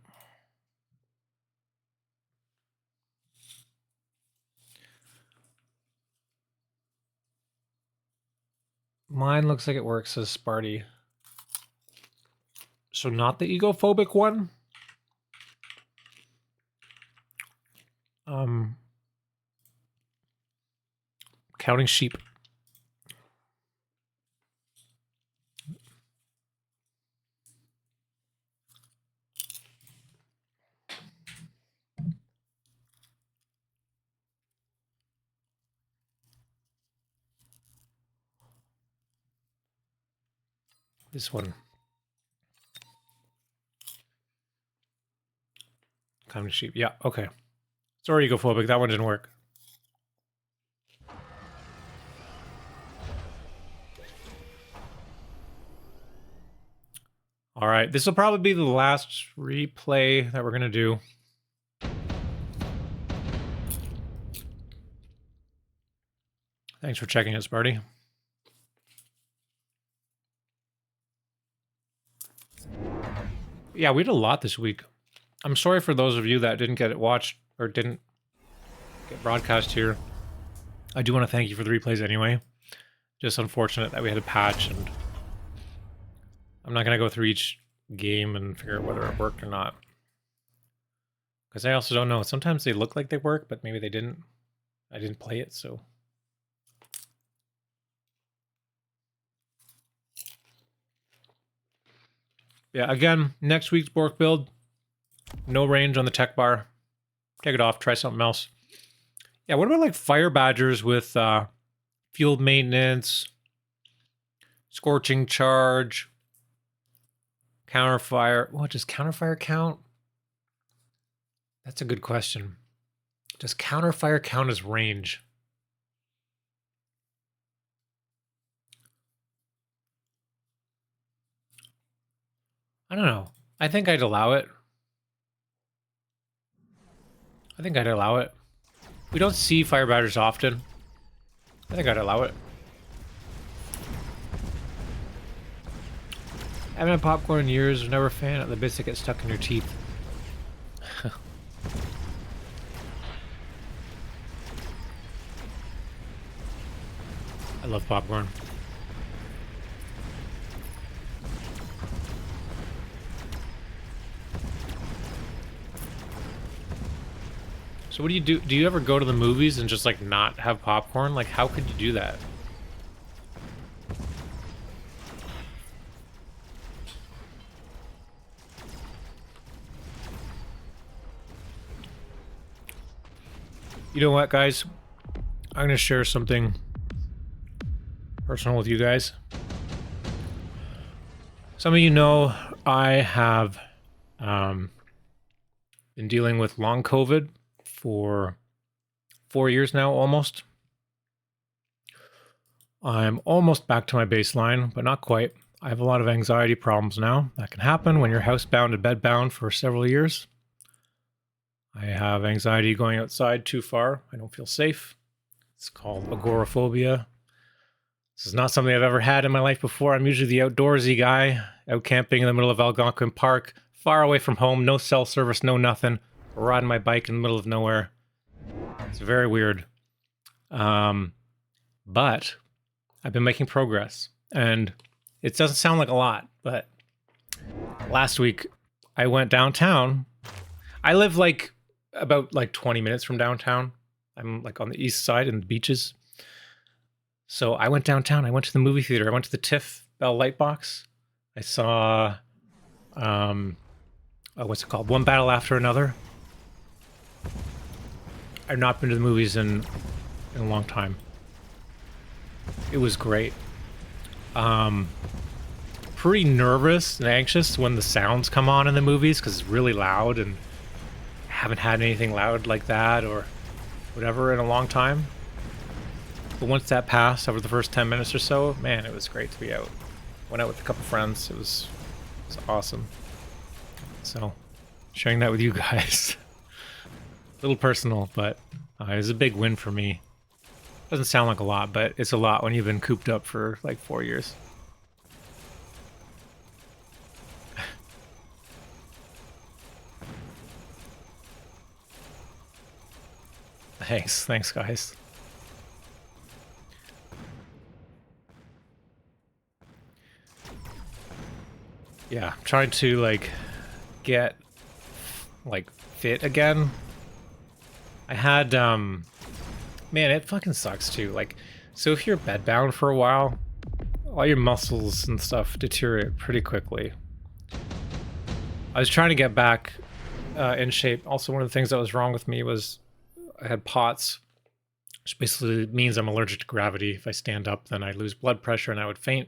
Mine looks like it works, says Sparty. So not the egophobic one? Counting sheep. This one. Counting sheep. Yeah, okay. Sorry, egophobic. That one didn't work. All right, this will probably be the last replay that we're going to do. Thanks for checking it, Sparty. Yeah, we did a lot this week. I'm sorry for those of you that didn't get it watched or didn't get broadcast here. I do want to thank you for the replays anyway. Just unfortunate that we had a patch, and I'm not going to go through each game and figure out whether it worked or not. Because I also don't know. Sometimes they look like they work, but maybe they didn't. I didn't play it, so... Yeah, again, next week's Borked Build. No range on the tech bar. Take it off, try something else. Yeah, what about like fire badgers with field maintenance, scorching charge, counterfire? What, does counterfire count? That's a good question. Does counterfire count as range? I don't know. I think I'd allow it. I think I'd allow it. We don't see fire badgers often. I think I'd allow it. I haven't had popcorn in years. Was never a fan of the bits that get stuck in your teeth. I love popcorn. So what do you do? Do you ever go to the movies and just like not have popcorn? Like, how could you do that? You know what, guys? I'm going to share something personal with you guys. Some of you know I have been dealing with long COVID for 4 years now, almost. I'm almost back to my baseline, but not quite. I have a lot of anxiety problems now. That can happen when you're housebound and bedbound for several years. I have anxiety going outside too far. I don't feel safe. It's called agoraphobia. This is not something I've ever had in my life before. I'm usually the outdoorsy guy, out camping in the middle of Algonquin Park, far away from home, no cell service, no nothing. Riding my bike in the middle of nowhere. It's very weird. But I've been making progress, and it doesn't sound like a lot, but last week I went downtown. I live like about like 20 minutes from downtown. I'm like on the east side in the beaches. So I went downtown. I went to the movie theater. I went to the TIFF Bell Lightbox. I saw, what's it called? One Battle After Another. I've not been to the movies in a long time. It was great. Pretty nervous and anxious when the sounds come on in the movies because it's really loud, and haven't had anything loud like that or whatever in a long time. But once that passed, over the first 10 minutes or so, man, it was great to be out. Went out with a couple friends. It was awesome. So, sharing that with you guys. A little personal, but it was a big win for me. Doesn't sound like a lot, but it's a lot when you've been cooped up for like 4 years. Thanks guys. Yeah, I'm trying to like get like fit again. I had man, it fucking sucks too. Like, so if you're bedbound for a while, all your muscles and stuff deteriorate pretty quickly. I was trying to get back in shape. Also, one of the things that was wrong with me was I had POTS, which basically means I'm allergic to gravity. If I stand up, then I lose blood pressure and I would faint.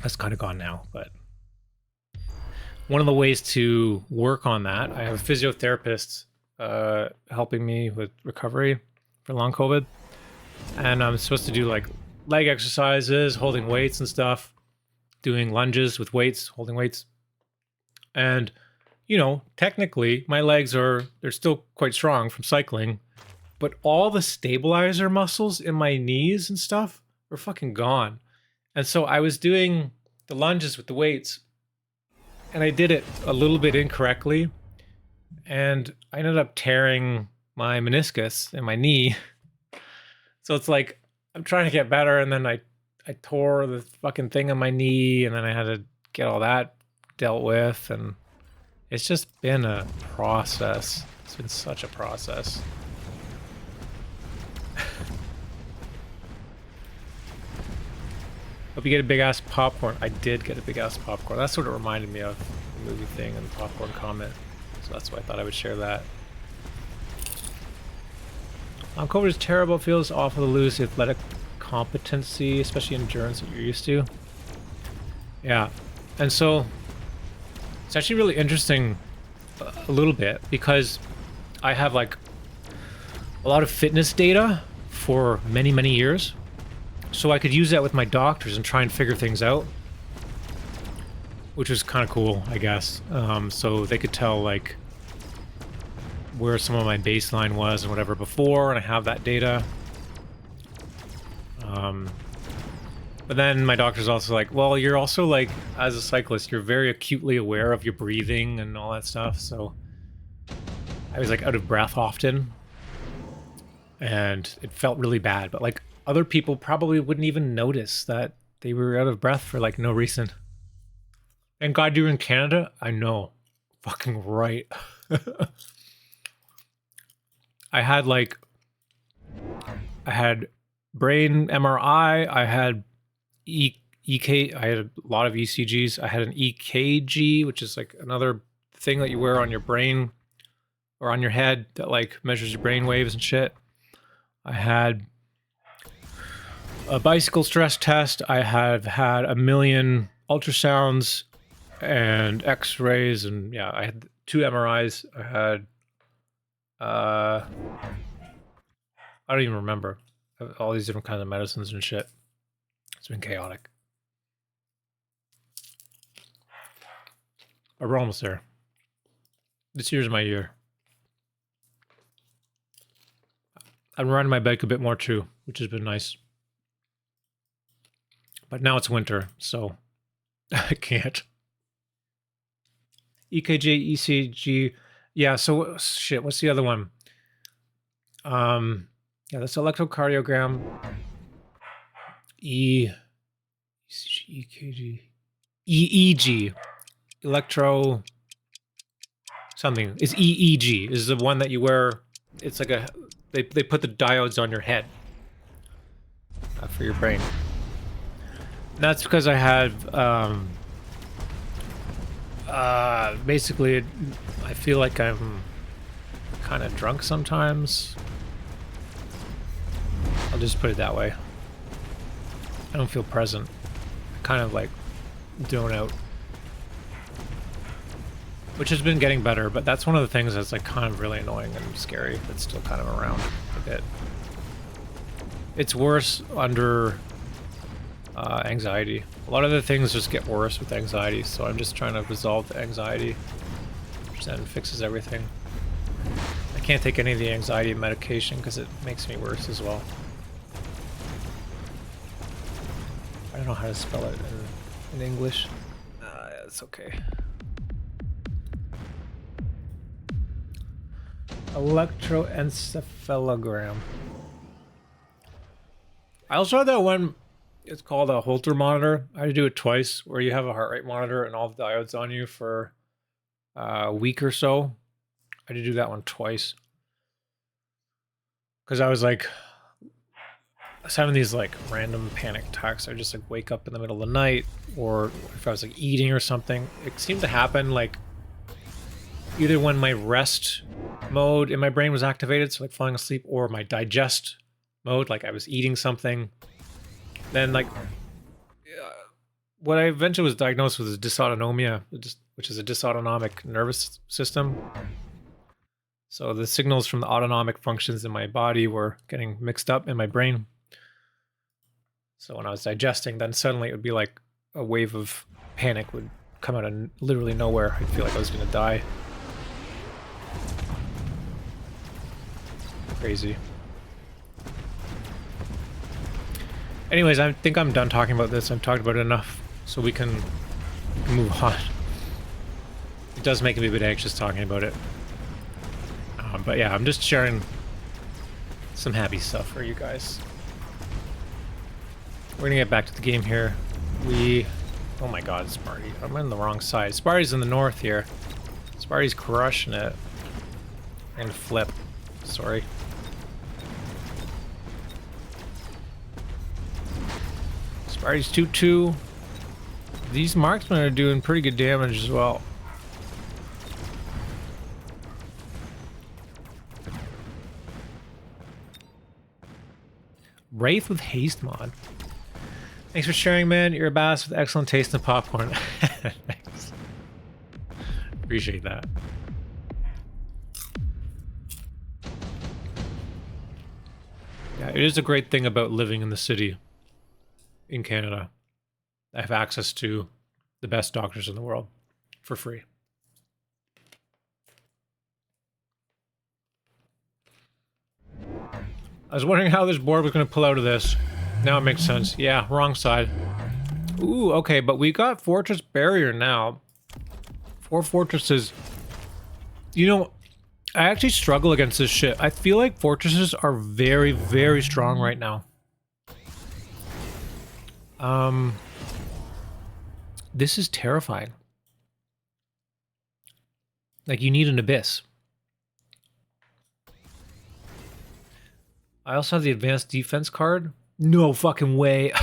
That's kind of gone now, but one of the ways to work on that, I have a physiotherapist helping me with recovery for long COVID, and I'm supposed to do like leg exercises, holding weights and stuff, doing lunges with weights, holding weights. And you know, technically my legs they're still quite strong from cycling, but all the stabilizer muscles in my knees and stuff are fucking gone. And so I was doing the lunges with the weights, and I did it a little bit incorrectly, and I ended up tearing my meniscus in my knee. So it's like I'm trying to get better, and then I tore the fucking thing on my knee, and then I had to get all that dealt with, and it's just been a process. It's been such a process. Hope you get a big ass popcorn. I did get a big ass popcorn. That's what it reminded me of, the movie thing and the popcorn comment. So that's why I thought I would share that. COVID is terrible. It feels awful to lose the athletic competency, especially endurance that you're used to. Yeah. And so it's actually really interesting a little bit because I have like a lot of fitness data for many, many years. So I could use that with my doctors and try and figure things out, which was kind of cool, I guess. So they could tell like where some of my baseline was and whatever before, and I have that data. But then my doctor's also like, well, you're also like, as a cyclist, you're very acutely aware of your breathing and all that stuff. So I was like out of breath often, and it felt really bad. But like other people probably wouldn't even notice that they were out of breath for like no reason. And God, you're in Canada? I know. Fucking right. I had brain MRI, I had EK, I had a lot of ECGs, I had an EKG, which is like another thing that you wear on your brain or on your head that like measures your brain waves and shit. I had a bicycle stress test. I have had a million ultrasounds and x-rays, and yeah, I had 2 MRIs. I had I don't even remember. All these different kinds of medicines and shit. It's been chaotic. But we're almost there. This year's my year. I'm riding my bike a bit more too, which has been nice. But now it's winter, so I can't. EKG, ECG. Yeah, so shit, what's the other one? Yeah, that's electrocardiogram. ECG, EKG, EEG, electro something. It's EEG is the one that you wear. It's like a they put the diodes on your head for your brain. And that's because I had basically I feel like I'm kind of drunk sometimes. I'll just put it that way. I don't feel present. I kind of like zone out. Which has been getting better, but that's one of the things that's like kind of really annoying and scary. That's still kind of around a bit. It's worse under anxiety. A lot of the things just get worse with anxiety, so I'm just trying to resolve the anxiety, which then fixes everything. I can't take any of the anxiety medication because it makes me worse as well. I don't know how to spell it in English. It's okay. Electroencephalogram. I also had that one, it's called a Holter monitor. I had to do it twice, where you have a heart rate monitor and all the diodes on you for a week or so. I had to do that one twice. Because I was like, I was having these like random panic attacks. I just like wake up in the middle of the night, or if I was like eating or something. It seemed to happen like either when my rest mode in my brain was activated, so like falling asleep, or my digest mode, like I was eating something. Then like what I eventually was diagnosed with is dysautonomia, which is a dysautonomic nervous system. So the signals from the autonomic functions in my body were getting mixed up in my brain. So when I was digesting, then suddenly it would be like a wave of panic would come out of literally nowhere. I'd feel like I was gonna die. Crazy. Anyways, I think I'm done talking about this. I've talked about it enough, so we can move on. It does make me a bit anxious talking about it. But yeah, I'm just sharing some happy stuff for you guys. We're gonna get back to the game here. Oh my god, Sparty. I'm in the wrong side. Sparty's in the north here. Sparty's crushing it. I'm gonna flip. Sorry. Sparty's 2-2. These marksmen are doing pretty good damage as well. Wraith with haste mod. Thanks for sharing, man. You're a bass with excellent taste in popcorn. Thanks. Appreciate that. Yeah, it is a great thing about living in the city in Canada. I have access to the best doctors in the world for free. I was wondering how this board was going to pull out of this. Now it makes sense. Yeah, wrong side. Ooh, okay, but we got Fortress Barrier now. 4 fortresses. You know, I actually struggle against this shit. I feel like fortresses are very, very strong right now. This is terrifying. Like, you need an abyss. I also have the advanced defense card. No fucking way.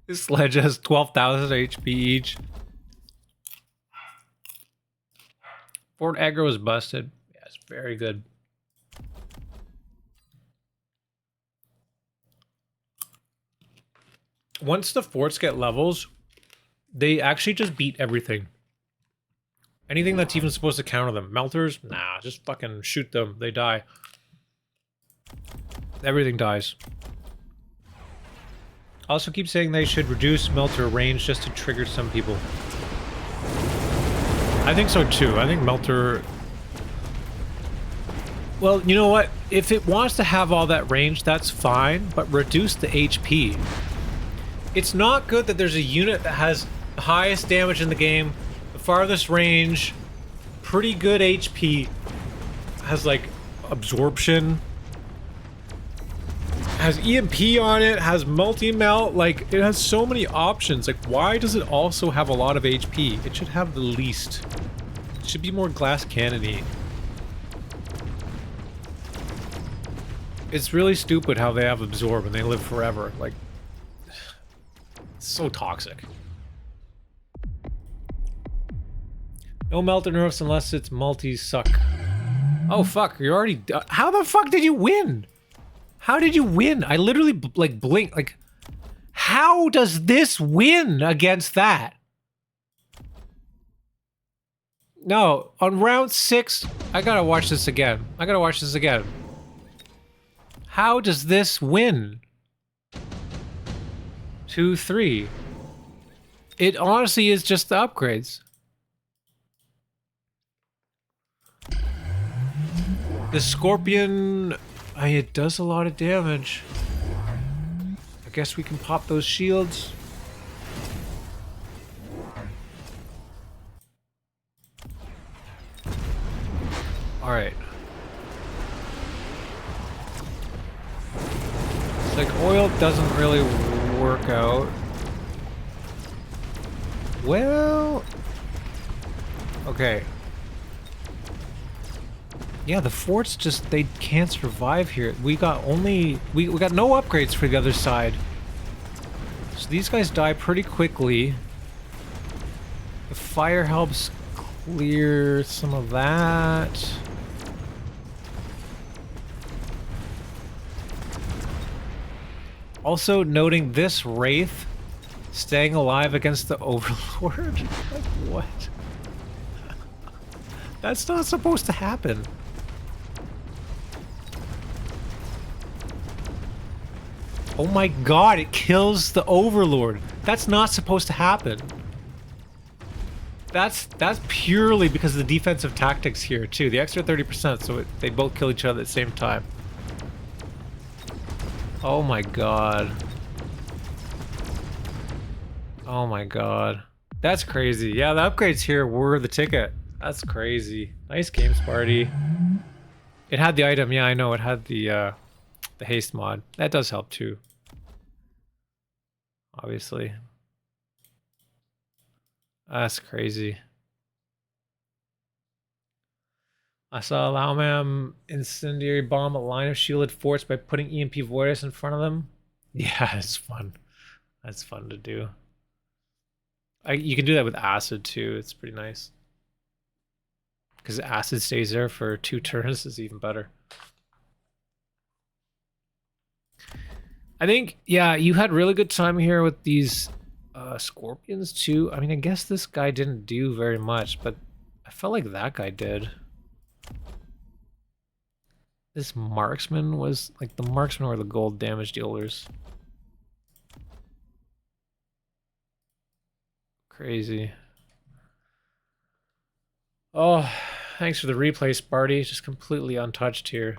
This sledge has 12,000 HP each. Fort aggro is busted. Yeah, it's very good. Once the forts get levels, they actually just beat everything. Anything that's even supposed to counter them. Melters? Nah, just fucking shoot them. They die. Everything dies. I also keep saying they should reduce melter range just to trigger some people. I think so too. I think melter... Well, you know what? If it wants to have all that range, that's fine, but reduce the HP. It's not good that there's a unit that has highest damage in the game, the farthest range, pretty good HP, has like absorption, has EMP on it, has multi-melt, like it has so many options. Like why does it also have a lot of HP? It should have the least. It should be more glass cannon-y. It's really stupid how they have absorb and they live forever. Like, it's so toxic. No melter nerfs unless it's multi-suck. Oh fuck, you're already how the fuck did you win? How did you win? I literally like blinked, like how does this win against that? No, on round 6, I gotta watch this again. I gotta watch this again. How does this win? 2, 3. It honestly is just the upgrades. The Scorpion, it does a lot of damage. I guess we can pop those shields. Alright. It's like oil doesn't really work out. Well... Okay. Yeah, the forts just, they can't survive here. We got only... We got no upgrades for the other side. So these guys die pretty quickly. The fire helps clear some of that. Also noting this Wraith staying alive against the Overlord. Like, what? That's not supposed to happen. Oh my god, it kills the Overlord. That's not supposed to happen. That's purely because of the defensive tactics here too. The extra 30%, so they both kill each other at the same time. Oh my god. Oh my god. That's crazy. Yeah, the upgrades here were the ticket. That's crazy. Nice game, Sparty. It had the item, yeah, I know. It had the haste mod. That does help too. Obviously. That's crazy. I saw Laomam incendiary bomb a line of shielded forts by putting EMP Voidus in front of them. Yeah, it's fun. That's fun to do. You can do that with acid too. It's pretty nice. Because acid stays there for 2 turns is even better. I think, yeah, you had really good time here with these scorpions too. I mean, I guess this guy didn't do very much, but I felt like that guy did. This marksman was, like, the marksman were the gold damage dealers. Crazy. Oh, thanks for the replay, Sparty. Just completely untouched here.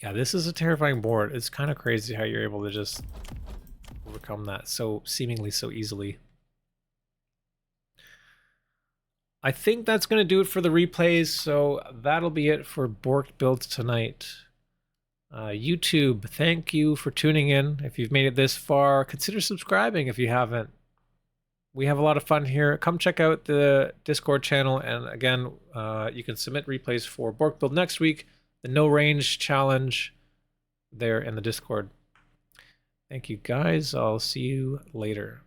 Yeah, this is a terrifying board. It's kind of crazy how you're able to just overcome that so seemingly so easily. I think that's going to do it for the replays, so that'll be it for Borked Build tonight. YouTube, thank you for tuning in. If you've made it this far, consider subscribing if you haven't. We have a lot of fun here. Come check out the Discord channel, and again, you can submit replays for Borked Build next week, the No Range Challenge there in the Discord. Thank you guys. I'll see you later.